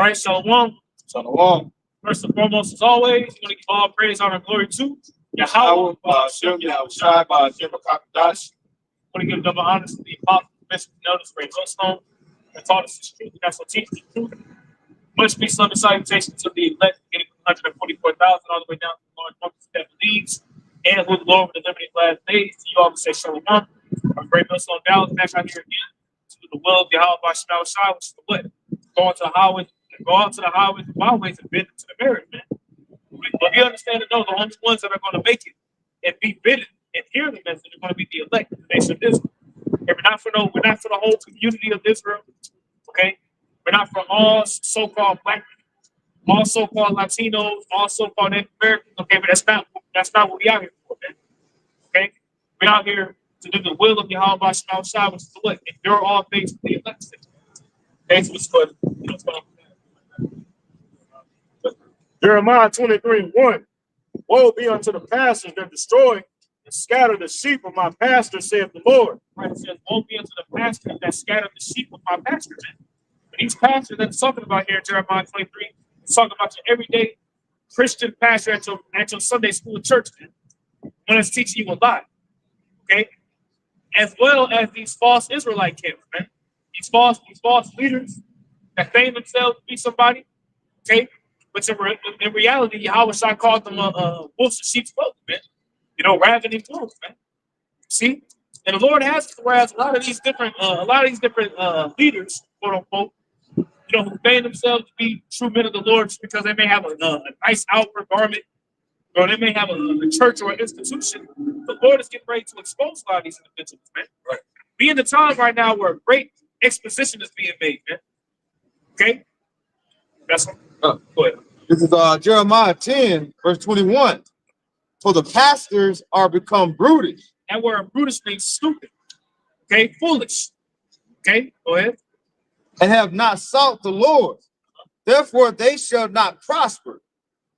right, Shalom. Shalom. First and foremost, as always, you want to give all praise, honor, and glory to Yahweh. Shem Yahushai, Shem Kakadash. I want to give double honor to the apostle, Bishop Notice, Ray Millstone, that taught us the truth, and that's what teaches the truth. Much peace, love, and salutation to the elect, getting 144,000 all the way down to the Lord Moses that believes, and with the Lord with the liberty of last days. To you all who say Shalom. I'm Ray Millstone Dallas, back out here again to do the will of Yahweh by Shai, which is the what? Go out to the highways, and byways, and bid to the marriage, man. But you understand and know the only ones that are going to make it and be bidden and hear the message are going to be the elect, the nation of Israel. And we're not for the whole community of Israel. Okay, we're not for all so-called black people, all so-called Latinos, all so-called Native Americans. Okay, but that's not what we out here for, man. Okay, we're out here to do the will of Yahweh by Shai, which is the what? Endure all things for the elect. Okay, so it's what Jeremiah 23:1. Woe be unto the pastors that destroy and scatter the sheep of my pastor, saith the Lord. Right, it says, woe be unto the pastors that scatter the sheep of my pasture, man. And these pastors that's talking about here in Jeremiah 23, it's talking about your everyday Christian pastor at your Sunday school church, man, when it's teaching you a lie. Okay? As well as these false Israelite camps, man. These false leaders that claim themselves to be somebody, okay? But in reality, Yahweh Shai called them wolves in sheep's clothing, man. You know, ravening wolves, man. See? And the Lord has, whereas a lot of these different leaders, quote unquote, you know, who claim themselves to be true men of the Lord just because they may have a nice outward garment, or they may have a church or an institution. The Lord is getting ready to expose a lot of these individuals, man. Right. Be in the time right now where great exposition is being made, man. Okay? That's one. Go ahead. This is Jeremiah 10:21. For the pastors are become brutish. That word brutish means stupid. Okay, foolish. Okay, go ahead. And have not sought the Lord. Therefore they shall not prosper,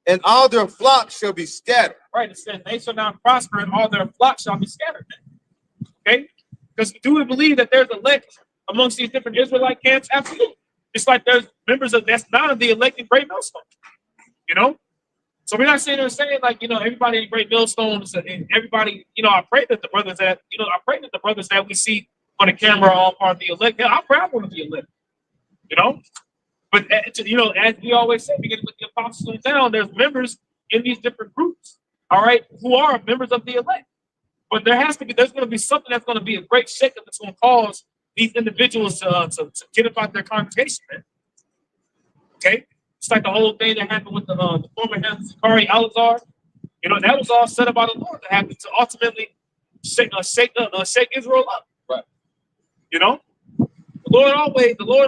and all their flocks shall be scattered. Right, it says they shall not prosper, and all their flocks shall be scattered. Okay? Because do we believe that there's elect amongst these different Israelite camps? Absolutely. Just like there's members of that's not of the elected Great Millstone. You know? So we're not saying like, you know, everybody in Great Millstones and everybody, you know, I pray that the brothers that we see on the camera are all part of the elect. Yeah, I'm proud of the elect. You know? But you know, as we always say, we get to the apostles down, there's members in these different groups, all right, who are members of the elect. But there's going to be something that's going to be a great shakeup that's going to cause these individuals to get about their congregation, man. Okay? It's like the whole thing that happened with the former head Zachari Alazar. You know, that was all set up by the Lord to happen to ultimately shake Israel up. Right. You know? The Lord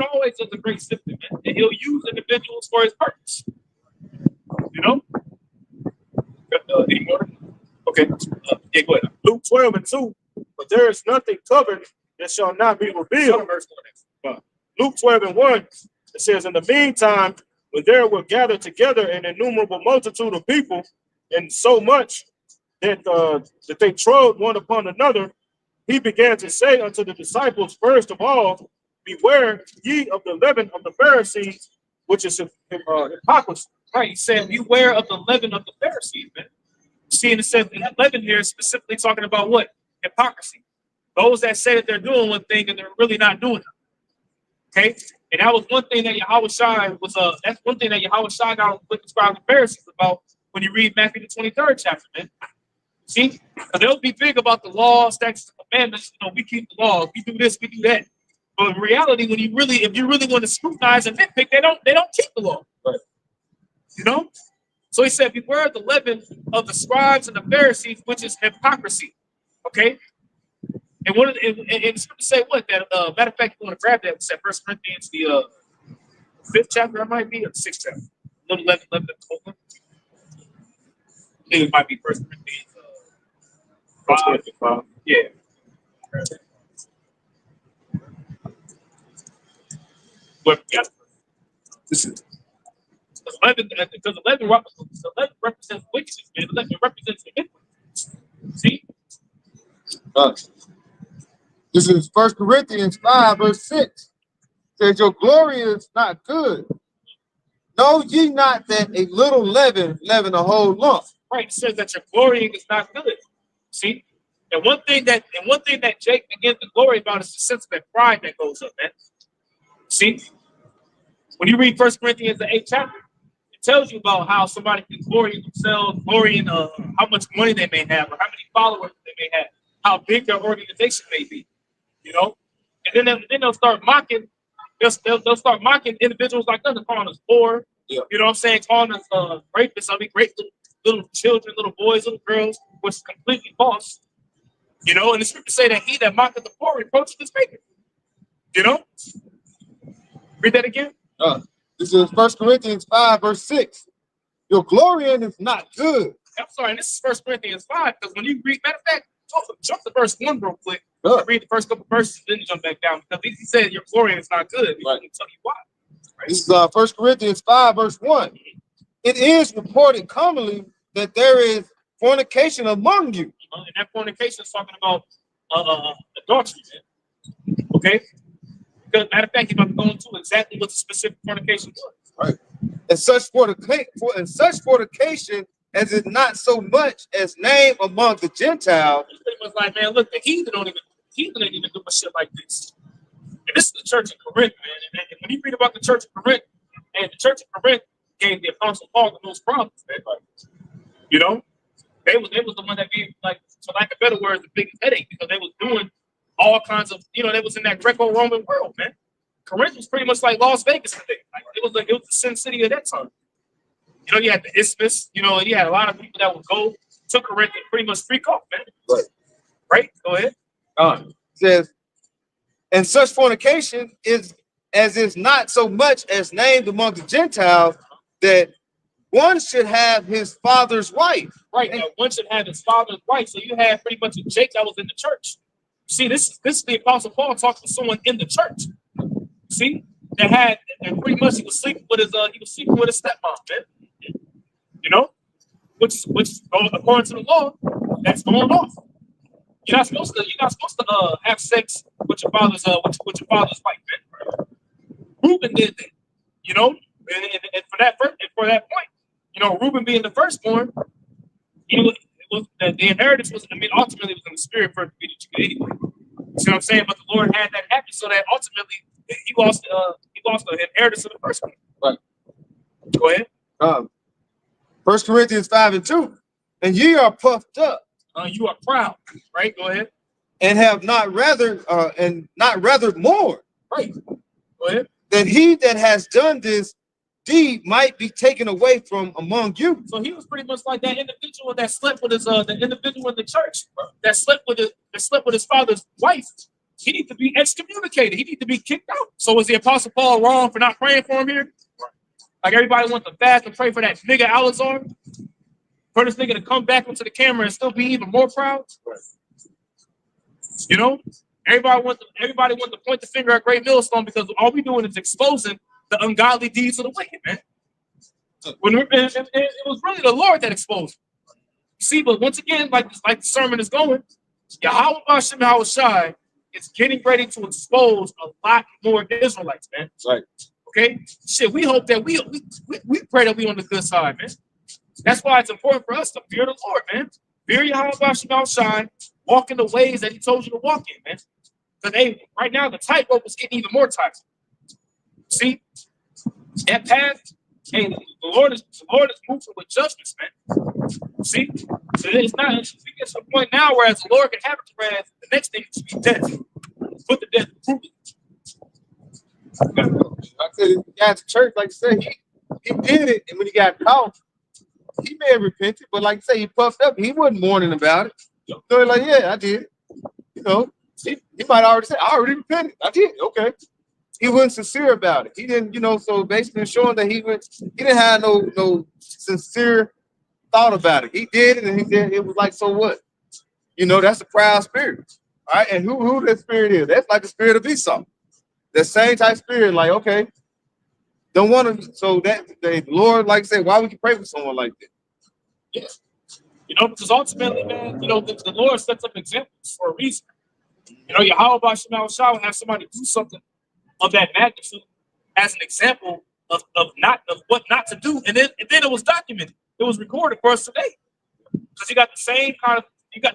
always does a great sifting, man. And he'll use individuals for his purpose. You know? Any more? Okay. Yeah, go ahead. Luke 12:2. But there is nothing covered that shall not be revealed. Luke 12:1. It says, in the meantime, when there were gathered together an innumerable multitude of people, and so much that they trod one upon another, he began to say unto the disciples, first of all, beware ye of the leaven of the Pharisees, which is hypocrisy. Right. He said, beware of the leaven of the Pharisees, man. See, and it says leaven here is specifically talking about what? Hypocrisy. Those that say that they're doing one thing and they're really not doing it. Okay? And that was one thing that Yahweh Shai that's one thing that Yahweh Shai got with the scribes and Pharisees about when you read Matthew the 23rd chapter, man. See? They'll be big about the law, statutes, and commandments. You know, we keep the law, we do this, we do that. But in reality, if you really want to scrutinize and nitpick, they don't keep the law. Right. You know? So he said, beware of the leaven of the scribes and the Pharisees, which is hypocrisy. Okay? And it's going to say what? That matter of fact, you want to grab that. It's at 1 Corinthians, the 5th chapter, it might be, or the 6th chapter. Little 11. I think it might be 1 Corinthians 5. Yeah. But yeah, this is because 11 represents wickedness, man. 11 represents iniquity. See? This is 1 Corinthians 5:6. It says, your glory is not good. Know ye not that a little leaven leaven a whole lump? Right. It says that your glorying is not good. See? And one thing that Jake begins to glory about is the sense of that pride that goes up, man. See? When you read 1 Corinthians, the 8th chapter, it tells you about how somebody can glory in themselves, glory in how much money they may have, or how many followers they may have, how big their organization may be, you know? And then they'll start mocking, they'll start mocking individuals like us, calling us poor, Yeah. you know what I'm saying, calling us rapists, great little children, little boys, little girls, which is completely false, you know? And the scripture say that he that mocketh the poor reproaches his maker, you know? Read that again. This is 1 Corinthians 5, verse 6. Your glorying is not good. I'm sorry, and this is 1 Corinthians 5, because when you read, matter of fact, jump to verse 1 real quick. Read the first couple verses, then jump back down, because he said your glorying is not good. He's going to tell you why. Right? This is 1 Corinthians 5, verse 1. It is reported commonly that there is fornication among you. And that fornication is talking about adultery, man. Okay? Because, matter of fact, he's about to go into exactly what the specific fornication was. Right. And such fornication as is not so much as name among the Gentiles. It's pretty much like, man, look, the heathen ain't even do shit like this. And this is the church of Corinth, man. And when you read about the church of Corinth, and the church of Corinth gave the Apostle Paul the most problems, man. You know? They was the one that gave, like, for lack of better words, the biggest headache, because they was doing all kinds of, you know, they was in that Greco-Roman world, man. Corinth was pretty much like Las Vegas today. Like, it was the sin city of that time. You know, you had the Isthmus, you know, you had a lot of people that would go to Corinth and pretty much freak off, man. Right. Right? Go ahead. Says, and such fornication is not so much as named among the Gentiles that one should have his father's wife. Right. Now, one should have his father's wife. So you had pretty much a Jake that was in the church. See, this is the Apostle Paul talking to someone in the church. See, and pretty much he was sleeping with his stepmom, man. You know, which according to the law, that's going off. You're not supposed to have sex with your father's wife, man. Reuben did that, you know, and for that point, you know, Reuben being the firstborn, the inheritance was, ultimately it was in the spirit for it to be anyway. You see what I'm saying? But the Lord had that happen so that ultimately he lost the inheritance of the firstborn. Right. Go ahead. 1 Corinthians 5 and 2. And ye are puffed up. You are proud, right? Go ahead. And have not rather more. Right. Go ahead. That he that has done this deed might be taken away from among you. So he was pretty much like that individual that slept with the individual in the church that slept with his father's wife. He needs to be excommunicated. He needs to be kicked out. So was the Apostle Paul wrong for not praying for him here? Like everybody wants to fast and pray for that nigga Alazar? For this nigga to come back into the camera and still be even more proud? You know? Everybody wants to point the finger at Great Millstone because all we doing is exposing the ungodly deeds of the wicked, man. When it was really the Lord that exposed it. See, but once again, like the sermon is going, Yahweh Hashem Shai is getting ready to expose a lot more Israelites, man. Right. Okay? Shit, we hope that we pray that we on the good side, man. That's why it's important for us to fear the Lord, man. Fear Yahweh Hashem Shai, walk in the ways that he told you to walk in, man. Because right now the tightrope is getting even more tight. See? That path, the Lord is moving with judgments, man. See? So it's not, we get to the point now where as the Lord can have it, whereas the next thing is to be death. Put the death to prove it. I said, the guy at the church, like I said, he did it, and when he got caught, he may have repented, but like I say, he puffed up. He wasn't mourning about it. So he's like, yeah, I did. You know, he might already say, I already repented. I did. Okay. He wasn't sincere about it. He didn't, you know, so basically showing that he didn't have no sincere thought about it. He did it, and he said it was like, so what? You know, that's a proud spirit. All right. And who that spirit is? That's like the spirit of Esau. That same type spirit, like, okay, don't want to. So that the Lord, like I said, why would you pray for someone like that? Yeah. You know, because ultimately, man, you know, the Lord sets up examples for a reason. You know, Yahweh Shema Shah will have somebody do something of that magnitude as an example of what not to do, and then it was documented. It was recorded for us today. Because you got the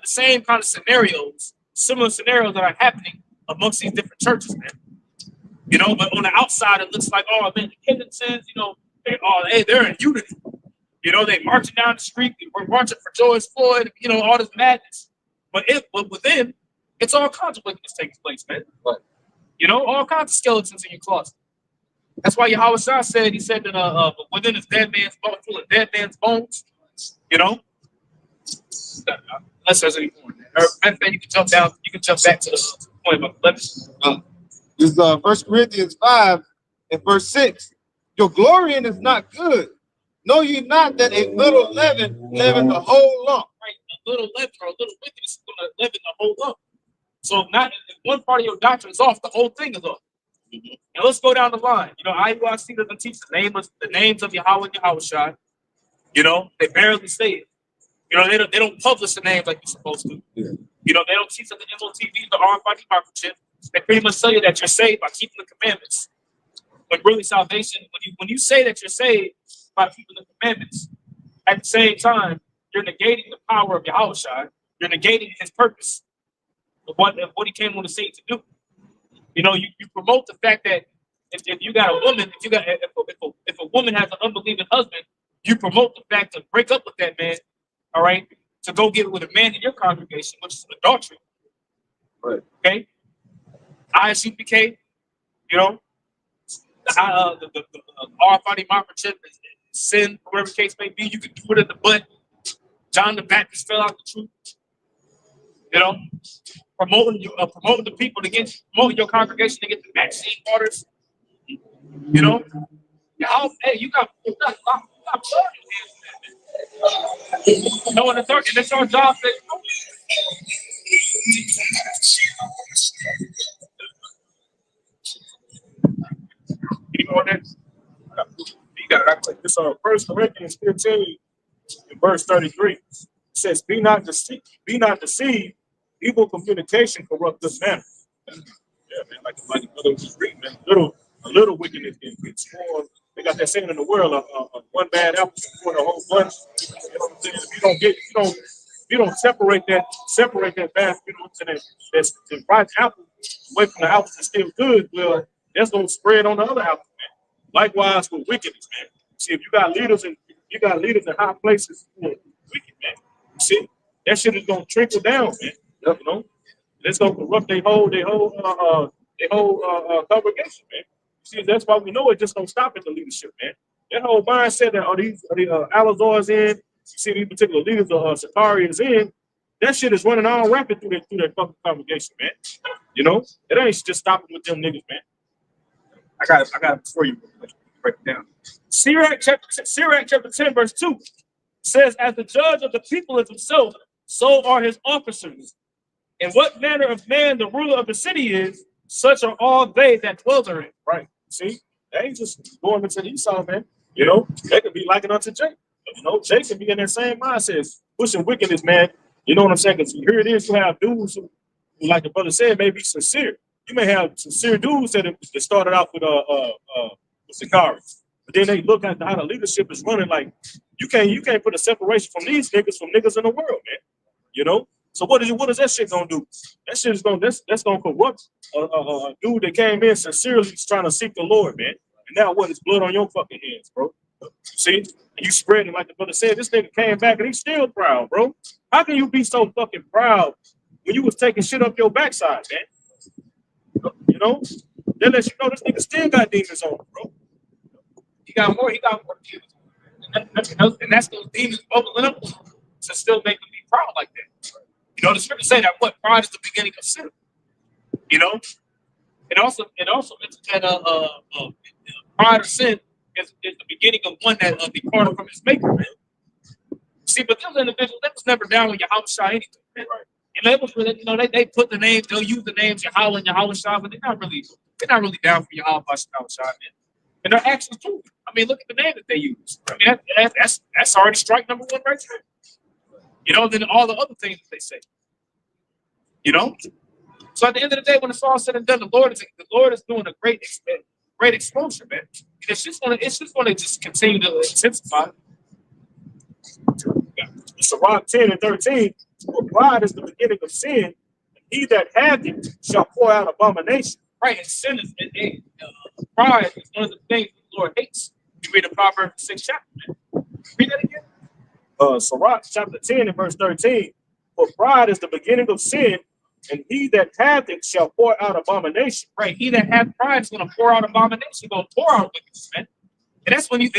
same kind of scenarios, similar scenarios that are happening amongst these different churches, man. You know, but on the outside it looks like, oh man, the Kensingtons, you know, they're in unity. You know, they marching down the street, we're marching for George Floyd, you know, all this madness. But within, it's all kinds of wickedness taking place, man. Right. You know, all kinds of skeletons in your closet. That's why Yahweh Shah said, he said that within his dead man's bone, full of dead man's bones, you know. Unless there's any more. Matter of fact, you can jump down, you can jump back to the point about 11. This is 1 Corinthians 5 and verse 6. Your glorying is not good. Know ye not that a little leaven leaven the whole lump? Right, a little leaven or a little wickedness is going to leaven the whole lump. So not if one part of your doctrine is off, the whole thing is off. And let's go down the line. You know, IUIC doesn't teach the names of Yahweh and Yahweh Shai. You know, they barely say it. You know, they don't publish the names like you're supposed to. Yeah. You know, they don't teach at the MOTV, the RFID microchip. They pretty much tell you that you're saved by keeping the commandments. But really, salvation, when you say that you're saved by keeping the commandments, at the same time, you're negating the power of Yahweh Shai. You're negating his purpose of what he came on the scene to do. You know, you promote the fact that if you got a woman, if a woman has an unbelieving husband, you promote the fact to break up with that man, all right, to go get with a man in your congregation, which is adultery. Right. Okay. ISUPK, you know, the RFID microchip is sin, whatever the case may be. You can do it in the butt. John the Baptist fell out the truth. You know, promoting the people to promoting your congregation to get the vaccine orders. You know, hey, you got no one authority, and it's our job. You know that. You got it. Like This 1 Corinthians 15 in verse 33. It says, Be not deceived, evil communication corrupt this manner. Yeah, man, like the brother was reading, man. A little wickedness gets more. They got that saying in the world, one bad apple for the whole bunch. You know what I'm saying? If you don't separate that bad, you know what I'm saying, that's the right apple away from the apples that's still good, well, that's gonna spread on the other apples, man. Likewise with wickedness, man. See, if you got leaders in high places who are wicked, man. See, that shit is gonna trickle down, man. You know, it's gonna corrupt their whole congregation, man. See, that's why we know it just don't stop at the leadership, man. That whole mindset that the Alazars in, you see these particular leaders, Sakari is in, that shit is running all rapid through their fucking congregation, man. You know, it ain't just stopping with them niggas, man. I got it before you break it down. Sirach chapter 10, verse 2 says, As the judge of the people is himself, so are his officers. And what manner of man the ruler of the city is, such are all they that dwell therein. Right. See, they ain't just going into Esau, man. You know, they could be likened unto Jacob. You know, Jacob can be in that same mindset, pushing wickedness, man. You know what I'm saying? Because here it is, you have dudes who, like the brother said, may be sincere. You may have sincere dudes that started out with Sakari. But then they look at how the leadership is running. Like you can't put a separation from these niggas from niggas in the world, man. You know. So what is that shit gonna do? That shit is that's gonna corrupt a dude that came in sincerely trying to seek the Lord, man. And now what is blood on your fucking hands, bro? See, and you spreading like the brother said. This nigga came back and he's still proud, bro. How can you be so fucking proud when you was taking shit up your backside, man? You know, they let you know this nigga still got demons on him, bro. He got more demons. And that's those demons bubbling up to still make him be proud like that. You know, the scripture say that pride is the beginning of sin. You know, it also mentions that pride or sin is the beginning of one that departed from his maker, man. See, but those individuals, they was never down with Yahweh Shai anything, man. And they was really, you know, they put the names, they'll use the names Yahweh and Yahweh Shai, but they're not really down for Yahweh Shai, man. And their actions too. I mean, look at the name that they use. I mean, that's already strike number one right there. You know, then all the other things that they say. You know? So at the end of the day, when it's all said and done, the Lord is doing a great great exposure, man. It's just gonna just continue to intensify. Sirach 10 and 13, for pride is the beginning of sin, and he that hath it shall pour out abomination. Right, and sin is pride is one of the things the Lord hates. You read the Proverbs 6 chapter, man. Read that again. Sirach chapter 10 and verse 13, for pride is the beginning of sin, and he that hath it shall pour out abomination. Right, he that hath pride is going to pour out abomination, going to pour out wickedness, man. And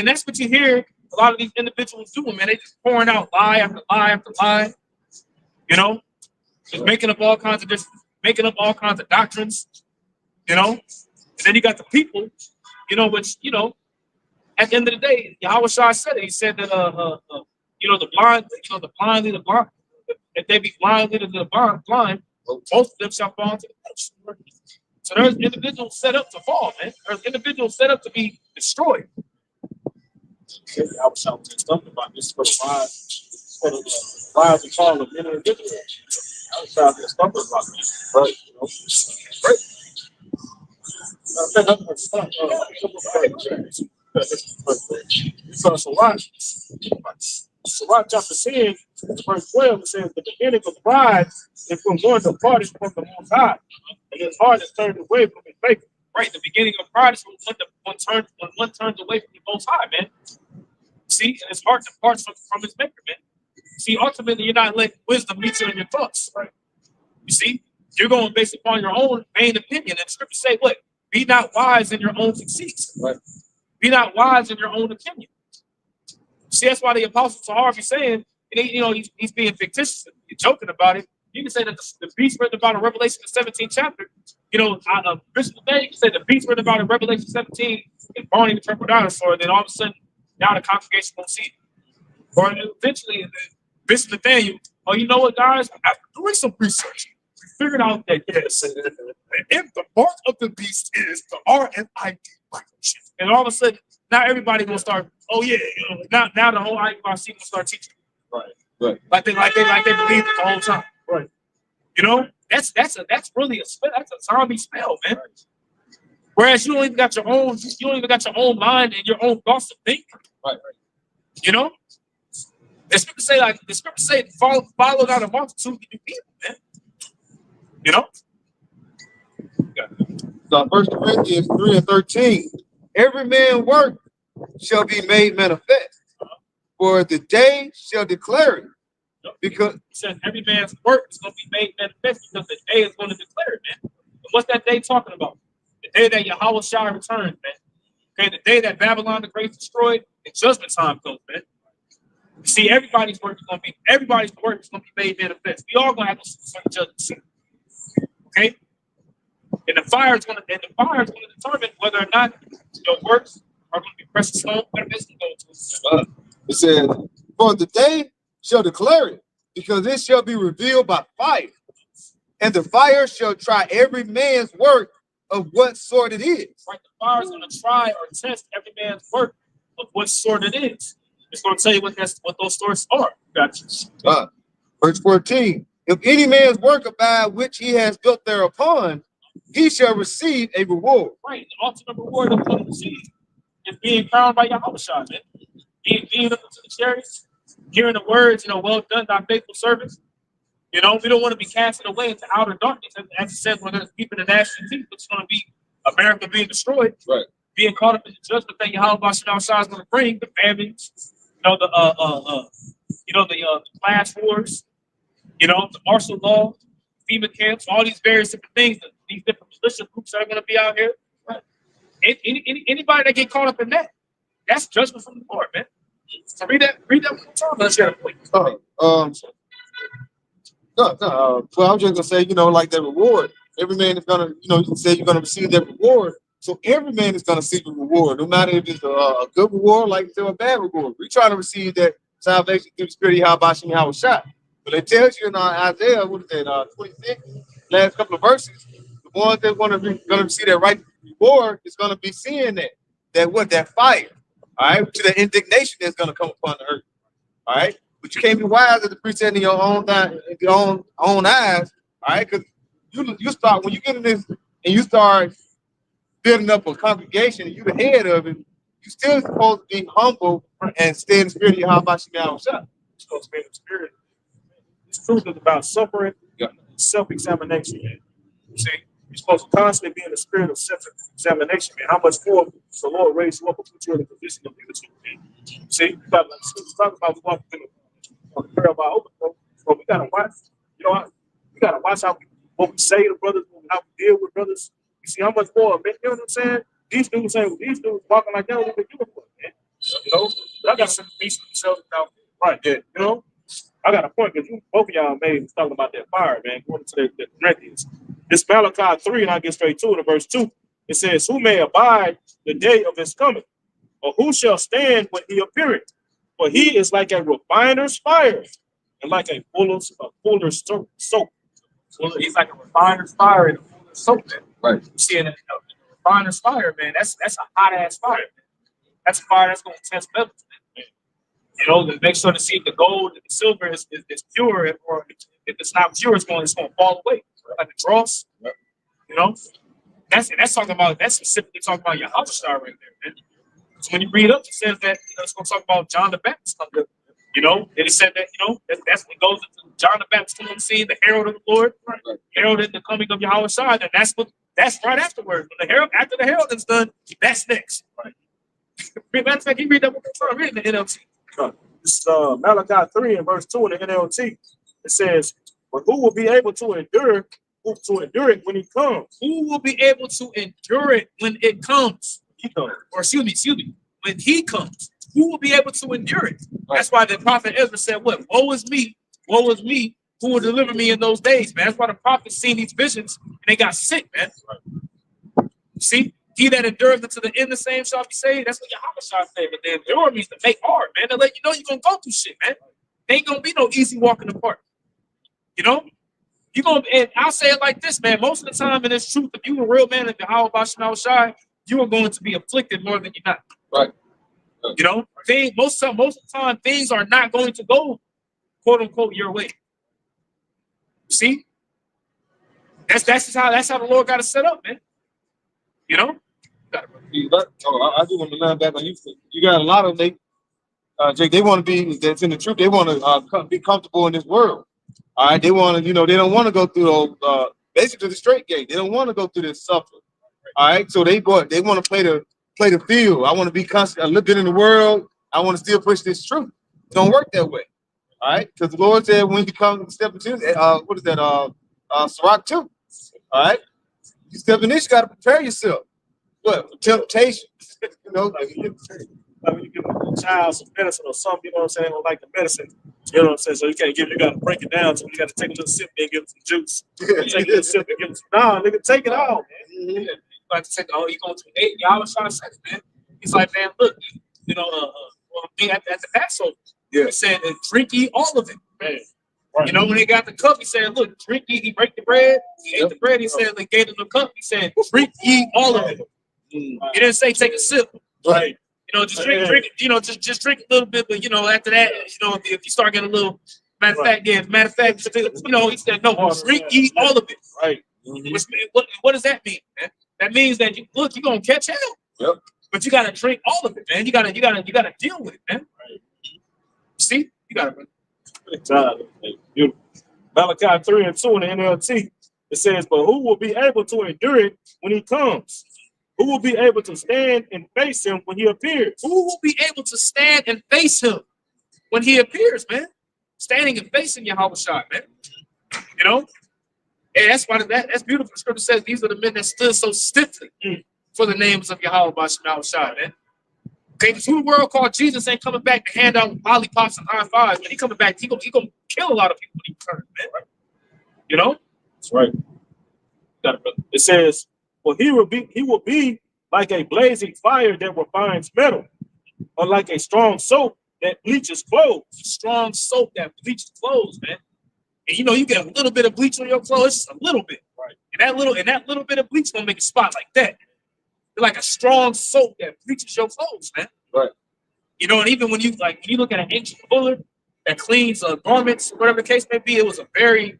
that's what you hear a lot of these individuals doing, man. They just pouring out lie after lie after lie. You know, just making up all kinds of doctrines. You know, and then you got the people, you know, which, you know, at the end of the day, Yahweh Shai said it. He said that you know, the blind lead the blind. If they be blind leading the blind, well, most of them shall fall into the pit. So there's individuals set up to fall, man. There's individuals set up to be destroyed. I was talking about this for the rise and fall of many individuals. I was trying to talk about this, but you know, right. So Sirach chapter 10, verse 12, it says, the beginning of pride is when one departed from the Most High, and his heart is turned away from his maker. Right, the beginning of pride is when one turns away from the Most High, man. See, and his heart departs from his maker, man. See, ultimately, you're not letting wisdom meet you in your thoughts, right? You see, you're going based upon your own vain opinion. And scripture say, what? Be not wise in your own conceits. Right. Be not wise in your own opinion. See, that's why the apostle Tahar be saying, and you know, he's being fictitious, he's joking about it. You can say that the beast written about in Revelation the 17th chapter, you know, Bishop Day, you can say the beast written about in Revelation 17 is Barney the Triple Dinosaur, and then all of a sudden, now the congregation won't see it. Or eventually, Bishop Nathaniel, oh, you know what, guys? After doing some research, we figured out that yes, if the mark of the beast is the RFID microchip, and all of a sudden, now everybody will start. Oh yeah, now the whole IUIC will start teaching. Right. Like they believed it the whole time. Right. You know, that's really a spell. That's a zombie spell, man. Whereas you don't even got your own mind and your own thoughts to think. Right. You know? The scripture say follow down a multitude of people, man. You know? So 1 Corinthians 3 and 13. Every man's work shall be made manifest, for the day shall declare it. Because he said every man's work is going to be made manifest because the day is going to declare it, man. And what's that day talking about? The day that Yahweh Shai returns, man. Okay, the day that Babylon the Great destroyed, and judgment time comes, man. You see, everybody's work is going to be made manifest. We all going to have to see some judgment. Okay, and the fire is going to determine whether or not your works are going to be precious stone. It says, for the day shall declare it, because it shall be revealed by fire, and the fire shall try every man's work of what sort it is. Right, the fire is going to try or test every man's work of what sort it is. It's going to tell you what those sorts are. Gotcha. Verse 14. If any man's work abide which he has built thereupon, he shall receive a reward. Right, the ultimate reward of the receive is being crowned by Yahweh Shai, man. Being up to the chariots, hearing the words, well done, thy faithful servants. We don't want to be casted away into outer darkness. As it said, we're going to keep in the national teeth, which is going to be America being destroyed. Right. Being caught up in the judgment that Yahweh Shai is going to bring, the famines, the class wars, the martial law, FEMA camps, all these various different things, these different militia groups that are going to be out here. Right. Anybody that get caught up in that, that's judgment from the Lord, man. So read that one more time. Let's get a point. Well, I'm just gonna say, like that reward. Every man is gonna, you can say you're gonna receive that reward. So every man is gonna see the reward, no matter if it's a good reward, like it's a bad reward. We're trying to receive that salvation through the Spirit of Yahweh Shai. But it tells you in Isaiah, 26, last couple of verses, the ones that gonna see that right reward is gonna be seeing that fire. All right, to the indignation that's gonna come upon the earth. All right, but you can't be wise as the priest in your own eyes. All right, because you start when you get in this and you start building up a congregation and you the head of it, you still supposed to be humble and stay in the spirit of your house. Supposed to be in the spirit. This truth is about suffering, self-examination. Man. You see, you're supposed to constantly be in the spirit of self-examination, man. How much more the Lord raised you up and put you in a position of leadership, man. See, we talk about walking in the prayer of our overthrow, but we gotta watch. You know, we gotta watch what we say to brothers, how we deal with brothers. You see how much more, man. You know what I'm saying? These dudes walking like that, what they doing for, man. You know, I got some decent themselves out right there. You know, I got a point because both of y'all made talking about that fire, man. Going to the Corinthians. This Malachi 3, and I get straight to it in verse 2. It says, "Who may abide the day of his coming, or who shall stand when he appeareth? For he is like a refiner's fire, and like a fuller's soap." Well, he's like a refiner's fire and a fuller's soap. Man. Right. You see, in a refiner's fire, man, that's a hot ass fire. Man. That's a fire that's going to test metals. Man. You know, to make sure to see if the gold and the silver is pure, or if it's not pure, it's going to fall away, like the dross. Right. You know, that's specifically talking about your house star right there, man. So when you read up, it says that it's going to talk about John the Baptist. You know, and it said that that's what goes into John the Baptist coming on the scene, the herald of the Lord, right. Heralded the coming of Yahweh Shai, and that's right afterwards. When after the herald is done, that's next. Right. Matter of fact, you read that one more time. Read the NLT. This is Malachi 3 and verse 2 in the NLT. It says, "But who will be able to endure it when he comes?" Who will be able to endure it when it comes? He comes. Or excuse me, when he comes, who will be able to endure it? Right. That's why the prophet Ezra said, "What? Woe is me, who will deliver me in those days, man." That's why the prophets seen these visions and they got sick, man. Right. See, he that endures unto the end, the same shall be saved. That's what Yahweh said. But the endure means to make hard, man. To let you know you're gonna go through shit, man. There ain't gonna be no easy walk in the park. You know? And I'll say it like this, man. Most of the time in this truth, if you a real man of Yahweh Shai, you are going to be afflicted more than you're not. Right. You know, most of the time, things are not going to go, quote unquote, your way. See, that's how the Lord got it set up, man. You know. I do want to learn back on you. You got a lot of Jake. They want to be that's in the truth. They want to be comfortable in this world. All right. They want to, they don't want to go through basically the straight gate. They don't want to go through this suffering. All right. So they want to play the field. I want to be constant, a little bit in the world. I want to still push this truth. It don't work that way. All right. Because the Lord said when you come step into what is that? Sirach 2. All right. You step in this, you got to prepare yourself. What? For temptation. Like when you give a child some medicine or something, you know what I'm saying? They don't like the medicine. You know what I'm saying? So you got to break it down. So you got to take a little sip and give them some juice. Take a little sip and give them some. Nah, nigga, take it all, man. You got to take you going to 8. Y'all was trying to say, man. He's like, man, look, at the Passover, he said, drink ye all of it, man. Right. You know, when they got the cup, he said, look, drink ye, he break the bread. He ate the bread, he said, they gave him the cup. He said, drink ye all of it. He didn't say take a sip. Right. You know, just drink it, just drink a little bit, but after that, if you start getting a little matter of fact, he said, no, drink ye all of it. Right. What does that mean, man? That means that you're gonna catch hell. Yep. But you gotta drink all of it, man. You gotta deal with it, man. Right. See? You gotta beautiful. Malachi 3 and 2 in the NLT. It says, "But who will be able to endure it when he comes? Who will be able to stand and face him when he appears?" Who will be able to stand and face him when he appears, man? Standing and facing Yahweh Shai, man. You know? And that's why that's beautiful. The scripture says these are the men that stood so stiffly for the names of Yahweh Shai, man. Okay, because who the world called Jesus ain't coming back to hand out lollipops and high fives. When he coming back, he gonna kill a lot of people when he returns, man. Right? You know? That's right. It says, "Well, he will be like a blazing fire that refines metal, or like a strong soap that bleaches clothes." Strong soap that bleaches clothes, man. And you get a little bit of bleach on your clothes, just a little bit. Right. And that little bit of bleach gonna make a spot like that. It's like a strong soap that bleaches your clothes, man. Right. And even when you look at an ancient fuller that cleans garments, whatever the case may be, it was a very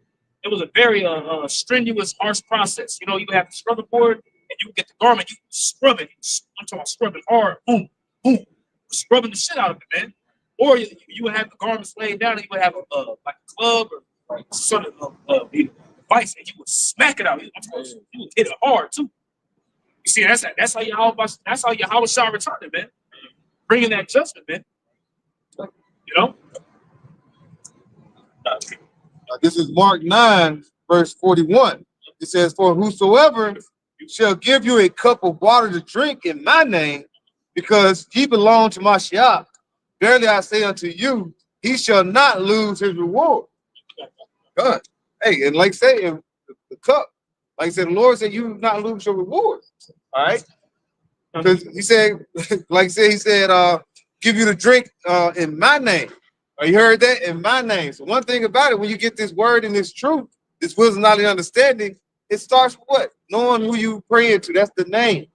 strenuous, harsh process. You have to scrub the board, and you get the garment, you scrub it. I'm talking about scrubbing hard, boom, boom, scrubbing the shit out of it, man. Or you would have the garments laid down, and you would have like a club or like sort of device, and you would smack it out. You would hit it hard too. You see, that's how Yahweh shall return it, man. Bringing that judgment, man. You know. This is Mark 9, verse 41. It says, "For whosoever shall give you a cup of water to drink in my name, because ye belong to Mashiach, verily I say unto you, he shall not lose his reward." God. Hey, and like say in the cup, like I said, the Lord said, you not lose your reward. All right. Because he said, like I said, he said, give you the drink in my name. You heard that? In my name. So one thing about it, when you get this word and this truth, this wisdom, knowledge, understanding, it starts with what? Knowing who you praying to. That's the name.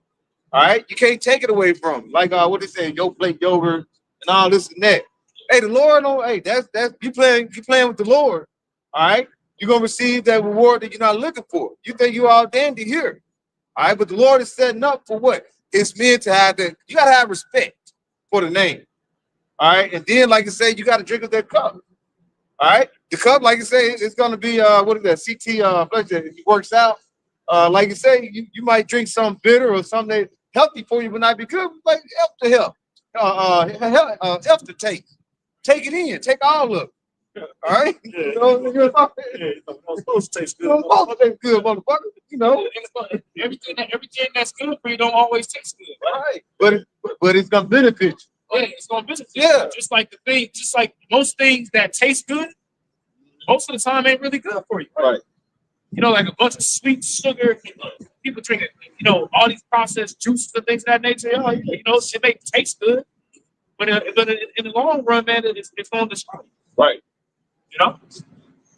All right. You can't take it away from them. Like what they say, yo plate yogurt and all this and that. Hey, the Lord, hey, that's you playing with the Lord. All right. You're gonna receive that reward that you're not looking for. You think you're all dandy here. All right, but the Lord is setting up for what? It's meant to have that. You gotta have respect for the name. All right, and then like I say, you gotta drink of that cup. All right, the cup, like I say, it's gonna be what is that? CT blood that it works out. Like you say, you might drink something bitter or something that's healthy for you, but not be good. Like help to help, help to take. Take it in, take all of it. All right, you know, it's supposed to taste good. it's supposed to taste good, motherfucker. You know, Everything that's good for you don't always taste good, right? right? But it's gonna benefit you. Yeah, it's gonna benefit you. Yeah. Just like most things that taste good, most of the time ain't really good for you. Right. You know, like a bunch of sweet sugar, people drinking, all these processed juices and things of that nature. It may taste good, but in the long run, man, it's gonna destroy you. Right. You know?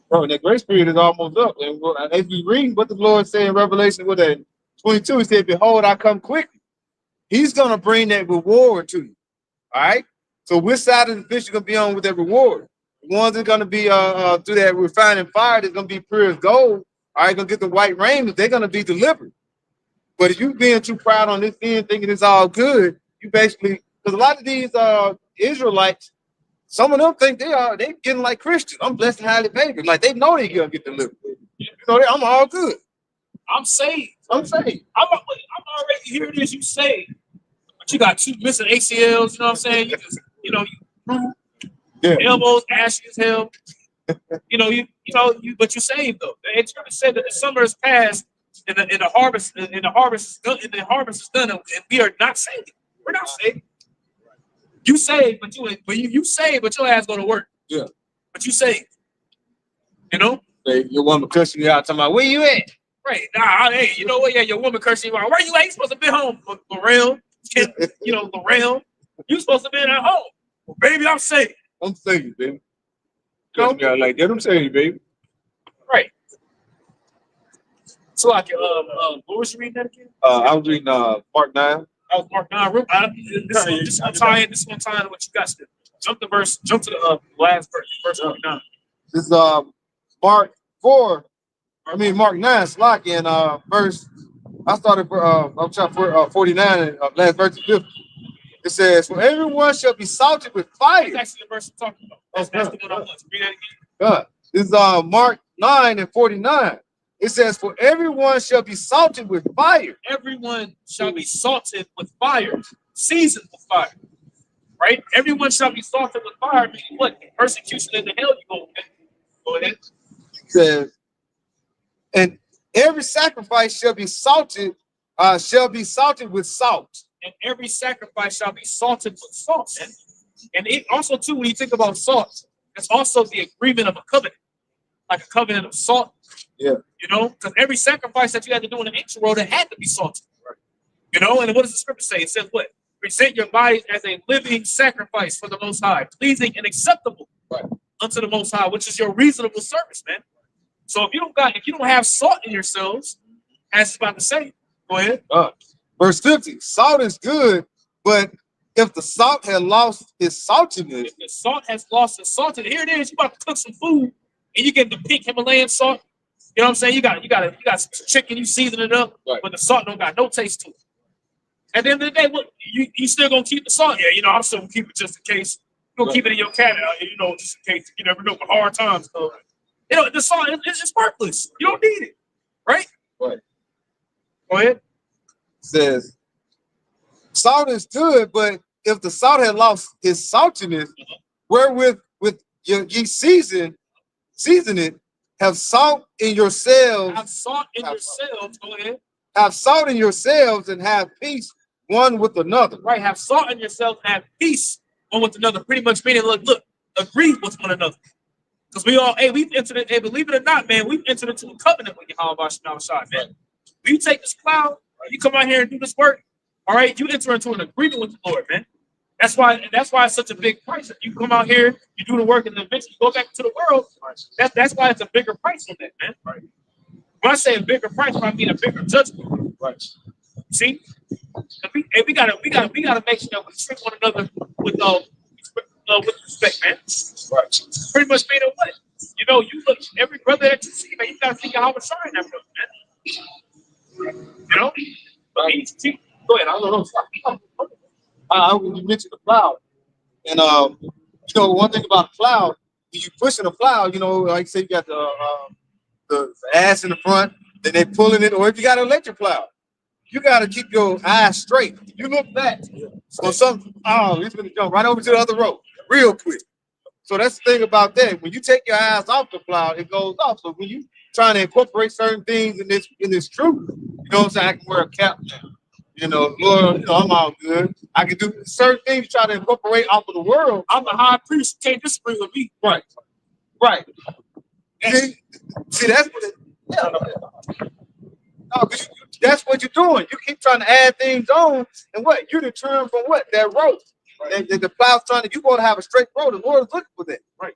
Bro, that grace period is almost up. And as we read what the Lord said in Revelation, with that 22, he said, "Behold, I come quickly." He's gonna bring that reward to you. All right. So which side of the fish you're gonna be on with that reward? The ones that are gonna be through that refining fire, that's gonna be pure as gold. All right, gonna get the white raiment, they're gonna be delivered. But if you being too proud on this end, thinking it's all good, you basically, because a lot of these Israelites, some of them think they getting like Christians. I'm blessed and highly favored. Like they know they're gonna get delivered. I'm all good. I'm saved. I'm saved. I'm already here. It is you saved, but you got 2 missing ACLs. You know what I'm saying? You just, Yeah. elbows ashy as hell. But you're saved though. It's going to say that the summer has passed and the harvest is done, and we are not saved. We're not saved. You saved, but you saved, but your ass go to work. Yeah. But you saved. Your woman cussing you out, talking about, where you at? Right. Nah, hey, you know what? Yeah, your woman cursing you out. Where you at? You supposed to be home, Lorel. Lorel. You supposed to be at home. Well, baby, I'm saved. I'm saved, baby. Cuss me out like that. I'm saved, baby. Right. So like what was you reading that again? I was reading Mark 9. I was Mark 9. This is gonna tie into what you got to. Jump to the last verse 49. This is Mark 9, Slack, in verse. I started I'm trying for 49 and last verse 50. It says, "For everyone shall be salted with fire." That's actually the verse I'm talking about. That's the one I want to read that again. God. This is Mark 9 and 49. It says, "For everyone shall be salted with fire." Everyone shall be salted with fire, seasoned with fire. Right? Everyone shall be salted with fire, meaning what? Persecution in the hell you go with. Go ahead. It says, "And every sacrifice shall be salted with salt." And every sacrifice shall be salted with salt. And it also, too, when you think about salt, it's also the agreement of a covenant, like a covenant of salt. Yeah. Because every sacrifice that you had to do in the ancient world, it had to be salted. Right. And what does the scripture say? It says what? Present your bodies as a living sacrifice for the Most High, pleasing and acceptable unto the Most High, which is your reasonable service, man. So if you don't have salt in yourselves, as it's about to say, go ahead. Verse 50, salt is good, but if the salt had lost its saltiness. If the salt has lost its saltiness, here it is, you about to cook some food, and you get the pink Himalayan salt, You know what I'm saying? You got some chicken, you season it up, Right. but the salt don't got no taste to it. At the end of the day, what you still gonna keep the salt? Yeah, you know, I'm still gonna keep it just in case. You gonna keep it in your cabinet, you know, just in case you never know for hard times. So, you know, the salt it's worthless. You don't need it, right? Right. Go ahead. Says salt is good, but if the salt had lost its saltiness, wherewith with ye season it, have salt in yourselves, Have salt in yourselves. Go ahead. have salt in yourselves, and have peace one with another. Right. Have salt in yourselves and have peace one with another. Pretty much meaning, look, agree with one another. Because we've entered it, believe it or not, man, we've entered into a covenant with Yahweh Shai, man. When you take this plow, you come out here and do this work, all right, you enter into an agreement with the Lord, man. That's why it's such a big price. You come out here, you do the work, and then eventually you go back to the world. That's why it's a bigger price on that, man. Right. When I say a bigger price, I mean a bigger judgment. Right. See? We gotta make sure that we treat one another with respect, man. Right. Pretty much meaning what? You know, you look every brother that you see, man, you gotta see Yahweh shine that brother, man. You know? See, go ahead. I don't know. You mentioned the plow, and you know, one thing about the plow, when you pushing the plow, you know, like say you got the ass in the front, then they pulling it, or if you got an electric plow, you got to keep your eyes straight. You look back, so he's gonna jump right over to the other road real quick. So that's the thing about that. When you take your eyes off the plow, it goes off. So when you trying to incorporate certain things in this truth, you know what I'm saying? I can wear a cap now. You know, Lord, you know, I'm all good. I can do certain things, try to incorporate off of the world. I'm the high priest. You can't disagree with me. Right. See, that's what it. Yeah. No, that's what you're doing. You keep trying to add things on, and what you determine from what that road. Right. The plow's trying to. You want to have a straight road. The Lord is looking for that. Right.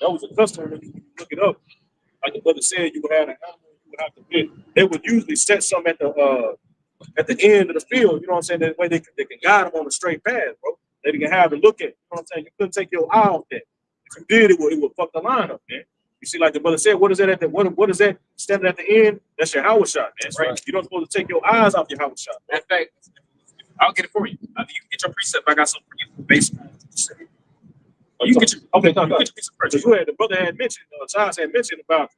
That was a custom. If you look it up, like the brother said, you would have an animal, you would have to bid. They would usually set some at the end of the field. You know what I'm saying? That way they can guide them on a straight path, bro. They can have to look at. You know what I'm saying? You couldn't take your eye off that. If you did, it would fuck the line up, man. You see, like the brother said, what is that at the what is that standing at the end? That's your Howard shot, man. Right. You don't supposed to take your eyes off your Howard shot. In fact, I'll get it for you. You can get your precept. I got something for you. Basically, you can get your precept. Go ahead. The brother had mentioned, Charles had mentioned about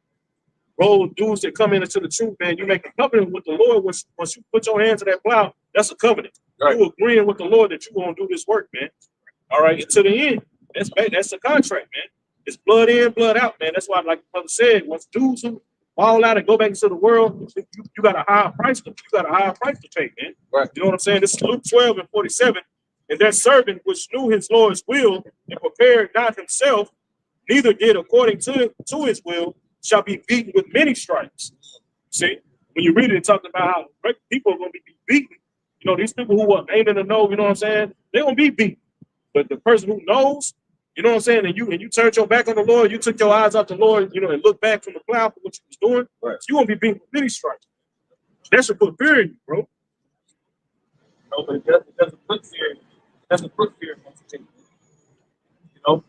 road dudes that come into the truth, man. You make a covenant with the Lord. Once you put your hands to that plow, that's a covenant. Right. You agreeing with the Lord that you're gonna do this work, man. All right, and to the end. That's a contract, man. It's blood in, blood out, man. That's why, like the brother said, once dudes who fall out and go back into the world, you got a higher price to pay, man. Right. You know what I'm saying? This is Luke 12:47. And that servant which knew his Lord's will and prepared not himself, neither did according to his will, shall be beaten with many stripes. See, when you read it, it talks about how people are going to be beaten. You know, these people who ain't in the know, you know what I'm saying? They're going to be beaten. But the person who knows, you know what I'm saying, and you turned your back on the Lord, you took your eyes off the Lord, you know, and looked back from the plow for what you was doing, right. You won't be beaten with many stripes. That should put fear in you, bro. No, but it doesn't put fear in you. It doesn't put fear in you. You know,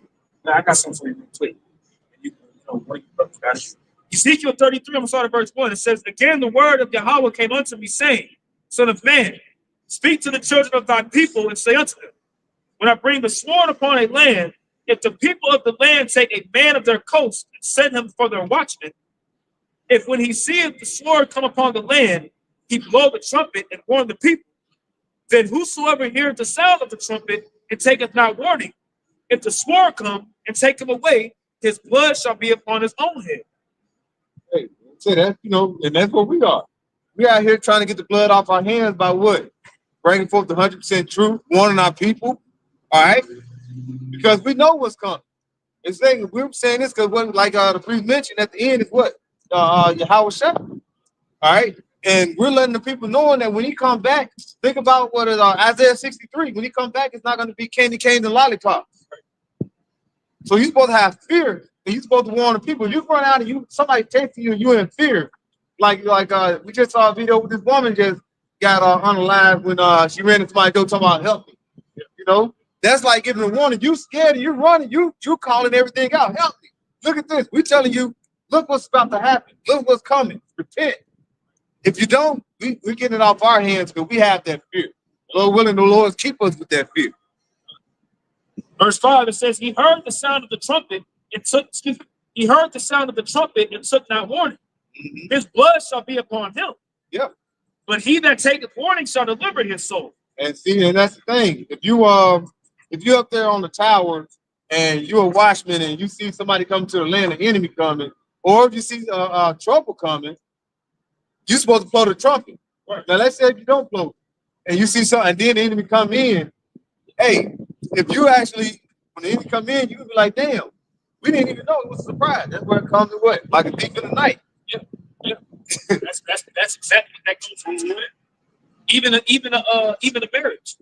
now I got something for you quick. You know, what you got. Ezekiel 33, I'm starting verse 1. It says, again, the word of Yahweh came unto me, saying, Son of man, speak to the children of thy people and say unto them, when I bring the sword upon a land, if the people of the land take a man of their coast and set him for their watchman, if when he seeth the sword come upon the land, he blow the trumpet and warn the people, then whosoever heareth the sound of the trumpet and taketh not warning, if the sword come and take him away, his blood shall be upon his own head. Hey, say that, you know, and that's what we are. We out here trying to get the blood off our hands by what? Bringing forth the 100% truth, warning our people. All right, because we know what's coming. It's like we're saying this because what, like the priest mentioned at the end, is what Yahweh Shai. All right, and we're letting the people know that when he come back, think about what is Isaiah 63. When he come back, it's not going to be candy canes and lollipops. So you're supposed to have fear, and you're supposed to warn the people. If you run out and somebody chasing you and you're in fear, like we just saw a video with this woman just got unalive when she ran into my door talking about help me. You know. That's like giving a warning. You scared and you running. You calling everything out. Help me. Look at this. We're telling you Look what's about to happen. Look what's coming. Repent. If you don't, we're getting it off our hands because we have that fear. Lord willing, the Lord keep us with that fear. Verse 5, it says, he heard the sound of the trumpet and took, he heard the sound of the trumpet and took not warning. Mm-hmm. His blood shall be upon him. Yep. But he that taketh warning shall deliver his soul. And see, and that's the thing. If you're up there on the tower and you're a watchman and you see somebody come to the land, the enemy coming, or if you see trouble coming, you're supposed to blow the trumpet. Right. Now let's say if you don't blow, and you see something, and then the enemy come in. Hey, if you actually, when the enemy come in, you would be like, damn, we didn't even know. It was a surprise. That's where it comes to what? Like a thief in the night. Yeah. That's exactly what that goes into. Even a marriage.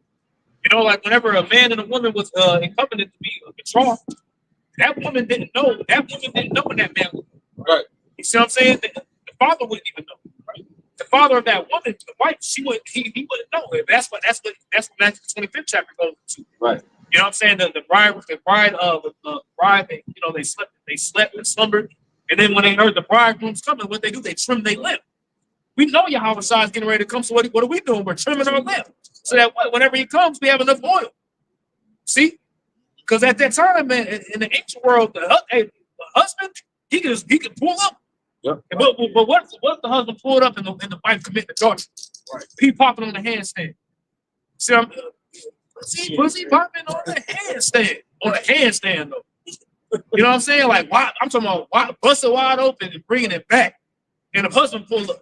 You know, like whenever a man and a woman was in covenant to be betrothed, that woman didn't know. That woman didn't know when that man was. Right. You see what I'm saying? The father wouldn't even know. Right. The father of that woman, the wife, he wouldn't know. That's what Matthew 25th chapter goes to. Right. You know what I'm saying? The bride, they slept and slumbered, and then when they heard the bridegroom's coming, what they do? They trim their lamp. We know Yahweh Shai is getting ready to come. So what are we doing? We're trimming our lamp so that whenever he comes, we have enough oil. See, because at that time, man, in the ancient world, the husband he could pull up. Yep. But what if the husband pulled up and the wife committed adultery? Right. He popping on the handstand. See, was he popping on the handstand? On the handstand though. You know what I'm saying? Like, why? I'm talking about bust it wide open and bringing it back, and the husband pulled up.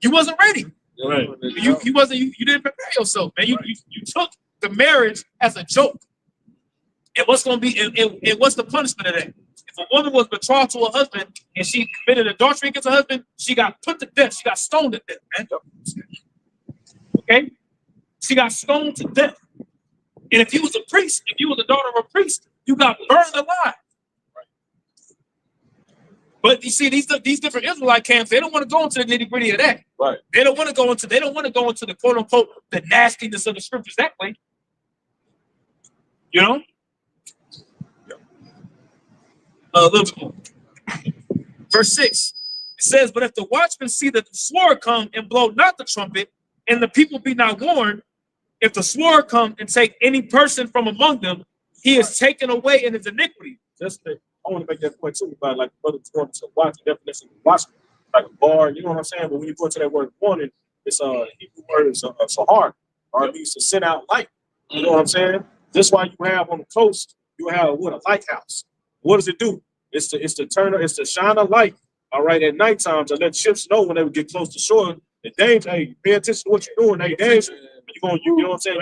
You wasn't ready. Right. You didn't prepare yourself, man. You took the marriage as a joke. And what's going to be? And what's the punishment of that? If a woman was betrothed to a husband and she committed adultery against her husband, she got put to death. She got stoned to death, man. Okay, she got stoned to death. And if you was a priest, if you was the daughter of a priest, you got burned alive. But you see, these different Israelite camps, they don't want to go into the nitty-gritty of that. Right. They don't want to go into the quote unquote the nastiness of the scriptures that way. You know? A little bit more. Verse 6. It says, but if the watchman see that the sword come and blow not the trumpet, and the people be not warned, if the sword come and take any person from among them, he is taken away in his iniquity. I want to make that point too about like brother going to watch the definition of watchman, like a bar, you know what I'm saying? But when you go to that word warning, it's Hebrew word is sahar, or it means to send out light. You know what I'm saying? That's why you have on the coast, you have a lighthouse. What does it do? It's to shine a light, all right, at nighttime to let ships know when they would get close to shore. The danger, hey, pay attention to what you're doing, hey, danger. You know what I'm saying?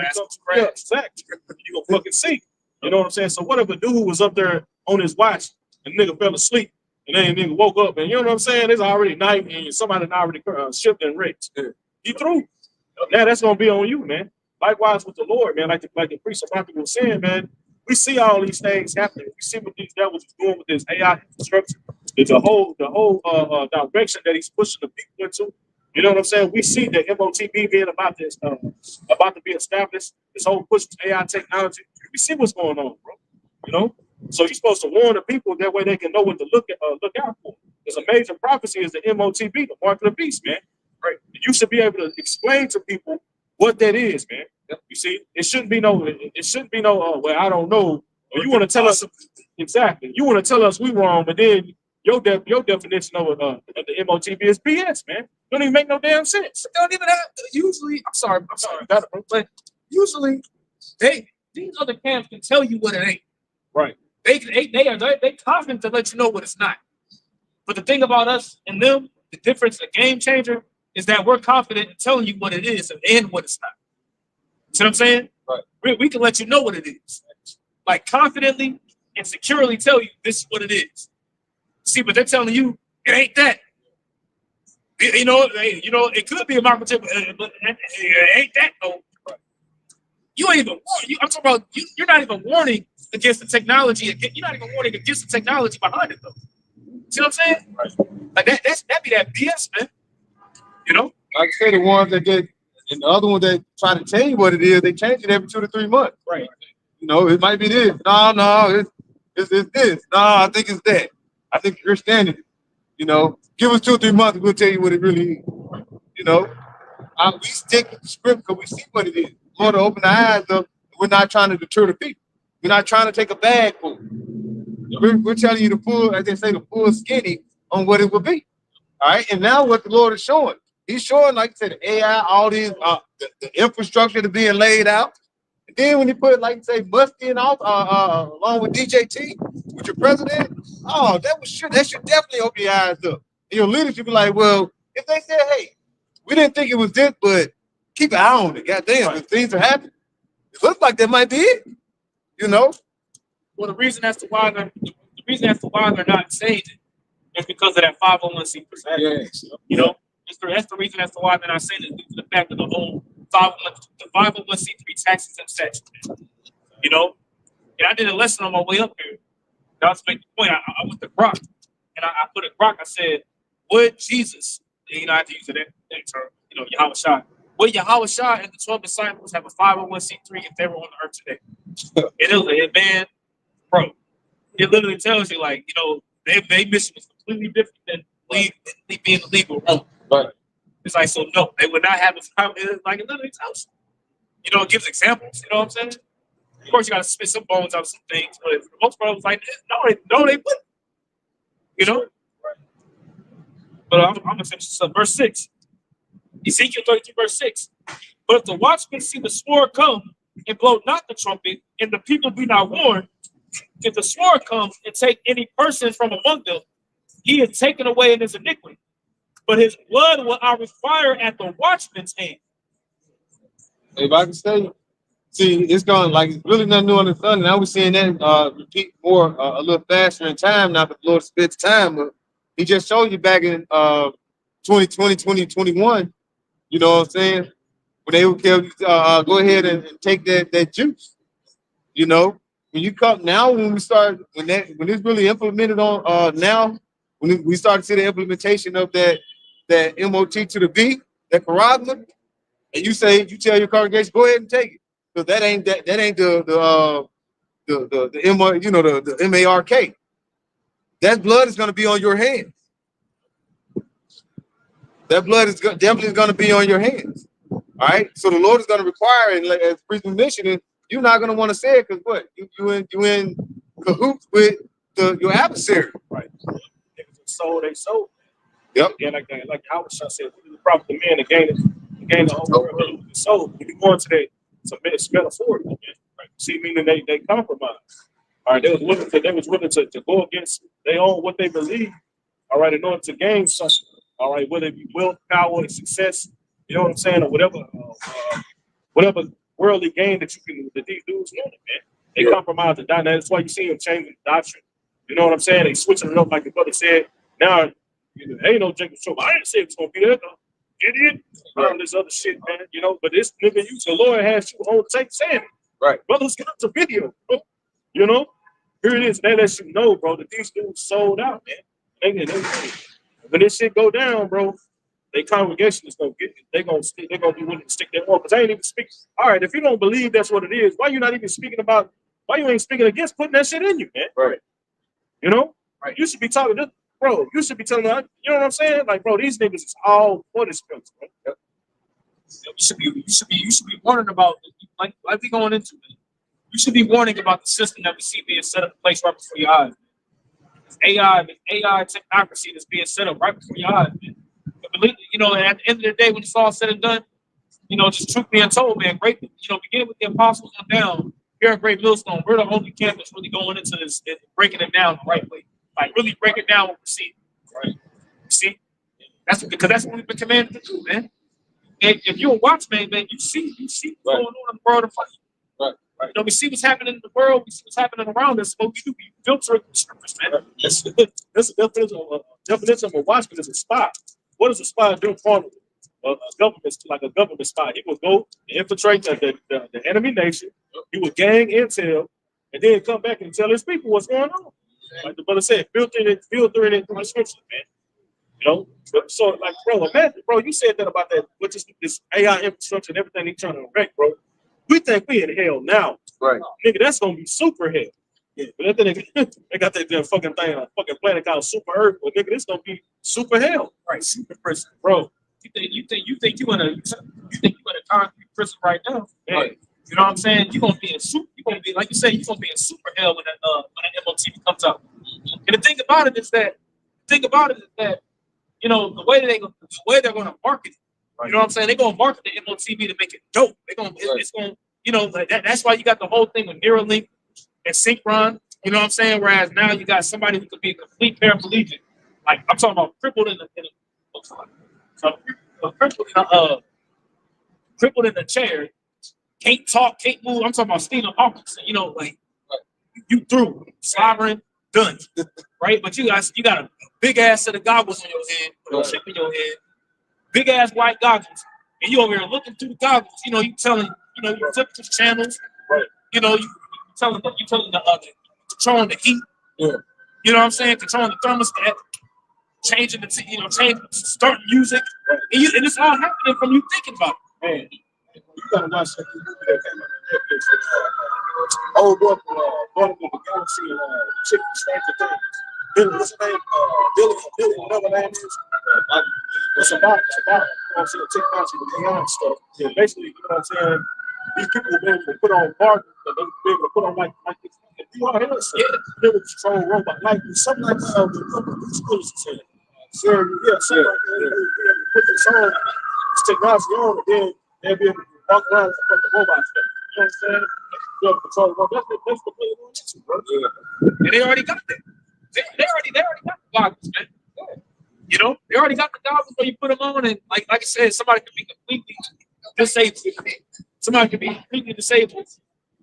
Yeah, exactly. You're gonna fucking see. You know what I'm saying? So what if a dude was up there on his watch and nigga fell asleep and then nigga woke up and you know what I'm saying? It's already night and somebody already shipped and wrecked. You through. Now that's gonna be on you, man. Likewise with the Lord, man. Like the priest of Matthew was saying, man. We see all these things happening. We see what these devils are doing with this AI infrastructure. It's the whole direction that he's pushing the people into. You know what I'm saying? We see the MOTB being about to be established. This whole push to AI technology. We see what's going on, bro. You know, so you're supposed to warn the people that way they can know what to look out for. There's a major prophecy is the MOTB, the mark of the beast, man. Right? You should be able to explain to people what that is, man. You see, it shouldn't be no. Well, I don't know. Or you want to tell us exactly? You want to tell us we wrong, but then your definition of the MOTB is BS, man. Don't even make no damn sense. It don't even have. Usually, I'm sorry, but usually these other camps can tell you what it ain't. Right. They confident to let you know what it's not. But the thing about us and them, the difference, the game changer, is that we're confident in telling you what it is and what it's not. See what I'm saying? Right. We can let you know what it is. Like confidently and securely tell you this is what it is. See, but they're telling you it ain't that. It could be a market, but it ain't that though. You ain't even warning. I'm talking about you're not even warning against the technology. You're not even warning against the technology behind it though. See what I'm saying? Right. Like that be that BS, man. You know? Like I said, the ones that did, and the other one that try to change what it is, they change it every 2 to 3 months. Right. You know, it might be this. No, it's this. No, I think it's that. I think Christianity. You know, give us 2 or 3 months, we'll tell you what it really is. You know, we stick with the script because we see what it is. Lord, to open our eyes up. We're not trying to deter the people. We're not trying to take a bag for it. We're telling you the full, as they say, the full skinny on what it will be. All right. And now what the Lord is showing. He's showing, like I said, the AI, all these the infrastructure that's being laid out. And then when you put, like say, Musty and all along with DJT, with your president, oh, that should definitely open your eyes up. And your leaders should be like, well, if they said, hey, we didn't think it was this, but keep an eye on it. Goddamn, if things are happening, it looks like that might be it. You know? Well, the reason as to why they're not saying it is because of that 501c percent. Yes. You know, that's the reason as to why they're not saying it, due to the fact of the whole 501c3 taxes and statutes. You know, and I did a lesson on my way up here. I was making the point. I went to Grok, and I put a Grok. I said, "Would Jesus?" And, you know, I have to use that term. You know, Yahweh Shai. Would Yahweh Shai and the 12 disciples have a 501c3 if they were on the earth today? And it was like, man, bro, it literally tells you, like, you know, they mission was completely different than being the legal realm. Right. It's like, so no, they would not have a time. Like, it literally tells you. You know, it gives examples. You know what I'm saying? Of course, you got to spit some bones out of some things, but for the most part, it was like, no, they wouldn't. You know? But I'm going to finish this up. Verse 6. Ezekiel 32, verse 6. But if the watchmen see the sword come and blow not the trumpet, and the people be not warned, if the sword comes and take any person from among them, he is taken away in his iniquity. But his blood will I require at the watchman's hand. If I can say, see, it's going like it's really nothing new on the sun. Now we're seeing that repeat more a little faster in time. Now the Lord spends time. But he just showed you back in 2020, 2021. You know what I'm saying? When they would go ahead and take that juice. You know, when you come now, when it's really implemented on now, when we start to see the implementation of that MOT to the V, that charagma, and you tell your congregation, go ahead and take it. Because that ain't the MARK. That blood is going to be on your hands. That blood is definitely going to be on your hands. All right. So the Lord is going to require, and as priest mentioned, you're not going to want to say it because what you in cahoots with your adversary. Right. So they sold. Yep. Yeah, like Howard said, we the prophet the man to gain the whole world. So when you go into that, it's metaphorical. Right? See, meaning they compromise. All right, they was willing to go against their own what they believe. All right, in order to gain something. All right, whether it be wealth, power, success, you know what I'm saying, or whatever worldly gain that these dudes wanted, man. They compromise the doctrine. That's why you see them changing the doctrine. You know what I'm saying? They switching it up, like the brother said. Now, ain't no Jacob Trouble. I didn't say it's gonna be that though. Idiot. All this other shit, man. You know, but this nigga, the Lord has you on tape saying it. Right. Brothers got the video, bro. You know? Here it is. They let you know, bro, that these dudes sold out, man. When this shit go down, bro, their congregation is gonna get it. They're gonna be willing to stick their word. Because they ain't even speaking. All right, if you don't believe that's what it is, why you not even speaking about, why you ain't speaking against putting that shit in you, man? Right. You know? Right. You should be talking to, bro, you should be telling them, you know what I'm saying? Like, bro, these niggas is all for this filth, bro. Yep. You should be warning about, like we going into it. You should be warning about the system that we see being set up in place right before your eyes. This AI technocracy that's being set up right before your eyes, man. But, you know, at the end of the day, when it's all said and done, you know, just truth being told, man, great, you know, beginning with the apostles on down, here at Great Millstone, we're the only campus really going into this and breaking it down the right way. Like, really break it down what we see. Right? See? That's what we've been commanded to do, man. And if you're a watchman, man, you see what's going on in the world of fight. Right. You know, we see what's happening in the world, we see what's happening around us, but we filter the scriptures, man. That's the definition of a watchman is a spy. What does a spy do for a government spy? He would go and infiltrate the enemy nation. He would gang intel, and then come back and tell his people what's going on. Like the brother said, filtering it through the scriptures, man. You know, so like, bro, imagine, bro, you said that about that, which is this AI infrastructure and everything they trying to wreck, bro. We think we in hell now, right? Nigga, that's gonna be super hell. Yeah, but that thing, they got that fucking thing, a fucking planet called Super Earth. Well, nigga, this gonna be super hell, Right, super prison. bro. You think you in a concrete prison right now? Man, Right. You know what I'm saying? You're gonna be in super. You're gonna be like you say. You're gonna be in super hell when that MOTV comes out. And the thing about it is that you know the way they're gonna market it. You know what I'm saying? They're gonna market the MOTV to make it dope. It's gonna you know that's why you got the whole thing with Neuralink and Synchron. You know what I'm saying? Whereas now you got somebody who could be a complete paraplegic. Like I'm talking about crippled in crippled in the chair, can't talk, can't move. I'm talking about Stephen Hawking. You know, like you through, slobbering, done, right? But you got a big ass set of goggles on your head, with a chip in your head, big ass white goggles, and you over here looking through the goggles. You know, you flip through channels, right? You know, you telling the controlling the heat. Yeah. You know what I'm saying? Controlling the thermostat, changing starting music, and it's all happening from you thinking about it. Man, you gotta watch that movie that came out on Netflix. Old boy from Guardians of the Galaxy and Chick from Stranger Things. Billy, what's his name? Billy, whatever name is. It's about, you know what I'm saying, technology with AI and stuff. Yeah, basically, you know what I'm saying, these people will be able to put on bargains, but they'll be able to put on like VR headsets. Yeah, be able to control robot, like something like the schools said. So, yeah, something like that. They'll be able to put this on, this technology on, and then they'll be able to walk around and put the robots there. You know what I'm saying? Be able to control the robot. That's the play on YouTube, bro. Yeah. And they already got that. They already got the goggles, man. You know, they already got the goggles where you put them on, and like I said, somebody could be completely disabled. Somebody could be completely disabled.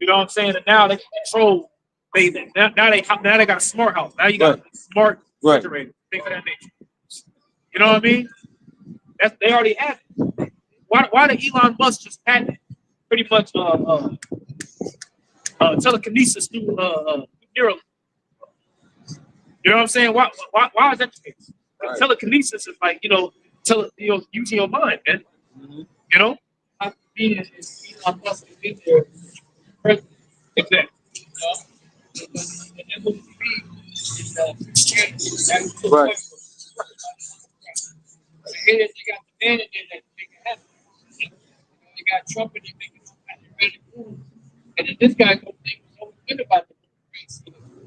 You know what I'm saying? And now they can control bathing. Now they got a smart house. Now you got a smart refrigerator, things of that nature. You know what I mean? They already have it. Why did Elon Musk just patent pretty much telekinesis through Neuralink? You know what I'm saying? Why is that the case? Right. Telekinesis is like, you know, using your mind, man. Mm-hmm. You know? Exactly. Right. They got the man in there that make it happen. They got Trump and they make it ready to move. And then this guy gonna think so good about the race.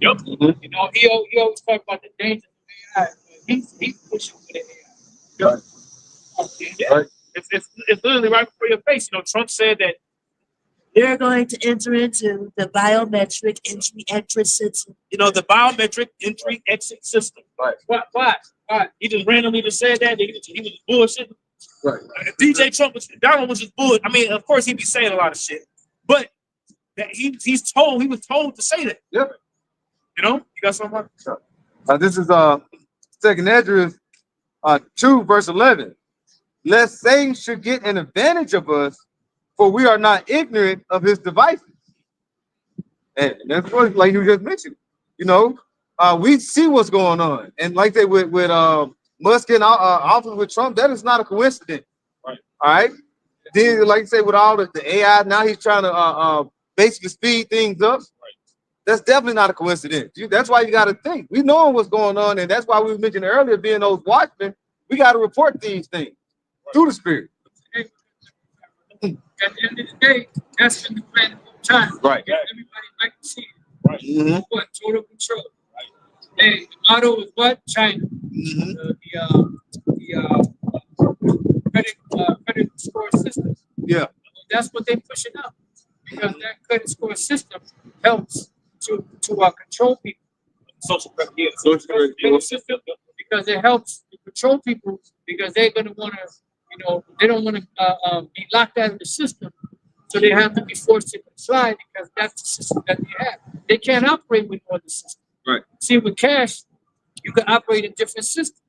Yep. Mm-hmm. You know, he always talk about the dangers of AI, but he's pushing for the AI. Right. Yeah. Right. It's literally right before your face. You know, Trump said that they're going to enter into the biometric entry system. You know, the biometric entry exit system. Right. Why? He just randomly just said that. He was bullshitting. Right. DJ Trump was just bullshit. I mean, of course he'd be saying a lot of shit, but that he was told to say that. Yep. You know, you got something? This is Second Esdras 2 verse 11. Lest Satan should get an advantage of us, for we are not ignorant of his devices. And that's what, like you just mentioned, you know, we see what's going on. And like they with Musk and office with Trump, that is not a coincidence. Right. All right. Then, like you say, with all the AI, now he's trying to basically speed things up. Right. That's definitely not a coincidence. That's why you got to think. We know what's going on, and that's why we mentioned earlier, being those watchmen, we got to report these things through the Spirit. At the end of the day, that's been the plan the whole time. Right. Everybody like to see it. Right. Mm-hmm. What? Total control. Right. Hey, the motto is what? China. Mm-hmm. The credit score system. Yeah. That's what they're pushing up, because that credit score system helps to control people. Social credit system, because it helps to control people, because they're going to want to, you know, they don't want to be locked out of the system, so they have to be forced to comply, because that's the system that they have. They can't operate with no other system. Right. See, with cash, you can operate in different systems,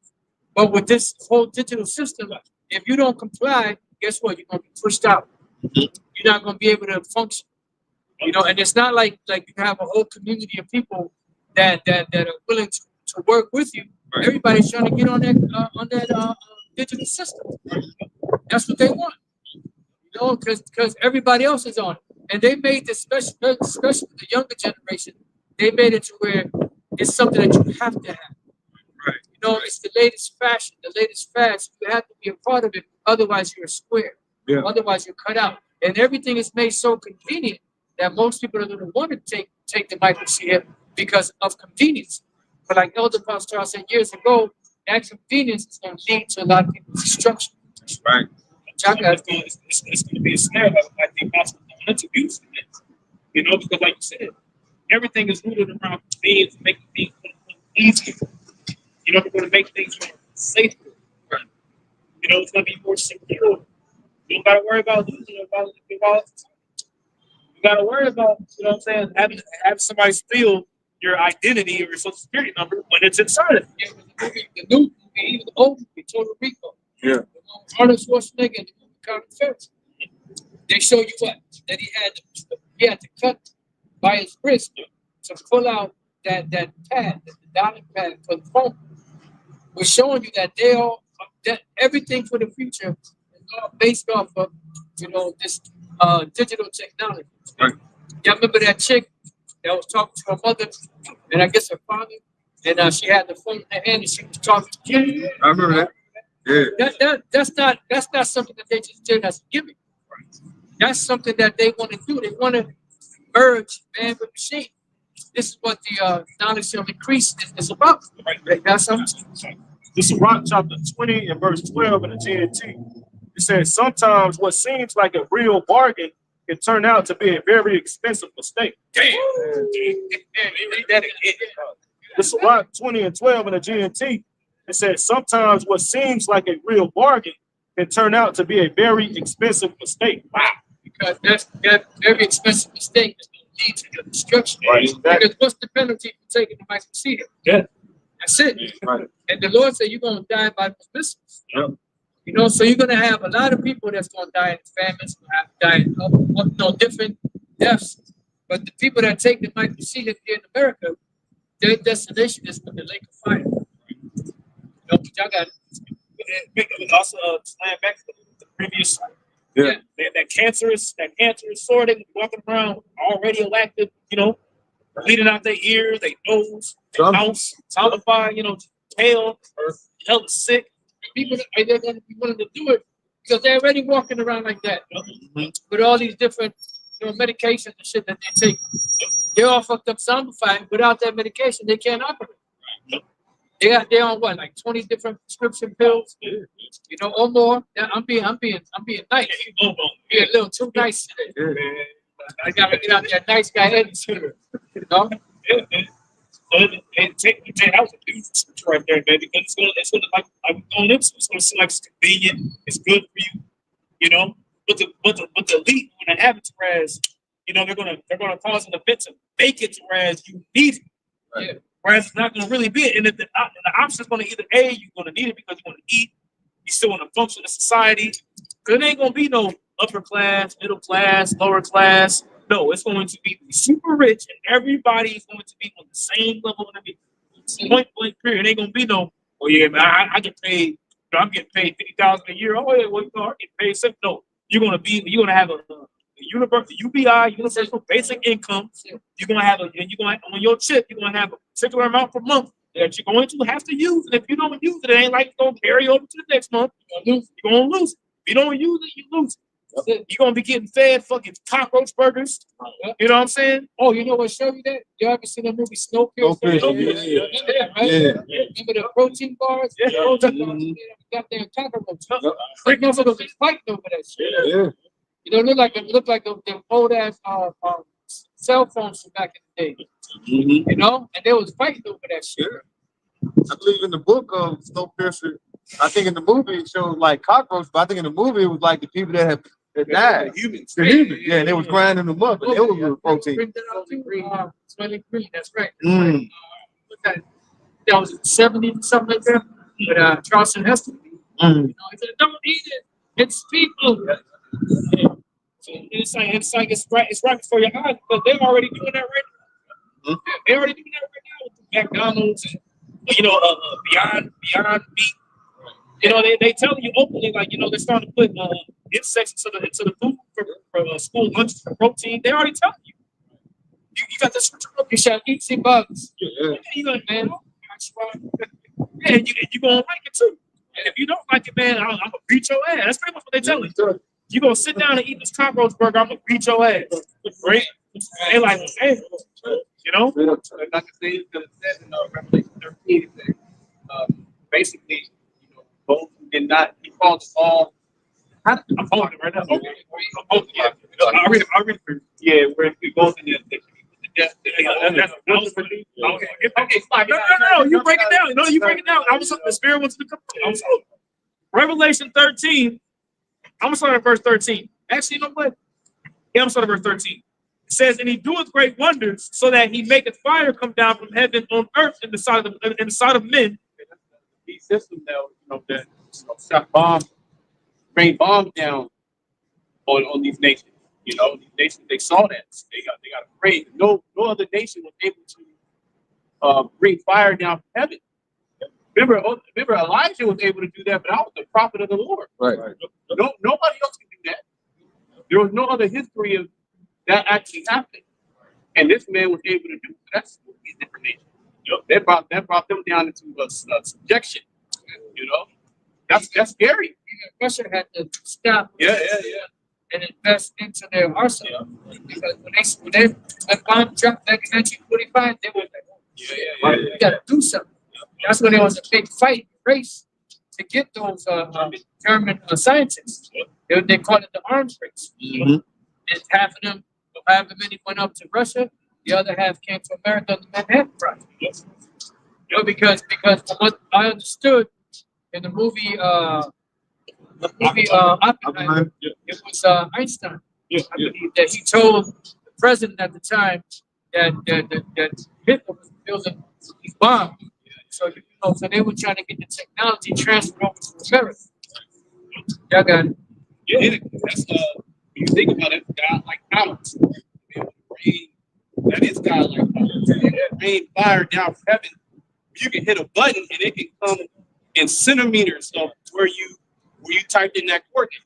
but with this whole digital system, if you don't comply, guess what? You're going to be pushed out. You're not going to be able to function. You know, and it's not like you have a whole community of people that are willing to work with you. Right. Everybody's trying to get on that digital system. That's what they want. You know, because everybody else is on it. And they made this especially the younger generation, they made it to where it's something that you have to have. Right. You know, it's the latest fashion, the latest fad. You have to be a part of it. Otherwise, you're a square. Yeah. Otherwise, you're cut out. And everything is made so convenient that most people are going to want to take the microchip because of convenience. But like Elder Pastor said years ago, that convenience is going to lead to a lot of people's destruction. Right. Y'all got It's going to be a snare like the apostle into use. You know, because like you said, everything is rooted around things, making things easier. You know, we're going to make things more safer. Right. You know, it's going to be more secure. You don't got to worry about losing your wallet. You got to worry about, you know what I'm saying, having somebody steal your identity or your social security number when it's inside of you. the new movie, even the old movie, Total Recall. Yeah. Arnold Schwarzenegger and the movie Colin Farrell. They show you what? That he had to cut by his wrist to pull out that pad, the dialing pad for the phone. We're showing you that that everything for the future is all based off of, you know, this digital technology. Right. Y'all remember that chick that was talking to her mother and I guess her father, and she had the phone in her hand and she was talking to him. I remember that. Yeah. That's not something that they just did as a gimmick. That's something that they want to do. They want to merge man with machine. This is what the knowledge of increase is about. Right. That's something. This is Rock chapter 20 and verse 12 in the GNT. It says, sometimes what seems like a real bargain can turn out to be a very expensive mistake. Damn. Read that again. This is Rock 20 and 12 in the GNT. It says, sometimes what seems like a real bargain can turn out to be a very expensive mistake. Wow. Because that very expensive mistake is going to lead to your destruction. Right. Because what's the penalty for taking the microchip? Yeah. That's it. Right. And the Lord said you're going to die by missiles. Yeah. You know, so you're going to have a lot of people that's going to die in famines, die in different deaths. But the people that take the microchip here in America, their destination is the lake of fire. You know, y'all got It also slam back to the previous. Yeah. That cancerous sorting, walking around already elected, you know, bleeding out their ear, their nose, their mouth, solidify, you know, tail, or hell is sick. people are going to be willing to do it because they're already walking around like that, with all these different, medications and shit that they take. They're all fucked up zombified. Without that medication, they can't operate. They're on what, like 20 different prescription pills, or more. I'm being nice. Being a little too nice today. I gotta get out there, nice guy attitude. That was a beautiful switch right there, man. Because it's gonna like on lips. It's gonna seem like it's convenient. It's good for you, But the elite when they have it, whereas they're gonna cause an event to make it, whereas you need it. Right. Whereas it's not gonna really be it, and the option's gonna either A, you're gonna need it because you want to eat, you still want to function in society. Because it ain't gonna be no upper class, middle class, lower class. No, it's going to be super rich, and everybody is going to be on the same level. Point blank period. It ain't gonna be no. Oh yeah, man, I get paid. I'm getting paid $50,000 a year. Oh yeah, well I get paid something. No, you're gonna have a universal UBI, universal basic income. You're gonna have on your chip. You're gonna have a particular amount per month that you're going to have to use. And if you don't use it, it ain't like it's gonna carry over to the next month. You're gonna lose it. If you don't use it, you lose it. You're gonna be getting fed fucking cockroach burgers. You know what I'm saying? Oh, you know what show you that? You ever seen that movie Snowpiercer? Snowpiercer, Remember that, right? Yeah. Remember the protein bars? Yeah. Protein bars. Got there cockroaches. Like motherfuckers was fighting over that shit. Yeah. It looked like the old ass cell phones from back in the day. And they was fighting over that shit. I believe in the book of Snowpiercer, I think in the movie it shows like cockroaches, but I think in the movie it was like the people that died. Humans. The humans, yeah, they was grinding them up, and it was a protein. Bring that out too. Smelling green, that's right. Mm. That was 70 something like that. But Charleston Heston, he said, "Don't eat it. It's people." So it's right before your eyes because they're already doing that right now. They're already doing that right now with the McDonald's and Beyond Meat. They tell you openly they're starting to put insects into the food for school lunches for protein. They already tell you. you got this. You shall eat the bugs. You know, man. Yeah, and you gonna like it too. And if you don't like it, man, I'm gonna beat your ass. That's pretty much what they tell you. You gonna sit down and eat this cockroach burger, I'm gonna beat your ass. Right? They like, hey, you know? Like I said, it says in Revelation 13, it says, basically, both who did not, he called us all. I'm holding it right now. Okay. I'm holding it. I'll read it for you. Yeah, where it goes in the Okay, fine. No. You break it down. No, you break it down. The Spirit wants to come. Revelation 13. I'm gonna start at verse 13. Actually, you know what? Yeah, I'm gonna start at verse 13. It says, "And he doeth great wonders, so that he maketh fire come down from heaven on earth in the sight of men." the system now, that shot bombs, rain bombs down on these nations. These nations, they saw that. They got afraid. No other nation was able to bring fire down from heaven. Remember, Elijah was able to do that, but I was the prophet of the Lord. Right. Nobody else can do that. There was no other history of that actually happening, and this man was able to do it. That's a different nation. That brought them down into subjection. That's scary. Even Russia had to stop. Yeah. And invest into their arsenal. Because when they bomb dropped back in 1945, they were like, we got to do something. That's when there was a big fight, race to get those German scientists. They called it the arms race. And half of many went up to Russia, the other half came to America on the Manhattan Project. Because from what I understood in the movie Oppenheimer, it was Einstein. I believe that he told the president at the time that Hitler was building these bombs. So they were trying to get the technology transferred over to America. Y'all got it. Yeah, that's when you think about it, God like powers. That is God like powers. Rain fire down from heaven. You can hit a button and it can come in centimeters of where you typed in that coordinate.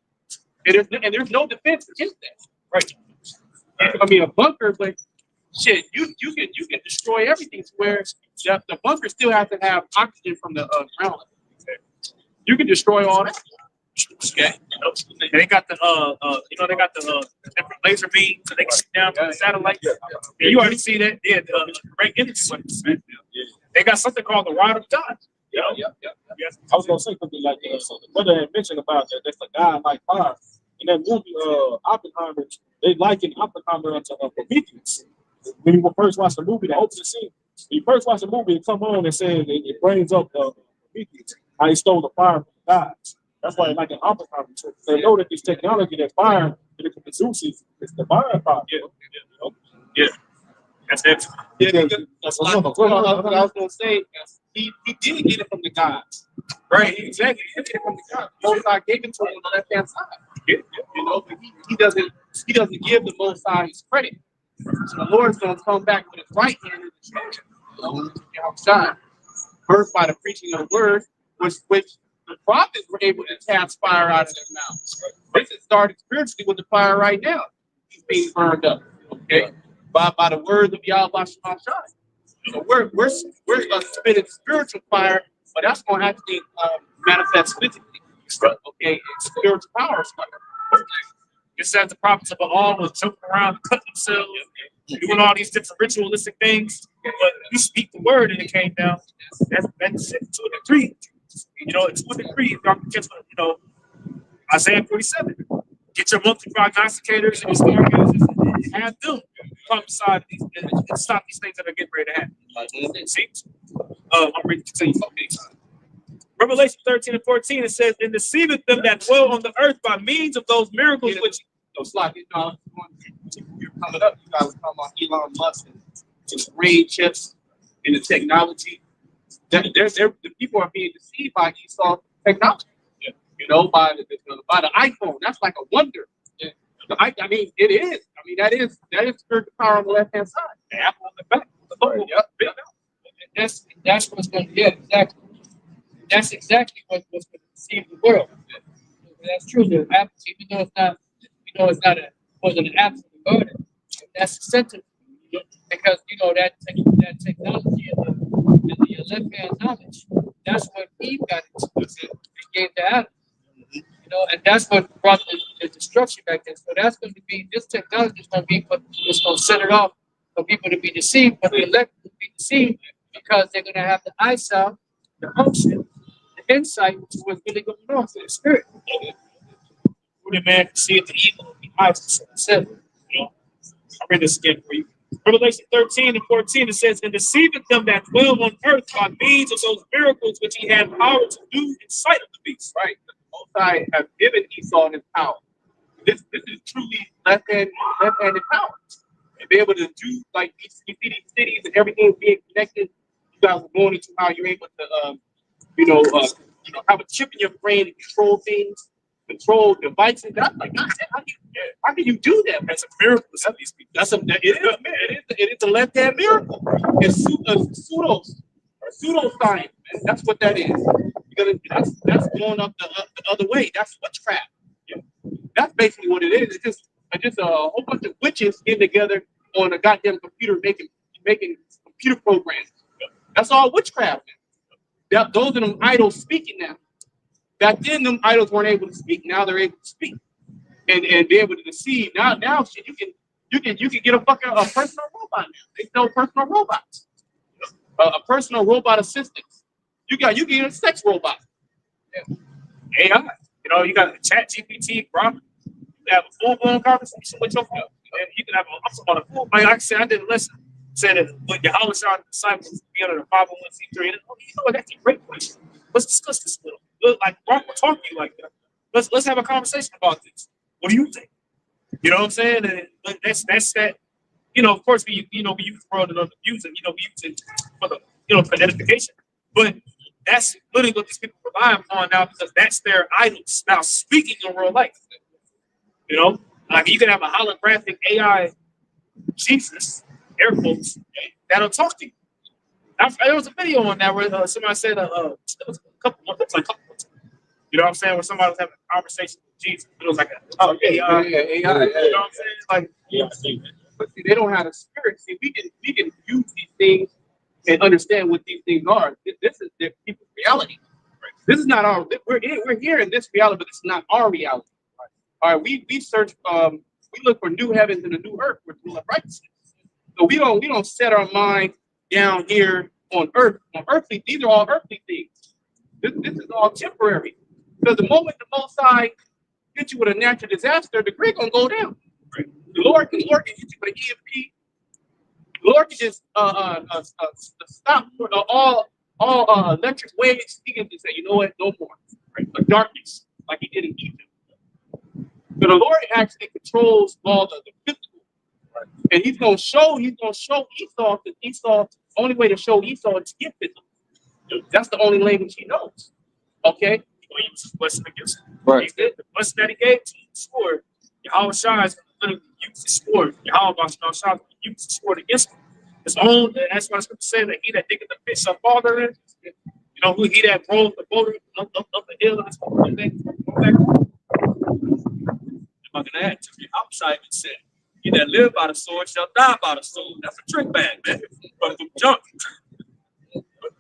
And there's no defense against that. Right. I mean, a bunker, but shit, you can destroy everything to where the bunker still has to have oxygen from the ground. You can destroy all that. Okay. And they got the different laser beams so they can shoot down from the satellite. And you already see that. Yeah, great images. They got something called the Rod of God. Yeah. I was gonna say something like that. So the brother had mentioned about that. That's a guy like fire. In that movie, Oppenheimer, they likened Oppenheimer to Prometheus. When you first watch the movie, the opening scene, when you first watch the movie, it come on and says it brings up Prometheus, how he stole the fire from the gods. That's why they like an Oppenheimer. So they know that this technology, that fire that it can produce is divine fire. Yeah. That's it. That's what I was gonna say. He didn't get it from the gods. Right, exactly. He didn't get it from the gods. Most High gave it to him on the left hand side. But he doesn't give the Most High his credit. So the Lord's gonna come back with his right hand in the outside. Birthed by the preaching of the word, which the prophets were able to cast fire out of their mouths. This is started spiritually with the fire right now. He's being burned up. Okay. By the words of Yahweh Shema Shai. So we're spitting spiritual fire, but that's going to actually manifest physically. Okay, it's spiritual power stuff. It says the prophets of Baal was joking around, cutting themselves, doing all these different ritualistic things. But you speak the word and it came down. That's 2 and 3. 2 and 3. Isaiah 47. Get your monthly prognosticators and your stargazers and have them prophesy and stop these things that are getting ready to happen. See? I'm ready to tell you something. Revelation 13 and 14, it says, "And deceiveth them that dwell on the earth by means of those miracles which." You're coming up. You guys are talking about Elon Musk and the brain chips and the technology. The people are being deceived by Esau technology. By the iPhone. That's like a wonder. I mean, it is. I mean, that is spiritual power on the left hand side. The apple on the back. That's what's going to, exactly. That's exactly what's going to deceive the world. That's true. The apple, even though it's not, wasn't an apple in the garden. That's the sentiment. because you know that technology and the left hand knowledge. That's what Eve got into. And gave to Adam. You know, and that's what brought the destruction back then. So that's going to be this technology is going to be what it's going to set it off for people to be deceived, but the elect will be deceived because they're going to have the eyesight, the unction, the insight to what's really going on to the spirit. Who the man can see the evil behind himself. You know, I'll read this again for you. Revelation 13 and 14, it says, and deceiveth them that dwell on earth by means of those miracles which he had power to do in sight of the beast. Right. The Most High have given Esau his power. This is truly left-handed power. And be able to do like these cities and everything being connected. You guys are going into how you're able to have a chip in your brain to control things, control devices. That's like, how can you do that? That's a miracle to some of these people. It is a left-hand miracle. It's pseudoscience, man. That's what that is. That's going up the other way. That's witchcraft. Yeah. That's basically what it is. It's just a whole bunch of witches getting together on a goddamn computer making computer programs. That's all witchcraft. Those are them idols speaking now. Back then, them idols weren't able to speak. Now they're able to speak and be able to deceive. Now, shit, you can get a personal robot now. They sell personal robots, a personal robot assistant. You can get a sex robot. Yeah. AI. You know, you got a chat GPT, Grok. You have a full-blown conversation with your phone. And you can have a full, like I said, I did a lesson. Said that when your Howard Shaw disciples be under the 501c3, and you know what, that's a great question. Let's discuss this little. Like Grok will talk to you like that. Let's have a conversation about this. What do you think? You know what I'm saying? And that's that. You know, of course, we use the world and abuse it. We use it for the for edification. But that's literally what these people rely upon now because that's their idols now speaking in real life. You know, like you can have a holographic AI Jesus, air quotes, that'll talk to you. There was a video on that where somebody said it was a couple months ago. You know what I'm saying? Where somebody was having a conversation with Jesus. It was like AI. AI. You know what I'm saying? Like, Yeah, but see, they don't have a spirit. See, we can use these things and understand what these things are. This is their people's reality. This is not our. We're here in this reality, but it's not our reality. All right, we search. We look for new heavens and a new earth. We're doing righteousness. So we don't set our mind down here on earth. On earthly, these are all earthly things. This is all temporary. Because the moment the Most High hit you with a natural disaster, the grid gonna go down. Right? The Lord can hit you with an EMP. The Lord can just stop all electric waves. He can just say, you know what, no more. Right? Like darkness, like he did in Egypt. But the Lord actually controls all the physical. Right? And he's gonna show Esau, because Esau, the only way to show Esau is to get physical. That's the only language he knows. Okay? he was blessing against him. Right. The blessing that he gave to him, the sword, Yahweh Shai is going to use the sword. Yahweh Shai is going to use the sword against him. His own, and that's what I was going to say, that he that diggeth the pit shall fall therein. You know, who he that rolls the boulder up the hill and it's going back. I'm going to add to the outside and said, he that live by the sword shall die by the sword. That's a trick bag, man. From the junk.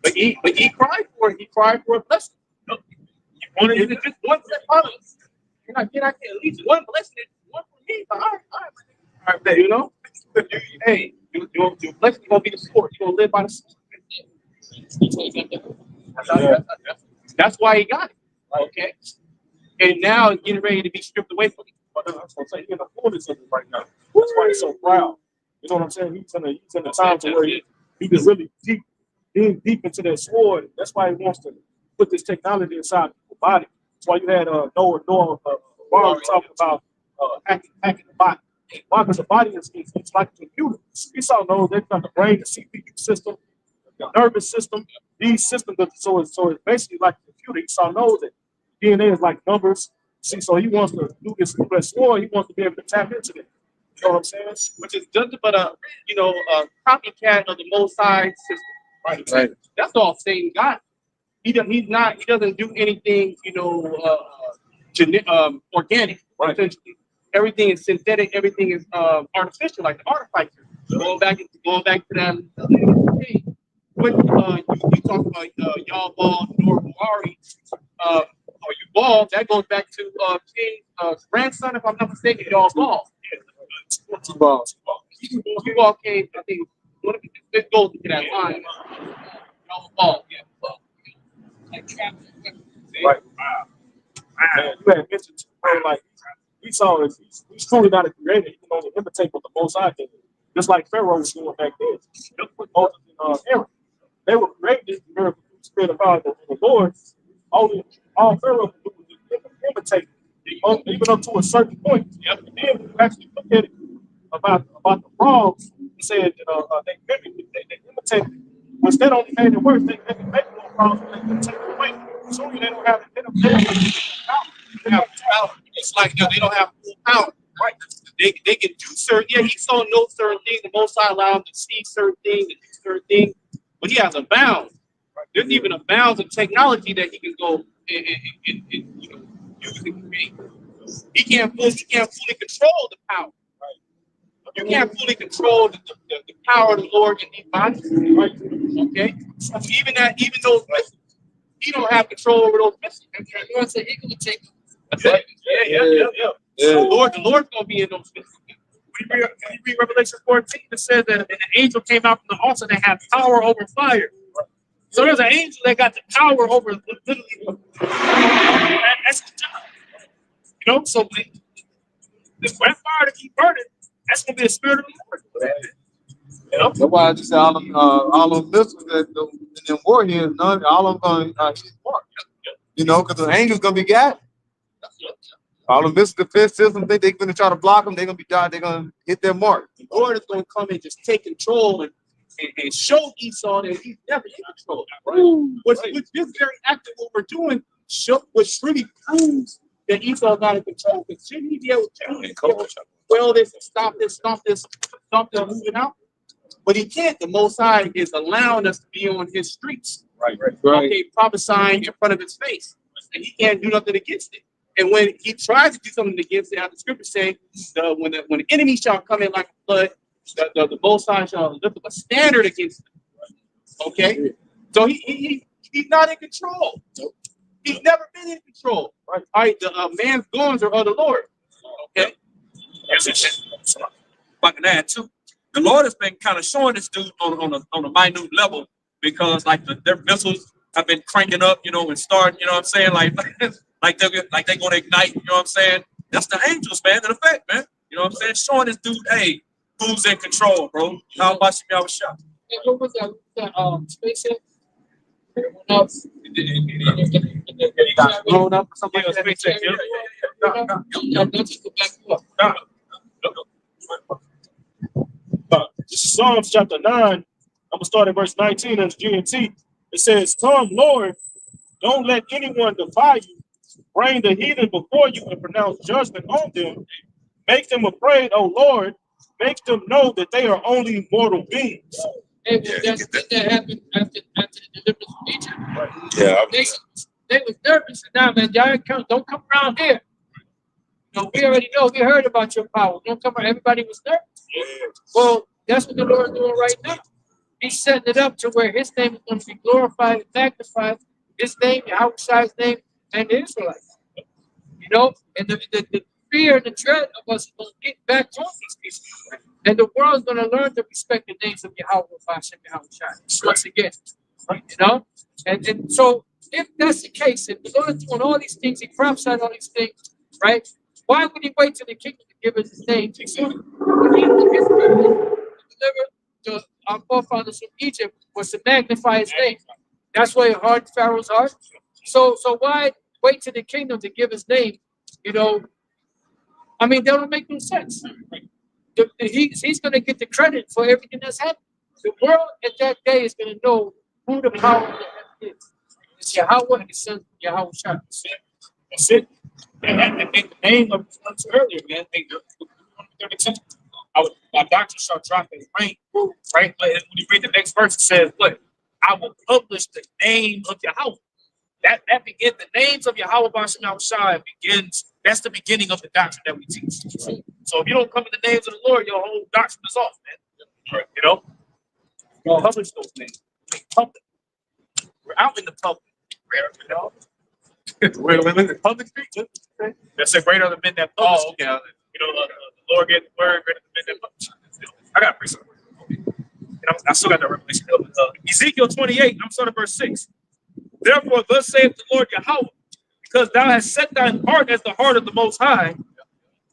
But he cried for it. He cried for a blessing. You wanted it just one set others. Can I get at least one blessing? One for me. All right, you know. Hey, your blessing gonna be the sword. You gonna live by the sword. That's why he got it. Okay. And now it's getting ready to be stripped away from him. But I was gonna say, he's in the fullness of it right now. That's why he's so proud. You know what I'm saying? He's in the time to where he can really deep into that sword. That's why he wants to put this technology inside people's body. That's why you had Noah Barnes talking about hacking the body. Why? Because the body is like a computer. Esau knows they've got the brain, the CPU system, the nervous system, these systems. So it's basically like a computer. Esau knows that DNA is like numbers. See, so he wants to do this sword. He wants to be able to tap into it. You know what I'm saying? Which is nothing but a copycat of the Most High system. Right. That's all Satan got. He doesn't do anything, organic. Right. Essentially, everything is synthetic. Everything is artificial, like the artificer. Going back to that. When you talk about y'all ball, Nor-Wari, or you ball, that goes back to King's grandson, if I'm not mistaken, y'all ball. Ball. You all came, I think, one of the big goals into that line. Y'all ball, yeah. Ball. Right. Man, you had mentioned like Esau is he's truly not a creator. He can only imitate what the Most High did. Just like Pharaoh was doing back then. Just with Moses and Aaron. They were created through the Spirit of God and the Lord. All Pharaoh could do was imitate, even up to a certain point. Yep. And then when you actually look at it about the frogs, he said they mimicked, they imitated, which that only made it worse. They can make more frogs, but they take it away. So they don't have it. They Have power. It's like they don't have full power. Right. They can do certain. Yeah, he saw no certain things. The Most High allowed him to see certain things, to do certain things. But he has a bound. Right? There's even a bounds of technology that he can go and use and create. He can't fully control the power. Right? You can't fully control the power of the Lord in these bodies. Right? Okay. So even those missiles, he don't have control over those missiles. And the Lord said he can take them. Right. Yeah. The Lord's gonna be in those missiles. When you read Revelation 14, it says that an angel came out from the altar that had power over fire. So there's an angel that got the power over literally. That's the job. You know, so when that fire to keep burning, that's gonna be a spirit of the Lord. You know? That's why I just said all them missiles that in them warheads, all of them gonna hit mark. You know, because the angel's gonna be guided. All the missile defense systems, they're gonna try to block them. They're gonna be dying. They're gonna hit their mark. The Lord is gonna come and just take control and show Esau that he's never in control. Right? Which this very act of what we're doing, which really proves that Esau's not in control. Because shouldn't he be able to well this and stop this moving out? But he can't. The Most High is allowing us to be on his streets. Right. Okay, prophesying in front of his face. And he can't do nothing against it. And when he tries to do something against it, as the scripture say, when the enemy shall come in like a flood, the Most High shall lift up a standard against him. Okay? So he's not in control. He's never been in control. Right? All right, the man's goings are of the Lord. Okay? If I can add too, the Lord has been kind of showing this dude on a minute level because like their missiles have been cranking up, and starting, you know what I'm saying? Like they're going to ignite, you know what I'm saying? That's the angels, man, in effect, man. You know what I'm saying? Showing this dude, hey, who's in control, bro? How about you got a shot? And what was that? SpaceX? Up. Blown up or something like that. SpaceX, Let's go back up. This is Psalms chapter 9. I'm gonna start at verse 19 as GNT. It says, "Come, Lord, don't let anyone defy you. Bring the heathen before you and pronounce judgment on them. Make them afraid, O Lord. Make them know that they are only mortal beings." Hey, well, that happened after the deliverance of Egypt. Yeah. They was nervous. And now, man, y'all don't come around here. We already know. We heard about your power. Don't come around. Everybody was nervous. Well, that's what the Lord is doing right now. He's setting it up to where his name is going to be glorified and magnified. His name, Yahweh's name, and the Israelites. And the fear and the dread of us is going to get back on these people. And the world is going to learn to respect the names of Yahweh, Hashem, Yahweh, once again. And so, if that's the case, if the Lord is doing all these things, he prophesied all these things, right? Why would he wait till the kingdom to give us his name? When he delivered to our forefathers from Egypt was to magnify his name. That's why it hardened Pharaoh's heart. So why wait till the kingdom to give his name? That don't make no sense. He's going to get the credit for everything that's happened. The world at that day is going to know who the power of the heaven is. It's Yahweh and the son Yahweh Shah. That's it. And the name of earlier, man. My doctor started dropping rain, right? But when you read the next verse, it says, "Look, I will publish the name of Yahweh." That begins the names of Yahweh Bashem Yahushua begins. That's the beginning of the doctrine that we teach. So if you don't come in the names of the Lord, your whole doctrine is off, man. You know, we publish those names. They public. We're out in the public. You know, we're in the public street. That's a greater than men that Oh, publish. okay. You know, the Lord gave the word greater than men that publish. I got pretty something. I still got that revelation. Ezekiel 28, I'm starting verse 6. Therefore, thus saith the Lord Yahweh, because thou hast set thine heart as the heart of the Most High.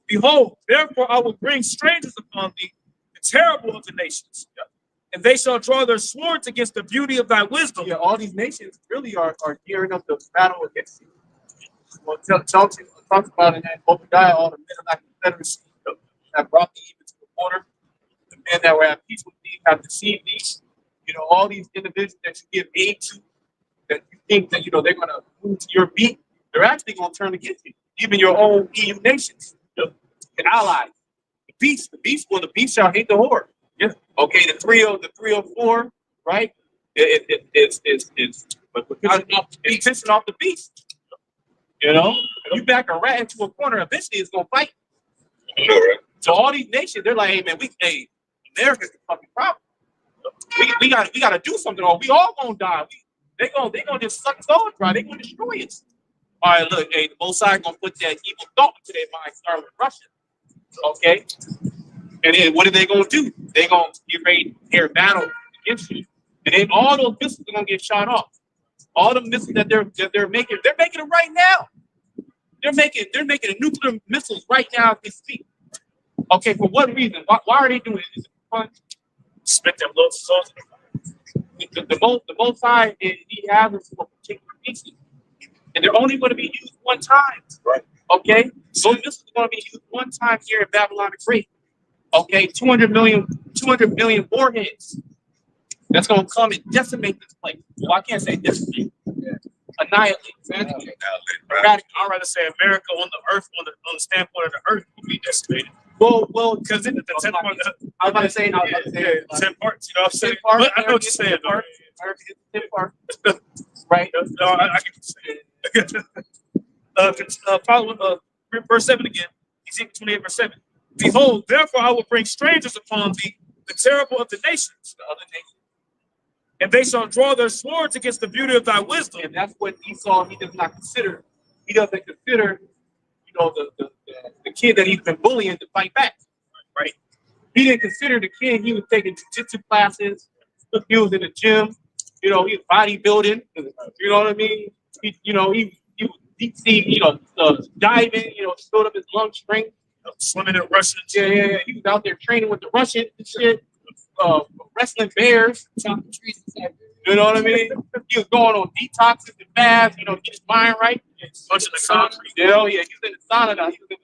Behold, therefore I will bring strangers upon thee, the terrible of the nations, and they shall draw their swords against the beauty of thy wisdom. Yeah, all these nations really are gearing up to battle against you. Well, talks about in that Obadiah, all the men of that confederacy that brought thee even to the border, the men that were at peace with thee have deceived thee. You know, all these individuals that you give aid to, that you think that, you know, they're going to move to your beat, they're actually going to turn against you. Even your own EU nations, your allies. The beast shall hate the whore. Yeah. Okay, the 304, right? It's pissing off the beast. You know, you back a rat into a corner, eventually it's gonna fight. So all these nations, they're like, hey man, America's the fucking problem. We gotta do something, or we all gonna die. They gonna just suck us all dry. They gonna destroy us. All right, look, hey, the Most High gonna put that evil thought into their mind, start with Russia. Okay, and then what are they gonna do? They gonna get ready to hear battle against you, and then all those missiles are gonna get shot off. All the missiles that they're making it right now. They're making nuclear missiles right now as we speak. Okay, for what reason? Why are they doing it? Is it fun? Spit them little souls. The most high, he has us for particular reasons, and they're only going to be used one time. Right. Okay, so this is going to be used one time here in Babylon the Great. Okay, 200 million warheads. That's going to come and decimate this place. Well, I can't say decimate. Annihilate. Eradicate. I'd rather say America on the earth, on the standpoint of the earth, would be decimated. Well, Because in the 10 parts, I was about to say, 10 parts, you know what I'm saying? 10 parts, But I know what you're saying, though. America is 10 parts. Right? No, I get what you're saying. Following verse 7 again, Ezekiel 28, verse 7. Behold, therefore I will bring strangers upon thee, the terrible of the nations, The other nations. and they shall draw their swords against the beauty of thy wisdom. And that's what Esau, he does not consider. He doesn't consider, you know, the kid that he's been bullying to fight back. Right? He didn't consider the kid he was taking jiu-jitsu classes. He was in the gym. You know, he was bodybuilding. You know what I mean? He was deep sea, diving. You know, build up his lung strength. Swimming in Russian. Yeah. He was out there training with the Russians and shit. Wrestling bears. You know what I mean? He was going on detoxes and baths, you know, get his mind right. Bunch of the concrete. You know, yeah, he's in the sauna now. He's in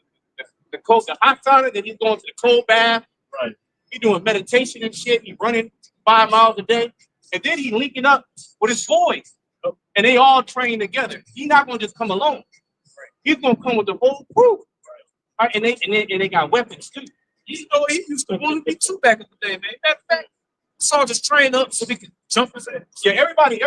the hot sauna, then he's going to the cold bath. Right. He's doing meditation and shit. He's running 5 miles a day. And then he's linking up with his boys. And they all train together. He's not gonna just come alone. Right. He's gonna come with the whole crew. Right. And they got weapons too. You know, he used to want to be too back in the day, man. Matter of fact, Saul just trained up so we could jump his ass. Yeah, everybody,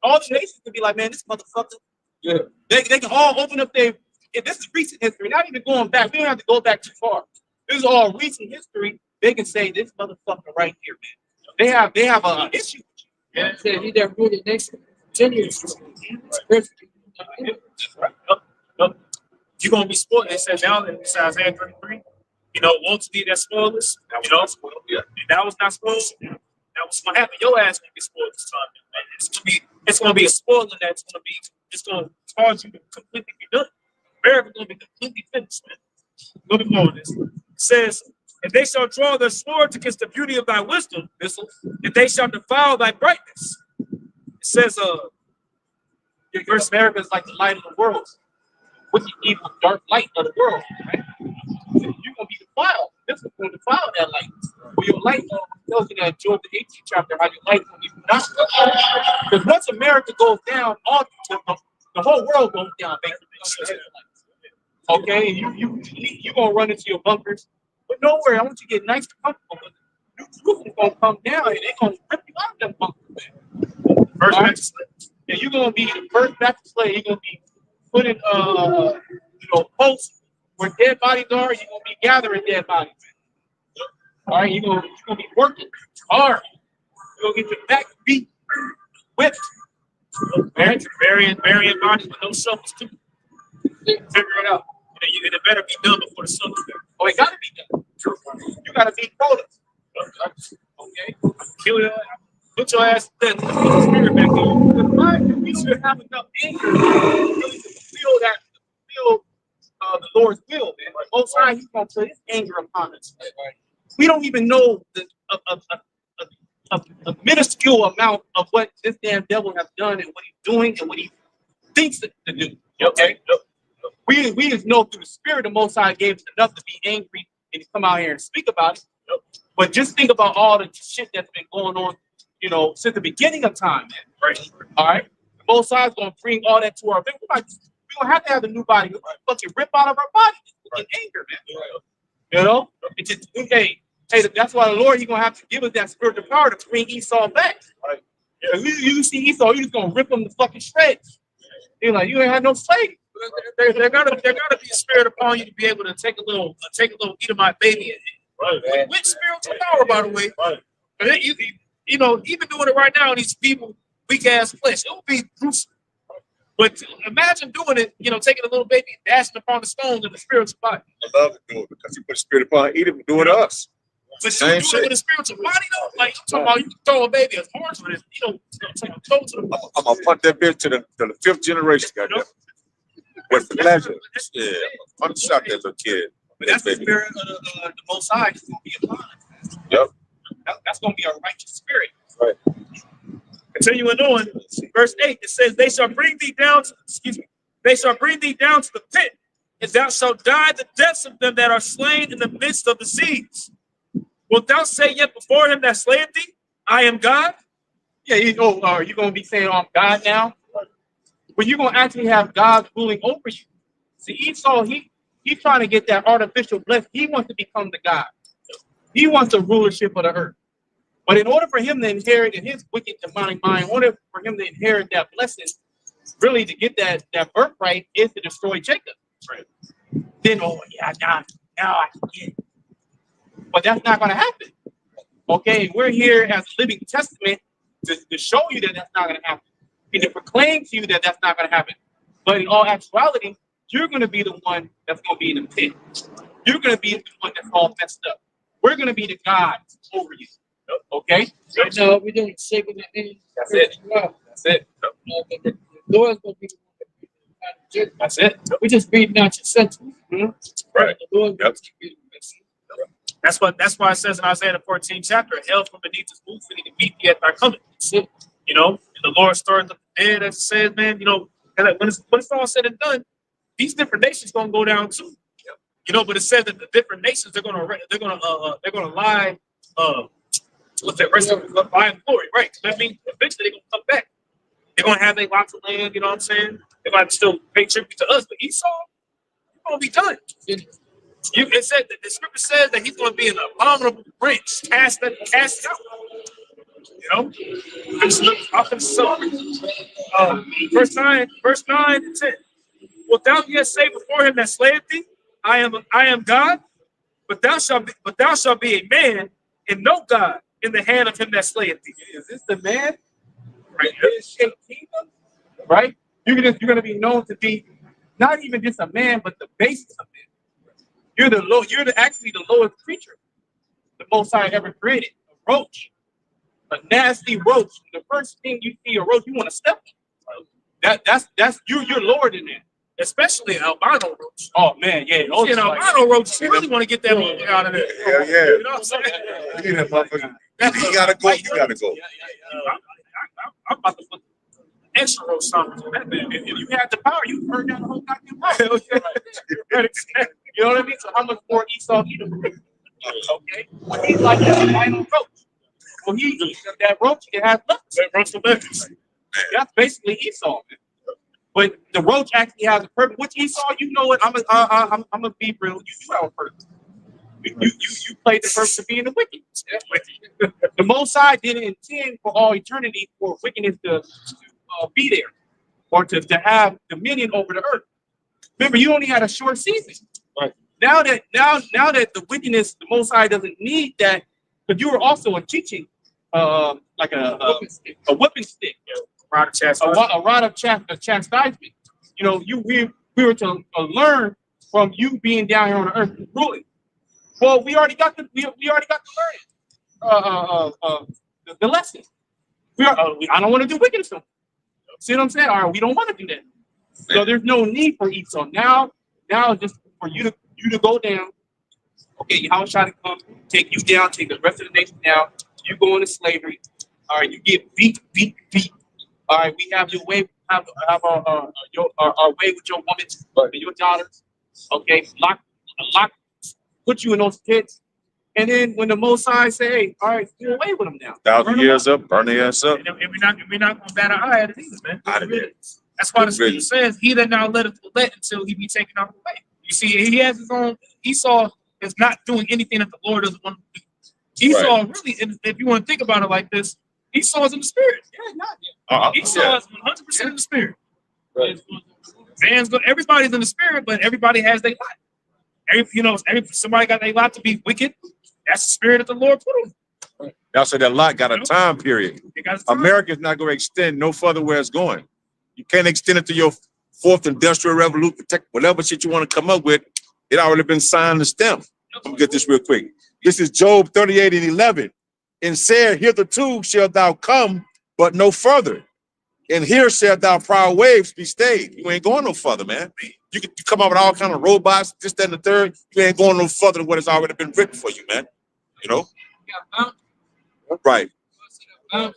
all the nations can be like, man, this motherfucker. Yeah. They can all open up their. This is recent history, not even going back. We don't have to go back too far. This is all recent history. They can say this motherfucker right here, man. They have a issue. Yeah, he there really next 10 years. You're gonna be spoiled. It says now in Isaiah 33, you know, woe to thee that spoiled us. You know, and that was not spoiled. That was gonna happen. Your ass gonna be spoiled this time, man. It's gonna be a spoiling that's gonna cause you to completely be done. America's gonna be completely finished, man. Let me go on this. It says, and they shall draw their swords against the beauty of thy wisdom, and they shall defile thy brightness. It says, Verse America is like the light of the world. With the evil dark light of the world, right? You're gonna be defiled. This is gonna defile that light. Well, your light tells you that Job the 18th chapter, how your light gonna be put out. Because once America goes down, all the whole world goes down, basically. Okay, and you gonna run into your bunkers, but don't worry, I want you to get nice and comfortable. New Jerusalem's gonna come down and they're gonna rip you out of them bunkers. first back to slave. And you're gonna be the first back to slave. You're gonna be putting posts where dead bodies are. You're gonna be gathering dead bodies. All right, you're gonna be working hard. You're gonna get your back beat, whipped. Burying bodies with no shovels too. Figure it out. And it better be done before the sun is there. Oh, it gotta be done. You gotta meet quotas. Okay. Kill your put your ass to death. Put the spirit back in. Why do we don't have enough anger really to fulfill the Lord's will, man? Like most high, He's gonna put His anger upon us. We don't even know a minuscule amount of what this damn devil has done and what he's doing and what he thinks to do. Okay. We just know through the Spirit the Most High gave us enough to be angry and to come out here and speak about it. But just think about all the shit that's been going on, you know, since the beginning of time, man. Right. All right. The Most High is gonna bring all that to our victim. We're gonna have to have the new body. We're gonna fucking rip out of our body in anger, man. You know? It's just hey, that's why the Lord, He's gonna have to give us that spiritual power to bring Esau back. Right. Yeah. You see Esau, you're just gonna rip him to fucking shreds. You're like, you ain't had no slave. There gotta be a spirit upon you to be able to take a little Edomite baby. Right. With spiritual power, by the way. Right. But you know, even doing it right now, these people weak ass flesh, it will be gruesome. But imagine doing it, you know, taking a little baby, dashing upon the stones in the spiritual body. I love to do it because He put a spirit upon Edom, do it to us. But you do it with a spiritual body, though. Like you talking about, you can throw a baby as hard as it, you know, take a toe to the. I'm gonna punt that bitch to the fifth generation, goddamn. With pleasure. Yeah, I'm shot that little kid. But that's the spirit of the Most High is going to be upon us. Yep. That's going to be a righteous spirit. Right. Continuing on, verse 8, it says, they shall bring thee down to the pit, and thou shalt die the deaths of them that are slain in the midst of the seas. Wilt thou say yet before him that slayeth thee, I am God? Yeah, you going to be saying, I'm God now? But you're going to actually have God ruling over you. See, Esau, he's trying to get that artificial blessing. He wants to become the God. He wants the rulership of the earth. But in order for him to inherit in his wicked demonic mind, in order for him to inherit that blessing, really to get that birthright is to destroy Jacob. Right. Then, now I can get it. But that's not going to happen. Okay, we're here as a living testament to show you that that's not going to happen. And to proclaim to you that that's not going to happen. But in all actuality, you're going to be the one that's going to be in the pit. You're going to be the one that's all messed up. We're going to be the gods over you. Okay? Right now, we're doing shaking the hand. That's it. That's it. The Lord's going to be the one that be the That's it. We're just reading out your sentence. Right. The Lord Yep. That's why it says in Isaiah the 14th chapter, hell from beneath his roof and he meet thee at thy coming. You know, and the Lord stirs up the dead, as it says, man, you know, and when it's all said and done, these different nations gonna go down too. You know, but it says that the different nations they're gonna lie what's that rest of lie in glory, right? So that means eventually they're gonna come back. They're gonna have their lots of land, you know what I'm saying? They might still pay tribute to us, but Esau, he's gonna be done. It said that the scripture says that he's gonna be an abominable branch, cast out. You know, verse 9 and 10. Wilt thou yet say before him that slayeth thee, I am God? But thou shalt be a man, and no God in the hand of him that slayeth thee. Is this the man? Right. His shaped kingdom? Right? You're gonna be known to be not even just a man, but the basis of man. You're actually the lowest creature the Most High ever created. A roach. A nasty roach. The first thing you see a roach, you want to step on. That's you're lower than that. Especially an albino roach. Oh man, yeah. You see an albino roach, you really want to get that one out of there. Hell yeah. You know what I'm saying? You need that motherfucker. You gotta go. You gotta go. I'm about to put extra roach songs on that man. If you had the power, you burn down the whole goddamn house. You know what I mean? So how much more Esau Edom? Okay. Well, he's like that albino roach. Well, that roach, it has left. That roach the left. That's basically Esau, man. But the roach actually has a purpose. Which Esau, you know what? I'm gonna be real. You do have a purpose. You played the purpose of being the wicked. The Most High didn't intend for all eternity for wickedness to be there or to have dominion over the earth. Remember, you only had a short season. Right. now that the wickedness, the Most High doesn't need that, because you were also a teaching, like a whipping stick, Rod of chastisement. a rod of chastisement. You know, we were to learn from you being down here on the earth ruling. Well, we already got the the lesson. I don't want to do wickedness. See what I'm saying? All right, we don't want to do that. So there's no need for Esau. Now just for you to go down. Okay, Yahweh to come, take you down, take the rest of the nation down. You go into slavery. All right, you get beat. All right, we have your way, have our way with your women and your daughters. Okay, lock, put you in those pits. And then when the Most High say, hey, all right, do away with them now. 1,000 years up, burn their ass up. And we're not gonna bat an eye at it either, man. Out of it. That's why the Really. scripture says, "He that now let until he be taken out of the way." You see, he has his own. Esau is not doing anything that the Lord doesn't want to do. Esau really, if you want to think about it like this, Esau is in the spirit. Esau is 100% in the spirit. Right. Everybody's in the spirit, but everybody has their lot. Somebody got their lot to be wicked. That's the spirit that the Lord put on. Y'all said that lot got a time period. They got time. America's not going to extend no further where it's going. You can't extend it to your fourth industrial revolution, whatever shit you want to come up with. It already been signed and stamped. Let me get this real quick. This is Job 38:11. And said, hitherto shalt thou come, but no further. And here shalt thou proud waves be stayed. You ain't going no further, man. You come up with all kind of robots, this, that, and the third. You ain't going no further than what has already been written for you, man. You know? Right. That's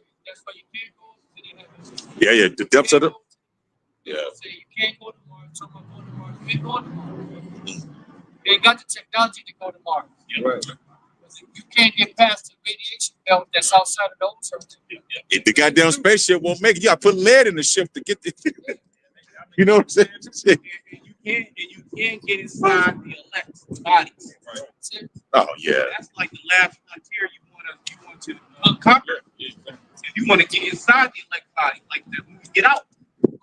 why you can't go to the heavens. Yeah. The depths of the. Yeah. Say you can't go to Mars. Someone go to Mars. You can't go to Mars. They ain't got the technology to go to Mars. Right. You can't get past the radiation belt that's outside of the ozone. If the goddamn spaceship won't make it, you gotta put lead in the ship to get the. You know what I'm saying? And you can't get inside the elect bodies. Oh yeah. That's like the last frontier you want to uncover. If you want to get inside the elect body, like when you get out, you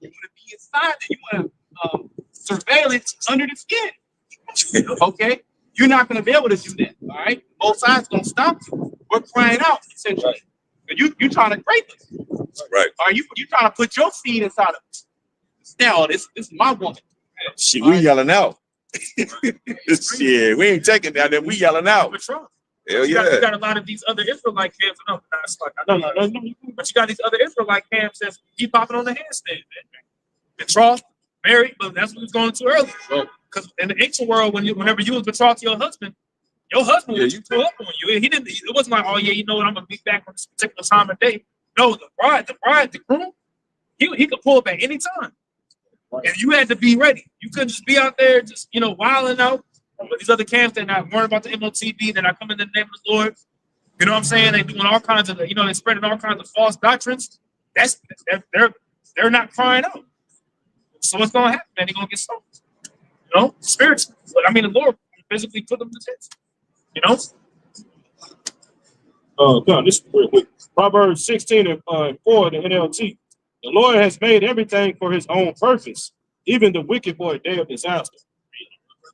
want to be inside there. You want to surveillance under the skin. Okay, you're not going to be able to do that. All right, both sides going to stop you. We're crying out essentially. You trying to break us. Right. Are you trying to put your seed inside of us? Now this is my woman. Shit, we yelling out. Shit, we ain't taking that. Then we yelling out. Hell You yeah. got a lot of these other Israelite camps. No, but you got these other Israelite camps that's keep popping on the handstand, man. Betrothed, married, but that's what we was going to earlier. Because in the ancient world, whenever you was betrothed to your husband was you pull up on you. He didn't. It wasn't like, oh yeah, you know what, I'm gonna be back on this particular time of day. No, the groom, he could pull up at any time. And you had to be ready. You couldn't just be out there just, wilding out. But these other camps, they're not worrying about the MOTB. They're not coming in the name of the Lord. You know what I'm saying? They're doing all kinds of, they're spreading all kinds of false doctrines. They're not crying out. So what's going to happen, man? They're going to get stoned. Spiritually. But I mean, the Lord physically put them to test. God, this is real quick. Proverbs 16:4 in the NLT. The Lord has made everything for his own purpose, even the wicked for a day of disaster.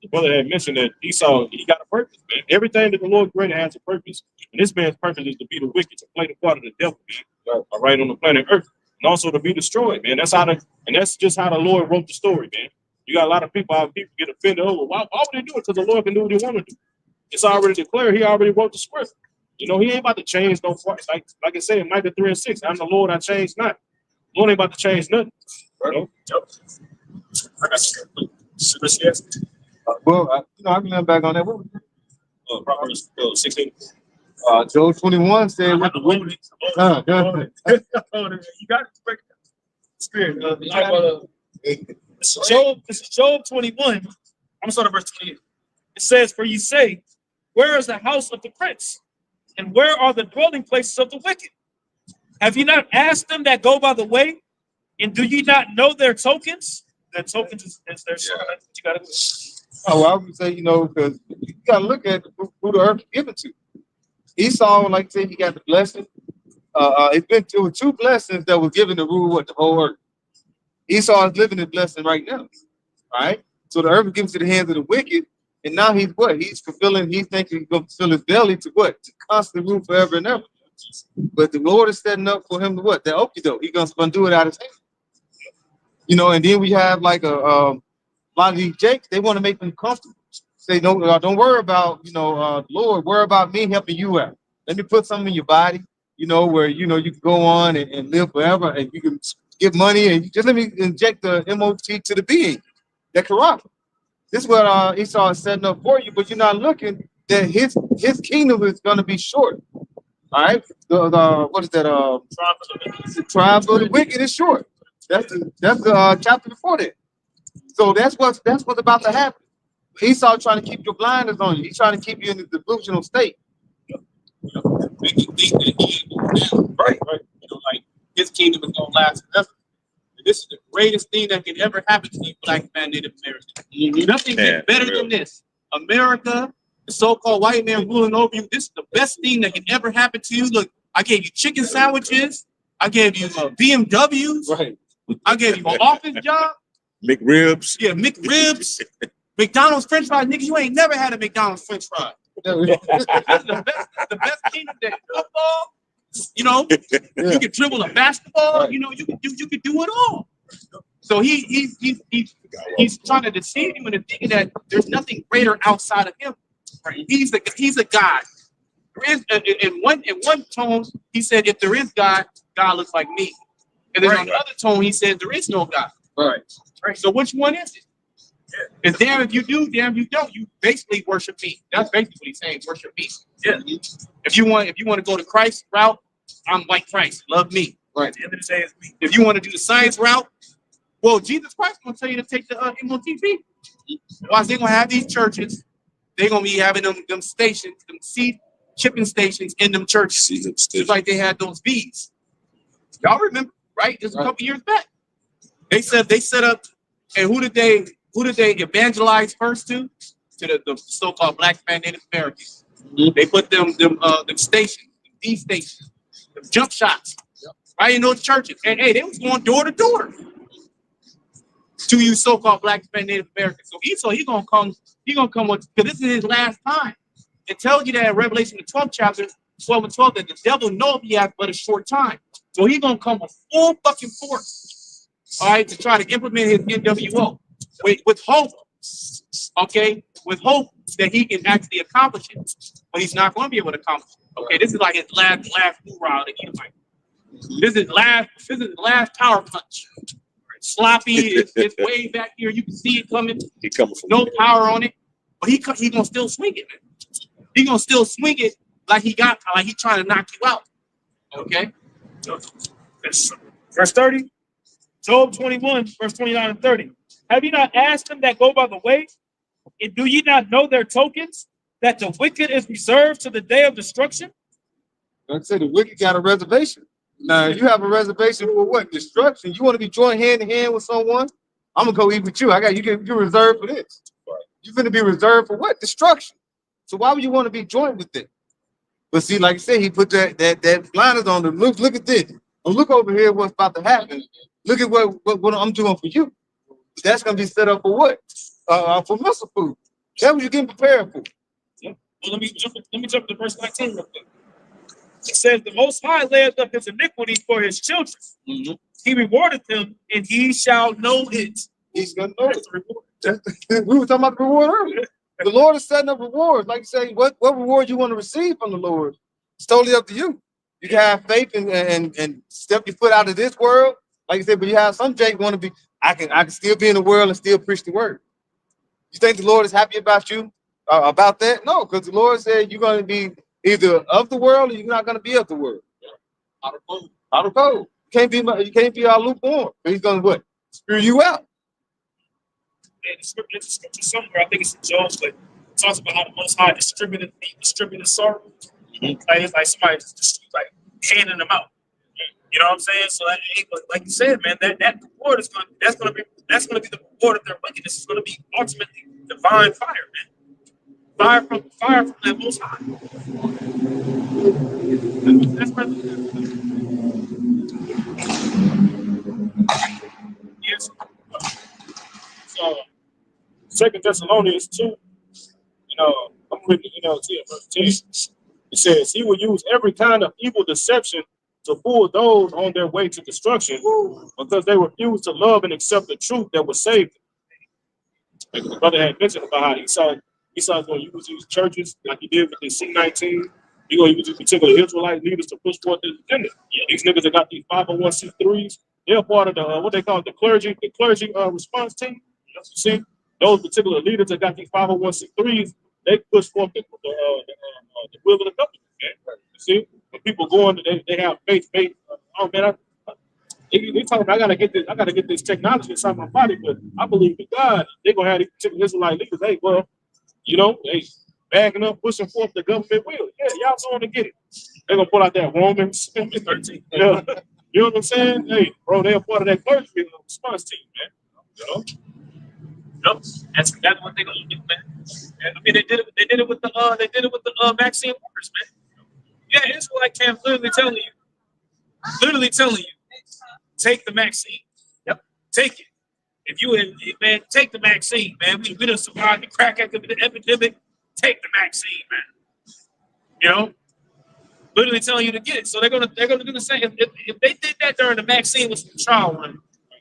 The brother had mentioned that Esau, he got a purpose, man. Everything that the Lord created has a purpose. And this man's purpose is to be the wicked, to play the part of the devil, man. All right, on the planet Earth. And also to be destroyed, man. That's just how the Lord wrote the story, man. You got a lot of people get offended over. Why would they do it? Because the Lord can do what he want to do. It's already declared. He already wrote the script. He ain't about to change no parts. Like I said in Micah 3:6, I'm the Lord, I change not. The Lord ain't about to change nothing. I got Well, I can lean back on that. What was it? Proverbs 16. Job 21 said, I have to hold it. Go ahead. You got to break it down. Spirit. This is Job 21. I'm gonna start at verse 28. It says, "For you say, where is the house of the prince? And where are the dwelling places of the wicked? Have you not asked them that go by the way? And do ye not know their tokens?" Their tokens is their son. That's what you gotta do. Oh, well, I would say, because you got to look at who the earth is given to. Esau, like I said, he got the blessing. It was two blessings that were given to rule the whole earth. Esau is living the blessing right now. All right. So the earth is given to the hands of the wicked. And now he's what? He's fulfilling, he's thinking he's gonna fulfill his belly to what? To constantly rule forever and ever. But the Lord is setting up for him to what? The okie doke. He's gonna do it out of his hand. You know, and then we have like a lot of these jakes, they want to make them comfortable. Say, don't worry about, Lord, worry about me helping you out. Let me put something in your body, where you can go on and live forever, and you can get money, and just let me inject the MOT to the being, that corrupt. This is what Esau is setting up for you, but you're not looking that his kingdom is going to be short. All right, what is that? The tribe of the wicked is short. That's the chapter before that. So that's what's about to happen. Esau trying to keep your blinders on you. He's trying to keep you in the delusional state. Make you think that he ain't going down. Right. Like his kingdom is gonna last forever. And this is the greatest thing that can ever happen to you, black man, Native American. Nothing gets better than this. America, the so-called white man ruling over you. This is the best thing that can ever happen to you. Look, I gave you chicken sandwiches. I gave you BMWs. Right. I gave you an office job. McRibs. Yeah, McRibs. McDonald's French fries, nigga. You ain't never had a McDonald's French fry. This is the best kingdom day. Football, you can dribble a basketball. Right. You can do it all. So he's trying to deceive you into thinking that there's nothing greater outside of him. Right? He's a God. There is in one tone he said, if there is God, God looks like me. And then on the other tone he said there is no God. Right. So which one is it? It's damn if you do, damn you don't. You basically worship me. That's basically what he's saying. Worship me. Yeah. If you want to go to Christ route, I'm like Christ. Love me. Right. At the end of the day, it's me. If you want to do the science route, well, Jesus Christ gonna tell you to take the MOTP. Otherwise, they're gonna have these churches. They're gonna be having them stations, them seed chipping stations in them churches, just like they had those bees. Y'all remember, right? Just a couple years back. They set up, and who did they evangelize first to? To the so-called black man Native Americans. They put them stations, these stations, them jump shots, right in those churches. And hey, they was going door to door to you so-called black man Native Americans. So Esau, he gonna come with, because this is his last time. It tells you that in Revelation the 12th chapter, 12 and 12, that the devil knows he has but a short time. So he gonna come with full fucking force, all right, to try to implement his NWO with hope, okay, with hope that he can actually accomplish it, but he's not going to be able to accomplish it. Okay, this is like his last hoorah to Edomite. This is last power punch. Sloppy, it's way back here. You can see it coming. He coming from no power on it, but he gonna still swing it, man. He gonna still swing it like he trying to knock you out. Okay. Verse 30, Job 21, verse 29 and 30. Have you not asked them that go by the way? And do ye not know their tokens, that the wicked is reserved to the day of destruction? Like I said, the wicked got a reservation. Now, you have a reservation for what? Destruction. You want to be joined hand in hand with someone? I'm gonna go eat with you. You're reserved for this. You're gonna be reserved for what? Destruction. So why would you want to be joined with it? But see, like I said, he put that blinders on them. Look at this. Look over here. What's about to happen? Look at what I'm doing for you. That's gonna be set up for what? For muscle food. That's what you're getting prepared for. Yeah. Well, let me jump to verse 19 real quick. It says, the Most High layeth up his iniquity for his children. Mm-hmm. He rewarded him, and he shall know it. He's gonna know it. We were talking about the reward earlier. The Lord is setting up rewards. Like you say, what reward you want to receive from the Lord? It's totally up to you. You can have faith and step your foot out of this world. Like you said, but you have some Jake want to be, I can still be in the world and still preach the word. You think the Lord is happy about you, about that? No, because the Lord said you're going to be either of the world or you're not going to be of the world. Out of cold. You can't be all lukewarm. He's going to what? Spew you out. And the scripture somewhere, I think it's in Job, but it talks about how the Most High distributed sorrow. Mm-hmm. Like it's like somebody just like handing them out. You know what I'm saying? So like you said, man, that reward is that's gonna be the reward of their wickedness. It's gonna be ultimately divine fire, man. Fire from that Most High. That's yes. So 2 Thessalonians 2, I'm reading the NLT at verse 10. It says, he will use every kind of evil deception to pull those on their way to destruction because they refuse to love and accept the truth that will save them. Like the brother had mentioned about how Esau's going to use these churches like he did with the C-19. He's going to use these particular Israelite leaders to push forth this agenda. Yeah, these niggas that got these 501c3s, they're part of the, what they call it, the clergy response team. You see, those particular leaders that got these 501c3s, they push forth the will of the government. Okay? You see, when people going, they have faith. Oh man, they talking about, I gotta get this technology inside my body, but I believe in God. They're gonna have these particular Israelite leaders. Hey, well, they backing up, pushing forth the government will. Yeah, y'all going to get it. They're gonna pull out that Romans 13. Yeah. You know what I'm saying? Hey, bro, they're part of that clergy response team, man. Yep. That's what they're gonna do, man. And, I mean, they did it with the vaccine workers, man. Yeah, it's like Cam literally telling you, take the vaccine. Yep, take it. If you man, take the vaccine, man. We done survived the crack epidemic. Take the vaccine, man. Literally telling you to get it. So they're gonna do the same. If they did that during the vaccine with some trial run,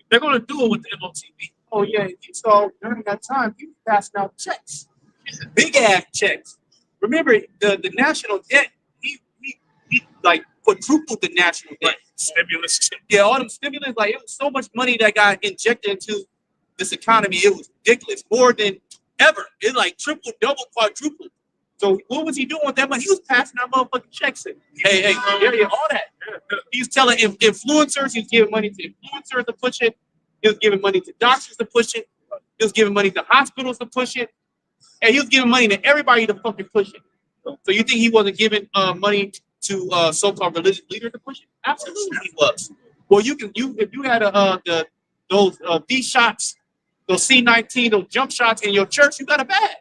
they're gonna do it with the MOTV. Oh yeah, so during that time, he was passing out checks, big ass checks. Remember the national debt? He like quadrupled the national debt. Stimulus. Yeah, all them stimulus, like it was so much money that got injected into this economy. It was ridiculous, more than ever. It like tripled, double, quadrupled. So what was he doing with that money? He was passing out motherfucking checks in. Hey, yeah, all that. He's telling influencers, he's giving money to influencers to push it. He was giving money to doctors to push it. He was giving money to hospitals to push it. And he was giving money to everybody to fucking push it. So you think he wasn't giving money to so-called religious leaders to push it? Absolutely he was. Well, if you had those D shots, those C-19, those jump shots in your church, you got a bad.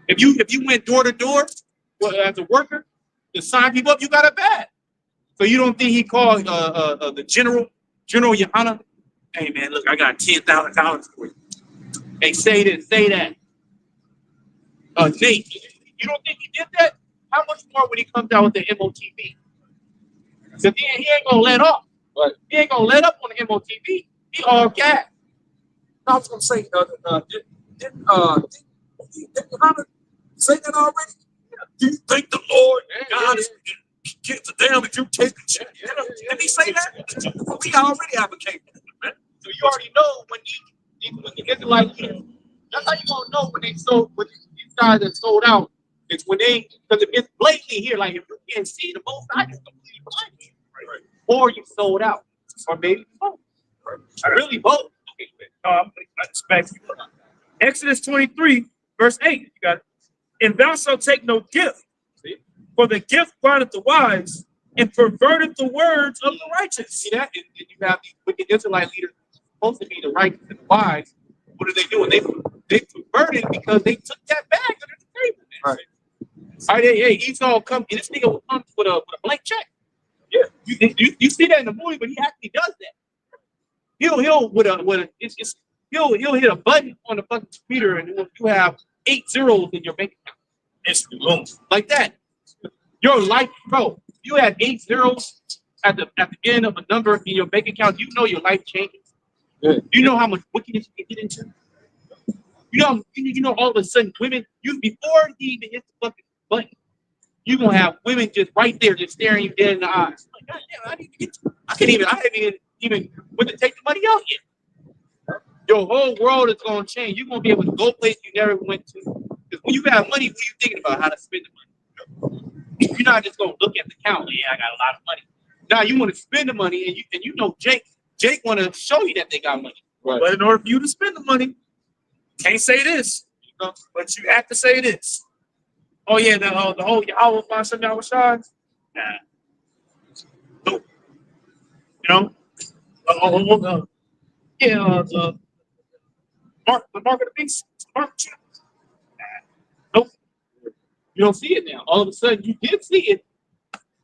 If you went door to door as a worker to sign people up, you got a bad. So you don't think he called the General Yohana? Hey man, look, I got $10,000 for you. Hey, say this, say that. Nate, you don't think he did that? How much more would he come down with the MOTV? So he ain't gonna let up. Right. He ain't gonna let up on the MOTV. He all gas. I was gonna say, didn't Yohana say that already? Do you think the Lord God is gives a damn if you take the check? Did he say that? We already advocate that, man. So you already know when you get to like, that's how you gonna know when these guys that sold out. It's when because it's blatantly here. Like if you can't see the most, I just completely blind you. Right. Or you sold out, or maybe both. Right. Really both. Exodus 23, verse 8. You got it. And thou shalt take no gift, for the gift blindeth the wise and perverted the words of the righteous. See that? And you have these wicked Israelite leaders supposed to be the righteous and the wise. What are they doing? They perverted because they took that bag under the table. Right. All right, hey, Esau come, and this nigga will come with a blank check. Yeah, you see that in the movie, but he actually does that. He'll hit a button on the fucking computer, and you have 8 zeros in your bank account. It's like that. Your life, bro. You have 8 zeros at the end of a number in your bank account. You know your life changes. Yeah. You know how much wickedness you can get into. You know, all of a sudden, women. Before he even hits the fucking button, you gonna have women just right there, just staring you dead in the eyes. Like, God damn, I haven't even went to take the money out yet. Your whole world is gonna change. You're gonna be able to go places you never went to. Because when you have money, what are you thinking about? How to spend the money. You're not just gonna look at the count. Yeah, I got a lot of money. Now you want to spend the money, and you know Jake want to show you that they got money. Right. But in order for you to spend the money, can't say this, but you have to say this. Oh yeah, the whole Yahweh Bashem Yahweh Shai. Nah. Nope. You know? The mark of the beast. Mark of the Nope. You don't see it now. All of a sudden, you did see it,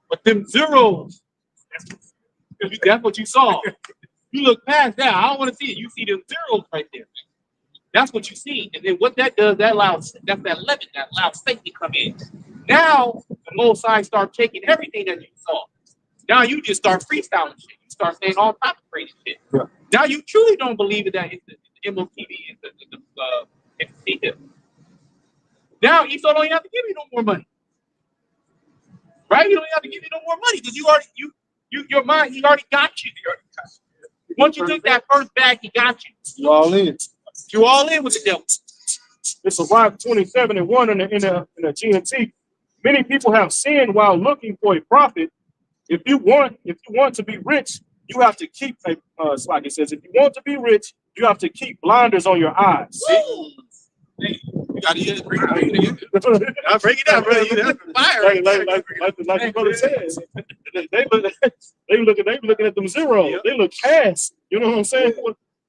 but them zeros. That's what you saw. You look past that. I don't want to see it. You see them zeros right there. That's what you see. And then what that does, that allows that leaven, that allows Satan to come in. Now the Most High start taking everything that you saw. Now you just start freestyling shit. You start saying all types of crazy shit. Yeah. Now you truly don't believe it that it's the MOTV and the now Esau don't even have to give you no more money. Right? You don't have to give you no more money because your mind, he already got you. Once you took that first bag, he got you. You all in. You all in with the devil. It's a Rock 27:1 in the GNT. Many people have sinned while looking for a prophet. If you want to be rich, you have to keep it's like it says, if you want to be rich, you have to keep blinders on your eyes. You gotta use it. Break it I'll break it down, brother. Fire. Like the brother says, they looking at them zeros. They look cash. You know what I'm saying?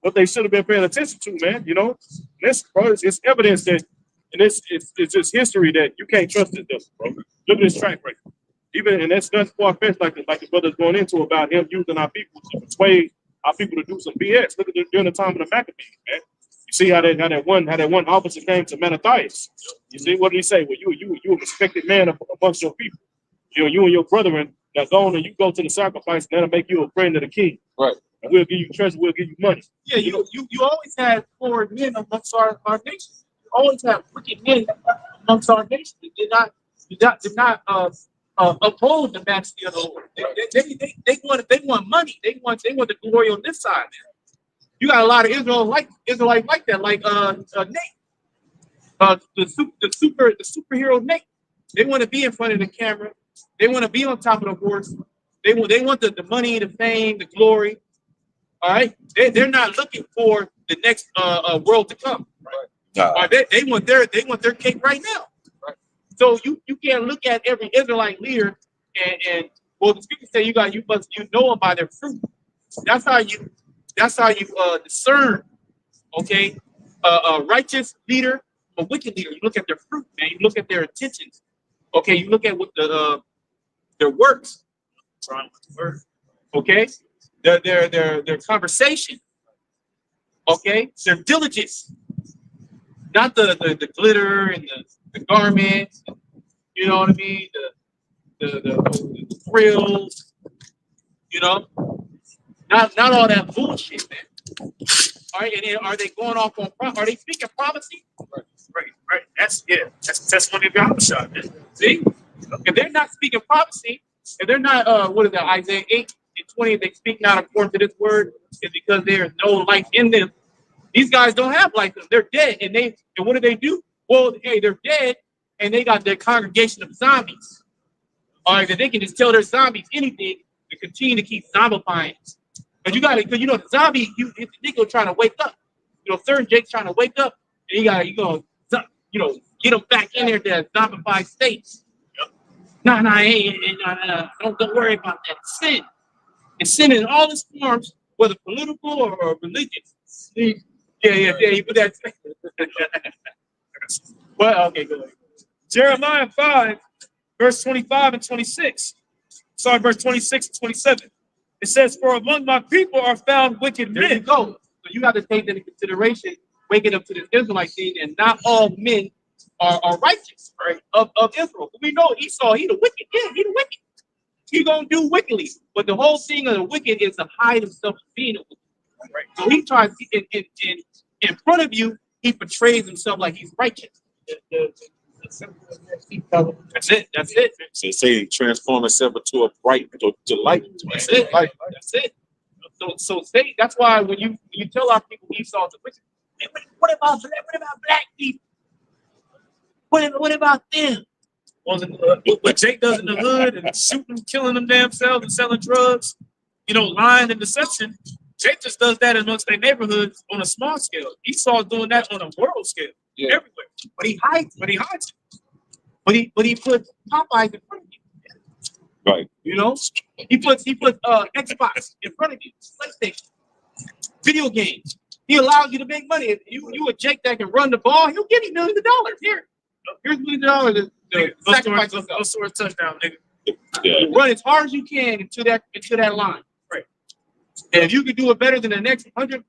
What they should have been paying attention to, man. You know, this, bro, it's evidence that, and it's just history that you can't trust this, bro. Look at this track record. Even, and that's far fetched, like the brother's going into about him using our people to persuade our people to do some BS. Look at during the time of the Maccabees, man. You see how that one officer came to Mattathias. You see what did he say? Well, you a respected man amongst your people. You and your brethren now go on and you go to the sacrifice, and that'll make you a friend of the king. Right. And we'll give you treasure. We'll give you money. Yeah, you always had forward men amongst our nation. You always had wicked men amongst our nation. They did not uphold the majesty of the Lord. They want money. They want the glory on this side. You got a lot of Israelites like that, like Nate, the superhero Nate. They want to be in front of the camera. They want to be on top of the horse. They want the money, the fame, the glory. All right, they're not looking for the next world to come. Right? They want their cake right now. Right? So you can't look at every Israelite leader and well, the scriptures say you know them by their fruit. That's how you discern, okay, a righteous leader from a wicked leader. You look at their fruit, man. You look at their intentions. Okay, you look at what their works. Okay, their conversation. Okay, their diligence, not the glitter and the garments. You know what I mean? The frills. You know. Not all that bullshit, man. All right, and then are they going off on? Are they speaking prophecy? Right. That's testimony of Yahweh, man. See, if they're not speaking prophecy, if they're not, what is that? Isaiah 8:20. They speak not according to this word, is because there is no life in them. These guys don't have life. They're dead, and what do they do? Well, hey, they're dead, and they got their congregation of zombies. All right, that they can just tell their zombies anything to continue to keep zombifying. But because the zombie, the nigga trying to wake up. Certain Jake's trying to wake up, and you go, get him back in there to that zombified state. No, don't worry about that. Sin. It's sin in all its forms, whether political or religious. Yeah, you put that. Well, okay, go ahead. Jeremiah 5, verse 25 and 26. Sorry, verse 26 and 27. It says, for among my people are found wicked There you men. go. So you got to take that into consideration, waking up to this Israelite thing, and not all men are righteous, right? Of Israel. We know Esau, he the wicked. Yeah, he the wicked. He gonna do wickedly. But the whole thing of the wicked is to hide himself as being a wicked. Right? So he tries in front of you, he portrays himself like he's righteous. That's it. So say transform itself into a bright to light. That's it. So say that's why when you tell our people Esau's a wicked, hey, what about black people? What about them? What Jake does in the hood and shooting, killing them damn selves and selling drugs, lying and deception. Jake just does that amongst their neighborhoods on a small scale. Esau's doing that on a world scale, everywhere. But he hides it. But he puts Popeyes in front of you. Right. He puts Xbox in front of you, PlayStation, video games. He allows you to make money. If you a Jake that can run the ball, he'll give you millions of dollars. Here's millions of dollars. Sacrifice yourself. Go score a touchdown, nigga. Yeah. Run as hard as you can into that line. Right. And if you can do it better than the next 100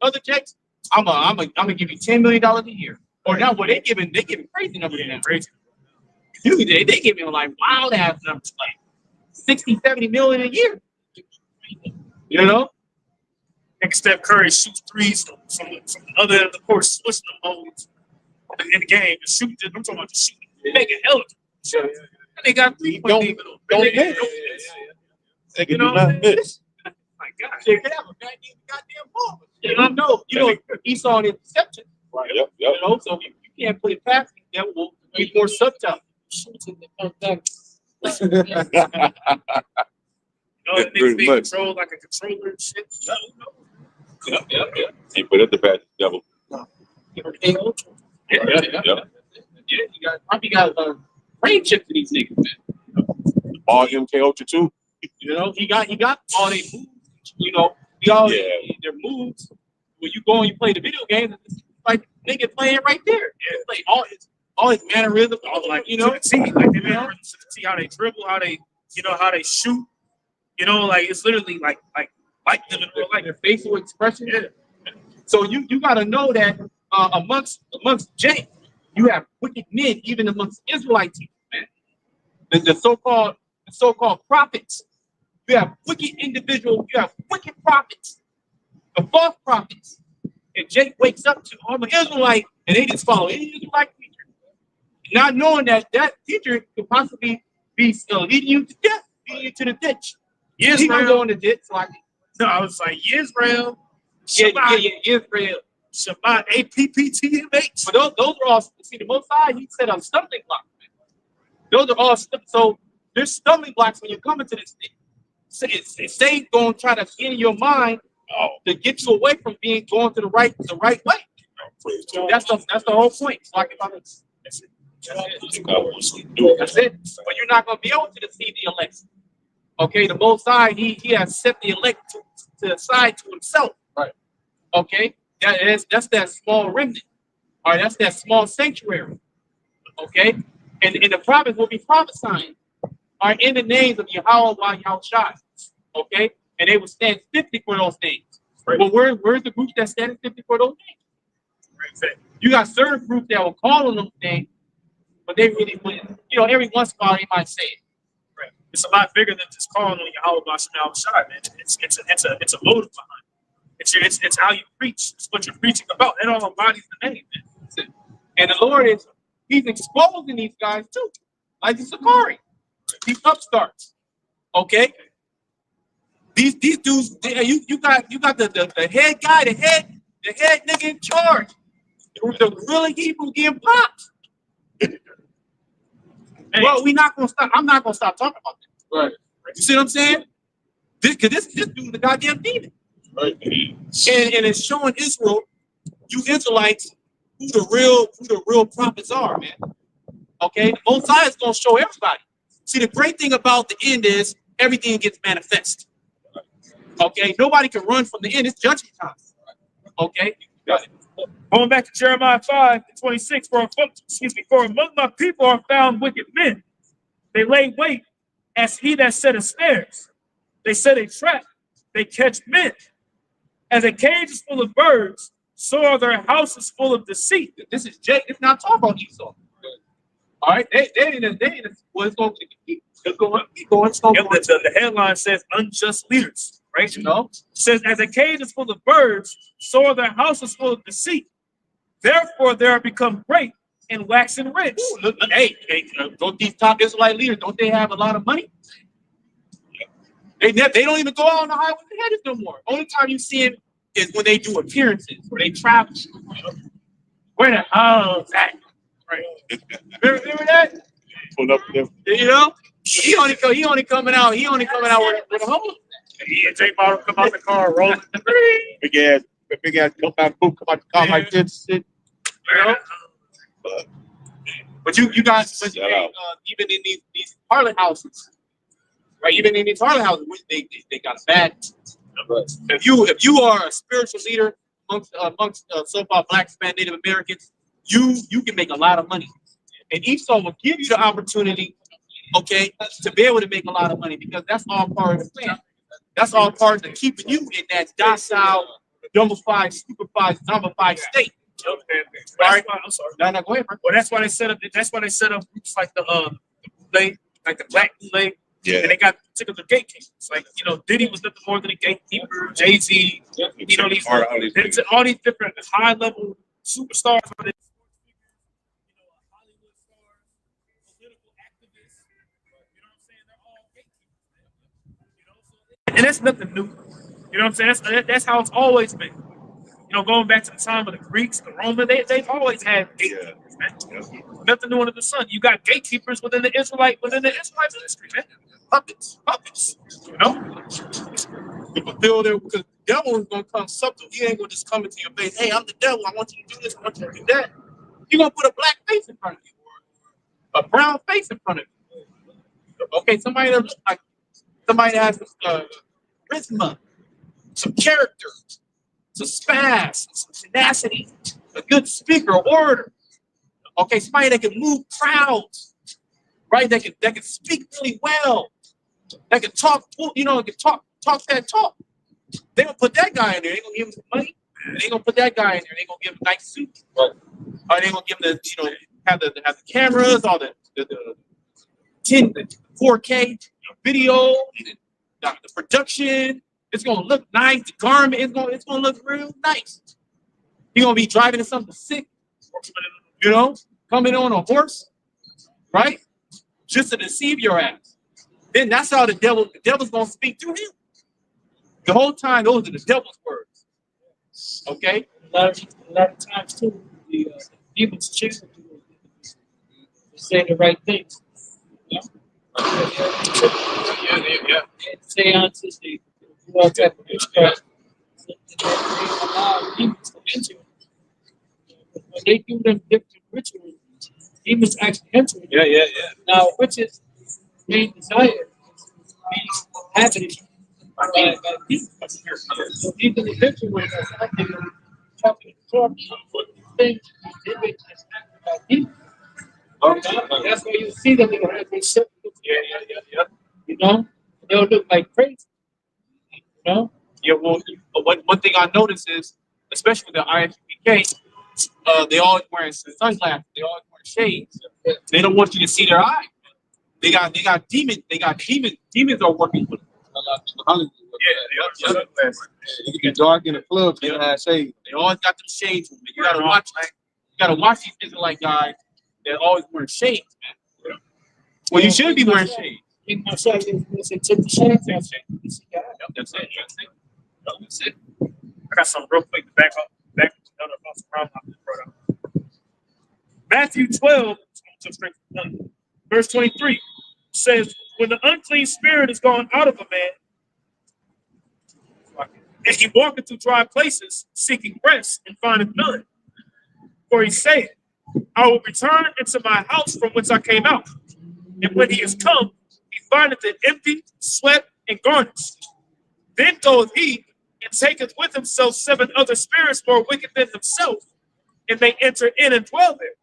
other Jakes, I'm gonna give you $10 million a year. Or now what they giving crazy numbers now. Crazy. Dude, they giving like wild ass numbers, like 60, 70 million a year. You know? Next Steph Curry shoots threes from the other end of the court, switching them holes in the game. The shoot, I'm talking about the shooting. Make it hell. And they got 3 Don't miss. They You can know do what I'm not saying? miss. My God. They could have a goddamn ball. You know, Esau and interception. Yep, yep. You know, so you can't put it past me. That will be more subtle. Shooting that comes back. You know, that Pretty niggas be much. controlled like a controller and shit. Yep. He put it the bad devil. Yeah, you got probably got brain chip to these niggas, man. All MKO too. You know, he got all their moves. You know, their moves. When you go and you play the video game, it's like nigga playing right there. Yeah, like all his mannerisms, all like you know, see, like they see how they dribble, how they shoot. You know, like it's literally like them in real life. their facial expression. Yeah. So you got to know that amongst Jay, you have wicked men even amongst Israelite people, man. The so-called prophets. You have wicked individuals. You have wicked prophets, the false prophets. And Jake wakes up to, I'm an Israelite, and they just follow any Israelite teacher, not knowing that teacher could possibly be leading you to death, leading you to the ditch. He gonna go in the ditch. So No, I was like, Israel, yeah, Shabbat, Israel. Shabbat, APPTMH. But those are all, see, the Most High, he said on stumbling blocks. Those are all, so there's stumbling blocks when you come into this thing. Satan's going to try to get in your mind to get you away from going to the right way. That's the whole point. So that's it. But you're not going to be able to deceive the elect. Okay, the Most High, he has set the elect to the side to himself. Right. Okay, that's that small remnant. All right, that's that small sanctuary. Okay, and the prophets will be prophesying. All right, in the names of Yahweh, Yahushua. Okay, and they will stand 50 for those names. Right. Well, where's the group that stands 50 for those names? Right. You got certain groups that will call on those names, but they really wouldn't. You know, every once in a while they might say it. Right. It's a lot bigger than just calling on Yahweh Yahushua, man. It's a motive behind it. It's how you preach. It's what you're preaching about. It all embodies the name, man. And the Lord he's exposing these guys too, like the Sakari, these upstarts. Okay, these dudes. You got the head guy, the head nigga in charge. The really Hebrew getting popped. Well, we're not gonna stop. I'm not gonna stop talking about that. Right. You see what I'm saying? This dude's the goddamn demon. Right. And it's showing Israel, you Israelites, who the real prophets are, man. Okay, the Most High is gonna show everybody. See, the great thing about the end is everything gets manifest. Okay, nobody can run from the end. It's judgment time. Okay, got it. Going back to Jeremiah 5:26, for among my people are found wicked men. They lay wait as he that setteth snares. They set a trap. They catch men. As a cage is full of birds, so are their houses full of deceit. This is Jake. It's not talking about Esau. All right, they didn't. Well, it's going to keep going. The headline says unjust leaders, right? You know, it says as a cage is full of birds, so are their houses full of deceit. Therefore, they are become great and waxing rich. Ooh, look, hey, don't these top Israelite leaders, don't they have a lot of money? They don't even go out on the highway with the headers no more. Only time you see them is when they do appearances, where they travel. Where the hell's that? Right. Remember that? Pull up them. You know? He only coming out with a hole. He and J Bottle come out the car rolling. Big ass come out the car like this. Shit. You know? But you guys, even in these harlot houses, right? Even in these harlot houses, they got a bad. If you are a spiritual leader amongst so-called Black, Hispanic, Native Americans, you can make a lot of money, and Esau will give you the opportunity, okay, to be able to make a lot of money because that's all part of the plan. That's all part of keeping you in that docile, dumbified, stupefied, zombified state. Right. I'm sorry. No, no, go ahead, bro. Well, that's why they set up. That's why they set up groups like the Bootleg, like the Black Bootleg, Yeah. and they got particular gatekeepers. Like Diddy was nothing more than a gatekeeper. Jay-Z, all these different high level superstars. Hollywood stars, political activists. You know what I'm saying? They're all gatekeepers. And that's nothing new. You know what I'm saying? That's how it's always been. Going back to the time of the Greeks, the Romans, they've always had gatekeepers, man. Nothing new under the sun. You got gatekeepers within the Israelite ministry, man. Puppets. To fulfill their, because the devil is gonna come subtle. He ain't gonna just come into your face. Hey, I'm the devil. I want you to do this. I want you to do that. He's gonna put a black face in front of you, or a brown face in front of you. Okay, somebody that looks like somebody that has some charisma, some character, some spaz, some tenacity, a good speaker, orator. Okay, somebody that can move crowds, right? That can speak really well. That can talk, talk that talk. They gonna put that guy in there. They gonna give him some money. They gonna put that guy in there. They gonna give him a nice suit. Or they gonna give him have the cameras, all the 4K video, the production. It's gonna look nice. The garment it's gonna look real nice. He gonna be driving in something sick, coming on a horse, right? Just to deceive your ass. Then that's how the devil's gonna speak to him. The whole time, those are the devil's words. Okay? A lot of times too, the demons chase them to say the right things. Yeah. And seances, they do all type of witchcraft. They allow demons to enter. When they do them different rituals, demons actually enter. Yeah. Now, witches' main desire is to be inhabited by demons. So even the rituals are out there talking things they make us acted by demons. That's why you see them in every certain look. Yeah. They'll look like crazy. Yeah, well, one thing I noticed is, especially with the IFPK, they always wearing sunglasses. They always wearing shades. They don't want you to see their eyes. They got demons. Demons are working with them. You can be dark in the club, you don't have shades. They always got them shades. You gotta watch. You gotta watch these Israelite guys. They're always wearing shades, man. Well, you should be wearing shades. In my shades, they say, take the shades off. That's it. I got something real quick to back up another problem I just brought up. Matthew 12, verse 23 says, when the unclean spirit is gone out of a man, and he walketh through dry places, seeking rest, and findeth none. For he saith, I will return into my house from whence I came out. And when he is come, he findeth it empty, swept, and garnished. Then goeth he and taketh with himself 7 other spirits more wicked than himself, and they enter in and dwell there.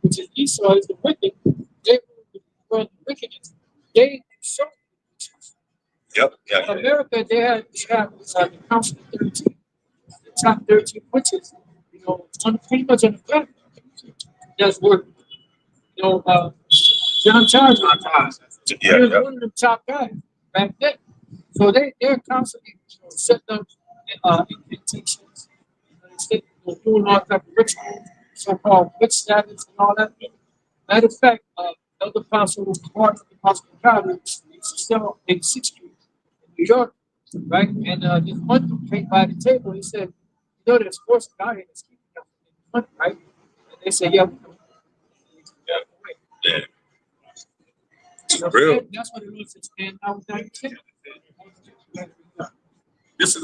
Which is Esau is the wicked. They were the wickedness. They show. Yep. In America, they have the Council of 13, the top 13 witches. Pretty much on the planet. That's where John Charles was one of the top guys back then. So they're constantly setting up incantations, doing all type of rituals, so-called witch status and all that. Matter of fact, Elder Apostle was part of the Apostle of God, which is still in 6th Street in New York, right? And this one dude came by the table. He said, there's force guy in this money, right? And they said, yeah. Real. That's what it was. It's and I was like, This is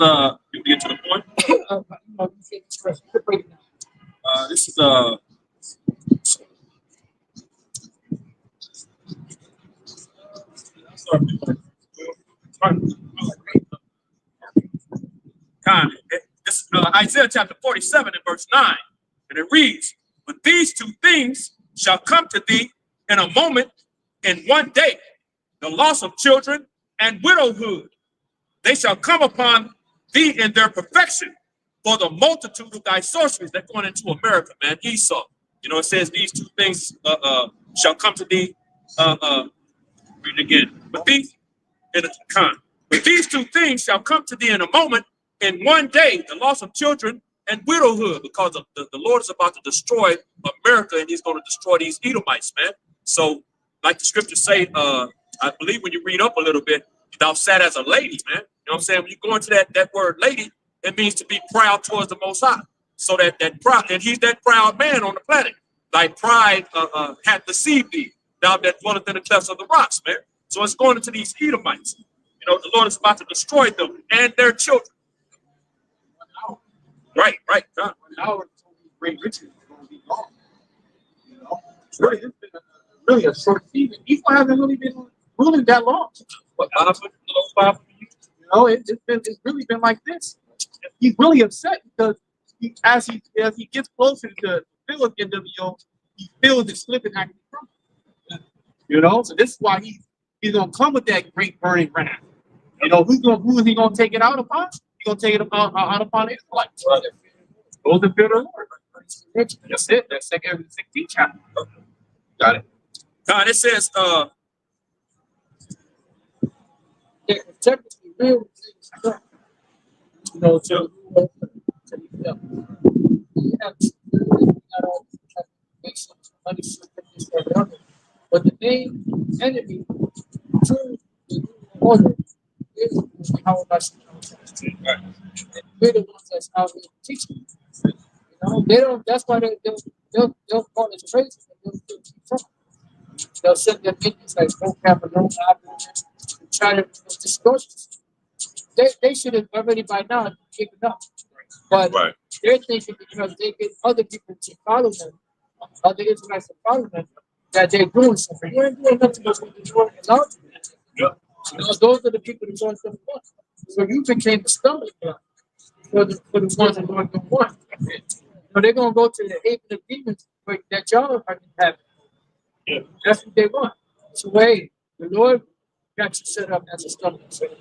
you get to the point. This is this is Isaiah chapter 47 and verse 9, and it reads, "But these 2 things shall come to thee in a moment, in one day the loss of children and widowhood. They shall come upon thee in their perfection for the multitude of thy sorceries. They're going into America, man. Esau. You know, it says these two things shall come to thee. Read it again. But these two things shall come to thee in a moment, in one day, the loss of children and widowhood, because of the Lord is about to destroy America, and he's going to destroy these Edomites, man. So, like the scriptures say, I believe when you read up a little bit, thou sat as a lady, man. You know what I'm saying? When you go into that word lady, it means to be proud towards the Most High. So that proud, and he's that proud man on the planet. Thy pride hath deceived thee, thou that dwelleth in the clefts of the rocks, man. So it's going into these Edomites. You know, the Lord is about to destroy them and their children. Right. Now great riches is going to be gone. You know, it's been really a short season. Esau hasn't really been ruling that long. But You know, it's really been like this. He's really upset because as he gets closer to Philip NWO, he feels it slipping actually from him. You know, so this is why he's gonna come with that great burning wrath. You know, who is he gonna take it out upon? He's gonna take it out upon the Israelites. Those that fear the Lord. That's it. That's 2nd chapter. Got it. God, it says, They're technically real. You know, to but the main enemy to the order is how much we're the ones that's out here teaching. You know, they don't. That's why they'll call it crazy. They'll send their minions like no capital, try to destroy us. They should have already by now given up. But they're thinking because they get other people to follow them, other Israelites to follow them, that they're doing something. You ain't doing nothing but what you're allowed to do. Those are the people that want something. So you became the stumbling block for the ones that don't want. So they're gonna go to the haven of demons that y'all are having. Yeah. That's what they want. So hey, the Lord got you set up as a stumbling block.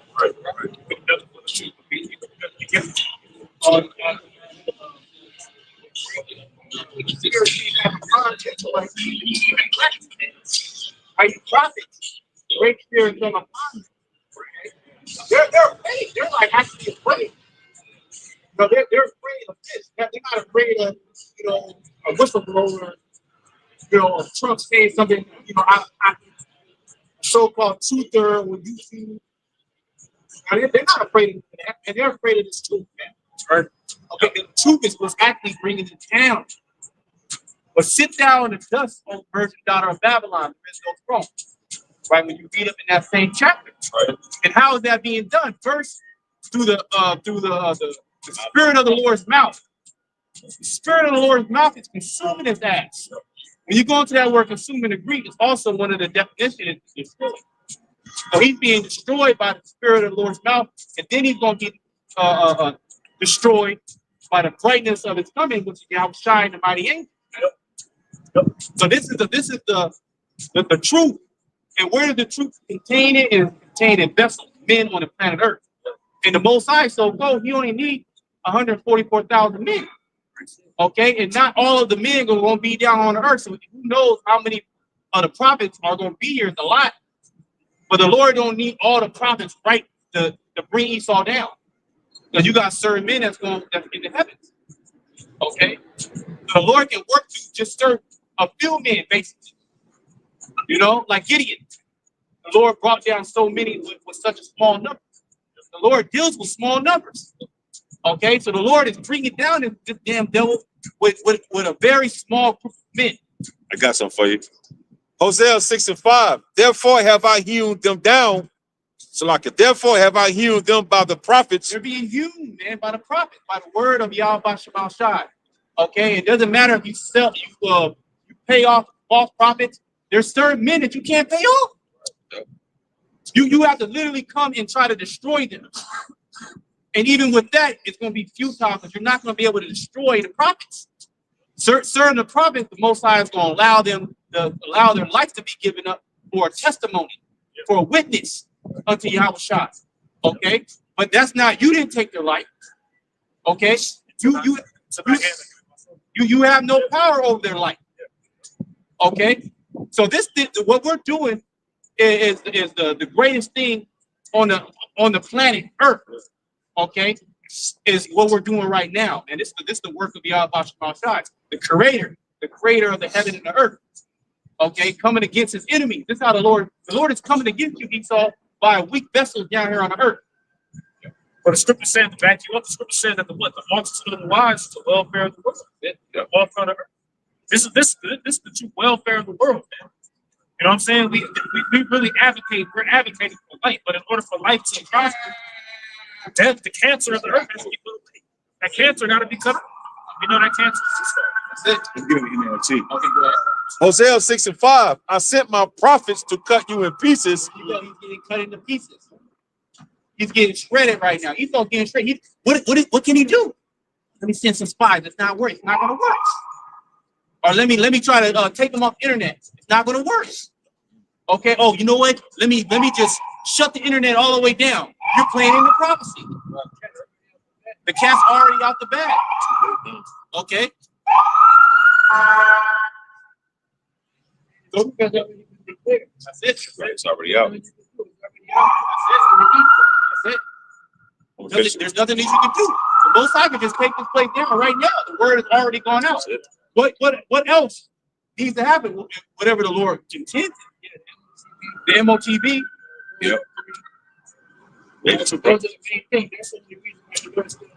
Are you prophets? Great spirit on upon you. They're afraid. They're like actually afraid. No, they're afraid of this. They're not afraid of, you know, a whistleblower, you know, a Trump saying something, you know, I so-called truther when you see. They're not afraid of that, and they're afraid of this truth, man. Right? Okay, the truth is what's actually bringing it down. But sit down in the dust, O virgin daughter of Babylon, there is no throne. Right, when you read up in that same chapter. Right. And how is that being done? First, through the spirit of the Lord's mouth. The spirit of the Lord's mouth is consuming his ass. When you go into that word consuming the Greek, it's also one of the definitions of destroyed. So he's being destroyed by the spirit of the Lord's mouth, and then he's going to get destroyed by the brightness of his coming, which is Yahushua the mighty angel. So this is the truth. And where does the truth contain it? Is contained in vessels, men on the planet Earth. And the Most High, so go, he only needs 144,000 men. Okay, and not all of the men are going to be down on the earth. So who knows how many of the prophets are going to be here? It's a lot. But the Lord don't need all the prophets right to bring Esau down. Because you got certain men that's in the heavens. Okay? The Lord can work to just serve a few men, basically. You know, like Gideon. The Lord brought down so many with such a small number. The Lord deals with small numbers. Okay, so the Lord is bringing down this damn devil with a very small group of men. I got something for you. Hosea 6:5. Therefore have I hewn them down. Salaka. Therefore have I hewn them by the prophets. They're being hewn, man, by the prophet, by the word of Yahweh Shema Shai. Okay, it doesn't matter if you pay off false prophets. There's certain men that you can't pay off. You have to literally come and try to destroy them. And even with that, it's going to be futile because you're not going to be able to destroy the prophets. Certain the prophets, the Most High is going to allow their life to be given up for a testimony, for a witness unto Yahweh. Okay, but that's not, you didn't take their life. Okay, you have no power over their life. Okay, so what we're doing is the greatest thing on the planet Earth. Okay, is what we're doing right now, and this is the work of Yahweh, the creator of the heaven and the earth. Okay, coming against his enemies. This is how the Lord is coming against you, Esau, by a weak vessel down here on the earth. But the scripture says to back you up, the scripture says that the multitude of the wise is the welfare of the world. The welfare of the earth. This is the true welfare of the world, man. You know what I'm saying? We really advocate, we're advocating for life, but in order for life to prosper, death, the cancer of the earth has to be put away. That cancer gotta be cut off. You know that cancer is Let's get it in there, T. Okay, go ahead. Hosea 6:5. I sent my prophets to cut you in pieces. You know, he's getting cut into pieces. He's getting shredded right now. He's not getting shredded. What can he do? Let me send some spies. It's not working. It's not gonna work. Or let me try to take them off the internet. It's not gonna work. Okay. Oh, you know what? Let me just shut the internet all the way down. You're playing in the prophecy. The cat's already out the bag. Okay. So, that's it. It's already out. That's it. There's nothing that you can do. The Most High can just take this place down right now. The word has already gone out. What else needs to happen? Whatever the Lord intended. The MOTV. Yep. Those are the main thing. That's the only reason why the Lord is going to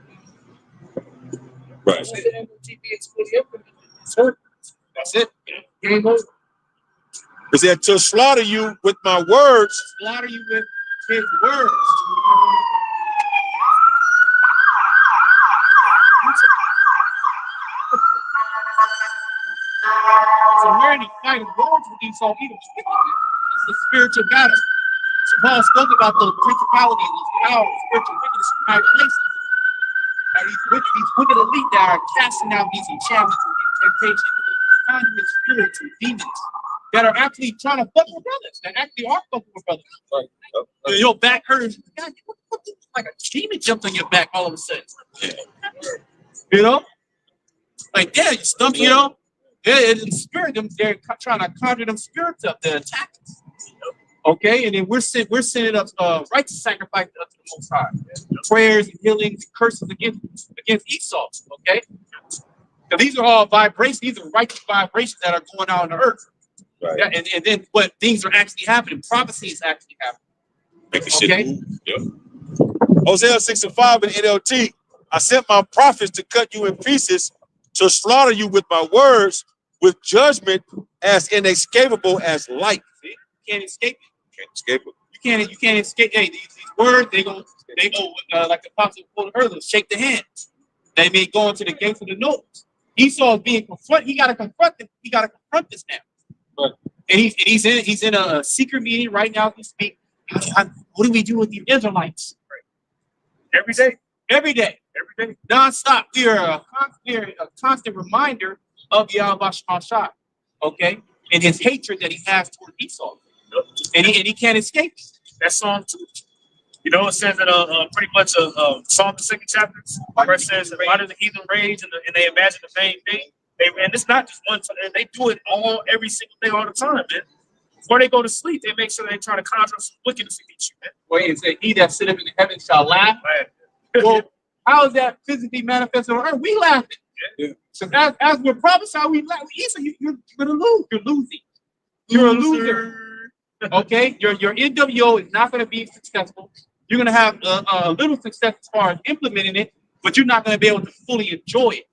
Right. the MOTV is fully implemented. It's hurt. That's it. Game over. It said to slaughter you with my words. Slaughter you with his words. So we're in a fight of words with Esau. It's a spiritual battle. So Paul spoke about those principalities, those powers, spiritual wickedness in high places. And these wicked elite that are casting out these enchantments and temptations, conjuring spirits and demons that are actually trying to fuck with brothers. That actually are fucking with brothers. Right. Your back hurts. God, what like a demon jumped on your back all of a sudden. You know? Like, yeah, your stomach, you know? Yeah, in spirit, they're trying to conjure them spirits up, the attackers. Okay, and then we're sending up righteous sacrifice up to the Most High, prayers, and healings, and curses against Esau. Okay, so these are all vibrations. These are righteous vibrations that are going out on the earth. Right. Yeah, and then what things are actually happening? Prophecy is actually happening. Make the shit move. Yep. Hosea 6:5 in NLT. I sent my prophets to cut you in pieces, to slaughter you with my words, with judgment as inescapable as light. See? You can't escape it. Can't escape it. You can't escape. Hey, these words, they go like the apostle quoted earlier, shake the hands. They may go into the gates of the nobles. Esau is being confronted. He got to confront them. He got to confront this now. Right. And he's in a secret meeting right now as we speak. What do we do with the Israelites? every day, Every day, nonstop. We are a constant reminder of Yahweh Shemashah, okay, and his hatred that he has toward Esau, and he can't escape it. that Psalm 2. You know, it says that pretty much Psalm the 2nd chapter, where it says, why do the heathen rage and they imagine the vain thing? And it's not just one time, they do it every single day, all the time, man. Before they go to sleep, they make sure they try to conjure some wickedness against you, man. Where he said, he that sitteth in the heavens shall laugh. Well, how is that physically manifested on earth? We laughing. Yeah. So as we're prophesying, we laugh. You're gonna lose. You're losing. You're a loser. Okay, your NWO is not gonna be successful. You're gonna have a little success as far as implementing it, but you're not gonna be able to fully enjoy it.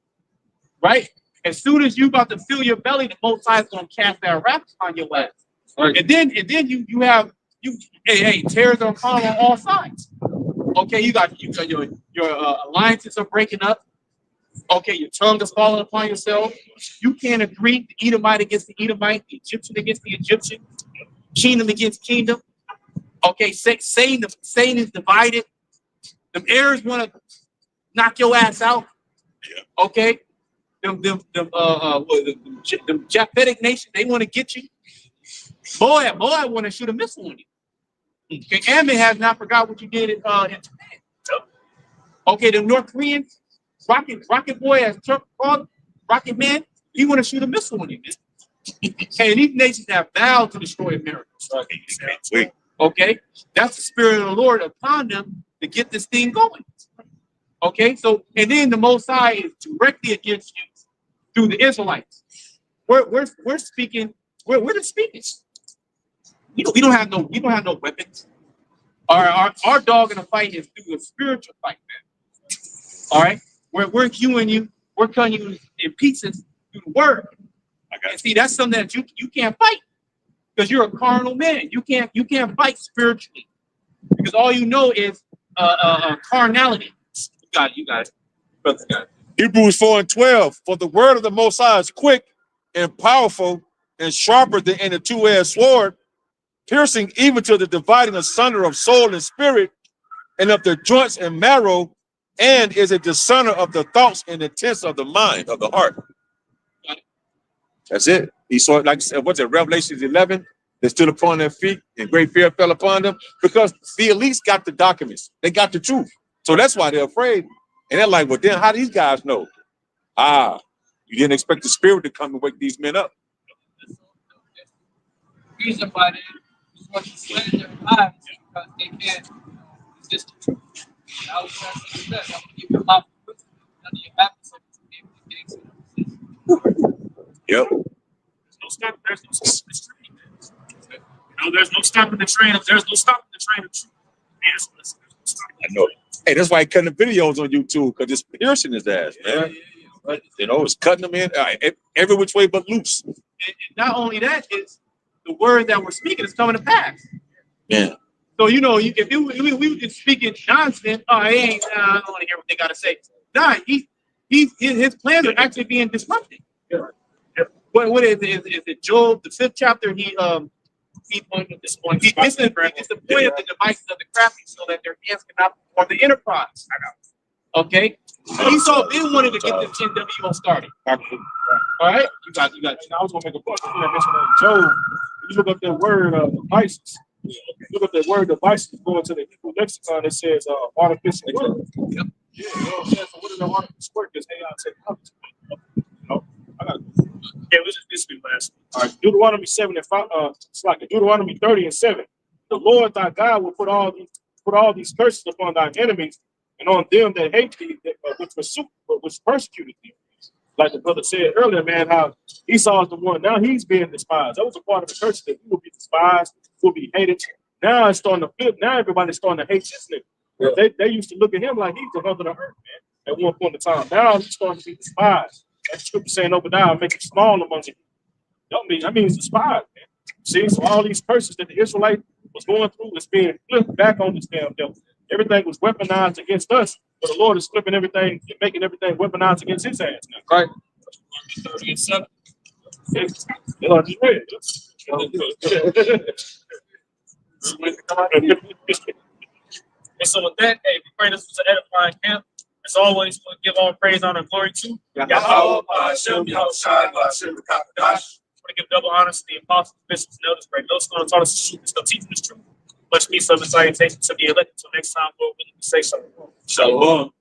Right? As soon as you about to fill your belly, the Most High is gonna cast that wrath on your ass. Right. And then you have terrors are coming on all sides. Okay, you got your alliances are breaking up. Okay, your tongue is falling upon yourself. You can't agree. The Edomite against the Edomite, the Egyptian against the Egyptian, kingdom against kingdom. Okay, Satan is divided. The heirs want to knock your ass out. Okay, the Japhetic nation, they want to get you. Moab want to shoot a missile on you. Okay, Ammon has not forgot what you did in Japan. Okay, the North Koreans, Rocket Boy has called Rocket Man, he want to shoot a missile on you, man. And these nations have vowed to destroy America. Okay, that's the spirit of the Lord upon them to get this thing going. Okay, so and then the Most High is directly against you through the Israelites. We're speaking. We're the speakers. We don't have no weapons. Our dog in the fight is through a spiritual fight, man. All right, we're hewing you. We're cutting you in pieces through the word. And see, that's something that you can't fight because you're a carnal man. You can't fight spiritually because all you know is carnality. You got it. Hebrews 4:12. For the word of the Most High is quick and powerful and sharper than any two-edged sword, piercing even to the dividing asunder of soul and spirit, and of the joints and marrow, and is a discerner of the thoughts and intents of the mind, of the heart. That's it. He saw it, like what's it, Revelation 11? They stood upon their feet, and great fear fell upon them because the elites got the documents. They got the truth. So that's why they're afraid. And they're like, well, then how do these guys know? You didn't expect the spirit to come and wake these men up. The reason why they just want to sweat in their lives because they can't resist the truth. I was trying to say that. I'm going to give you a lot of wisdom. None of your habits are to be able to get. Yep. There's no stopping this train. You know, there's no stopping the train. There's no stopping the train of truth. Yes, there's no stopping I know. Hey, that's why he cutting the videos on YouTube, because it's piercing his ass, man. Right? You know, it's cutting them in every which way but loose. And not only that, it's the word that we're speaking is coming to pass. Yeah. So you know, if we were just speaking nonsense, I don't want to hear what they got to say. Nah, his plans are actually being disrupted. What is it? Is it Job, the 5th chapter? He pointed this point. He disappointed the devices of the crafty so that their hands cannot perform the enterprise. Okay. Esau didn't want to get this NWO started. All right, you got. I was gonna make a point. I mentioned Job. You look up that word devices. Look up that word devices. Go into the Hebrew lexicon. It says artificial work. Yep. Yeah. You know what I'm saying? So what is the artificial work? Is AI technology. You know, I got. Yeah, it was just this week last week. All right, Deuteronomy 7 and 5. It's like Deuteronomy 30 and 7. The Lord thy God will put all these curses upon thy enemies and on them that hate thee, which persecuted thee. Like the brother said earlier, man, how Esau is the one. Now he's being despised. That was a part of the curse that he will be despised, will be hated. Now it's starting to flip. Now everybody's starting to hate this nigga. Yeah. They used to look at him like he's the husband of the earth, man. At one point in time. Now he's starting to be despised. That's scripture saying Obadiah, make it small among you. That means despised, man. See, so all these curses that the Israelite was going through is being flipped back on this damn devil. Everything was weaponized against us, but the Lord is flipping everything and making everything weaponized against his ass now. Right. 30 and 7. I just read it. And so with that, hey, we pray this was an edifying camp. As always, we'll give all praise, honor, and glory to Yahweh, Hashem, Yahushua, Hashem, Kakadash. I want to give double honors to the apostles, bishops, and elders, great millstones, taught us the truth, and still teaching this truth. Much peace, love, and salutations to the elect. Until next time, Lord, we say something. Shalom.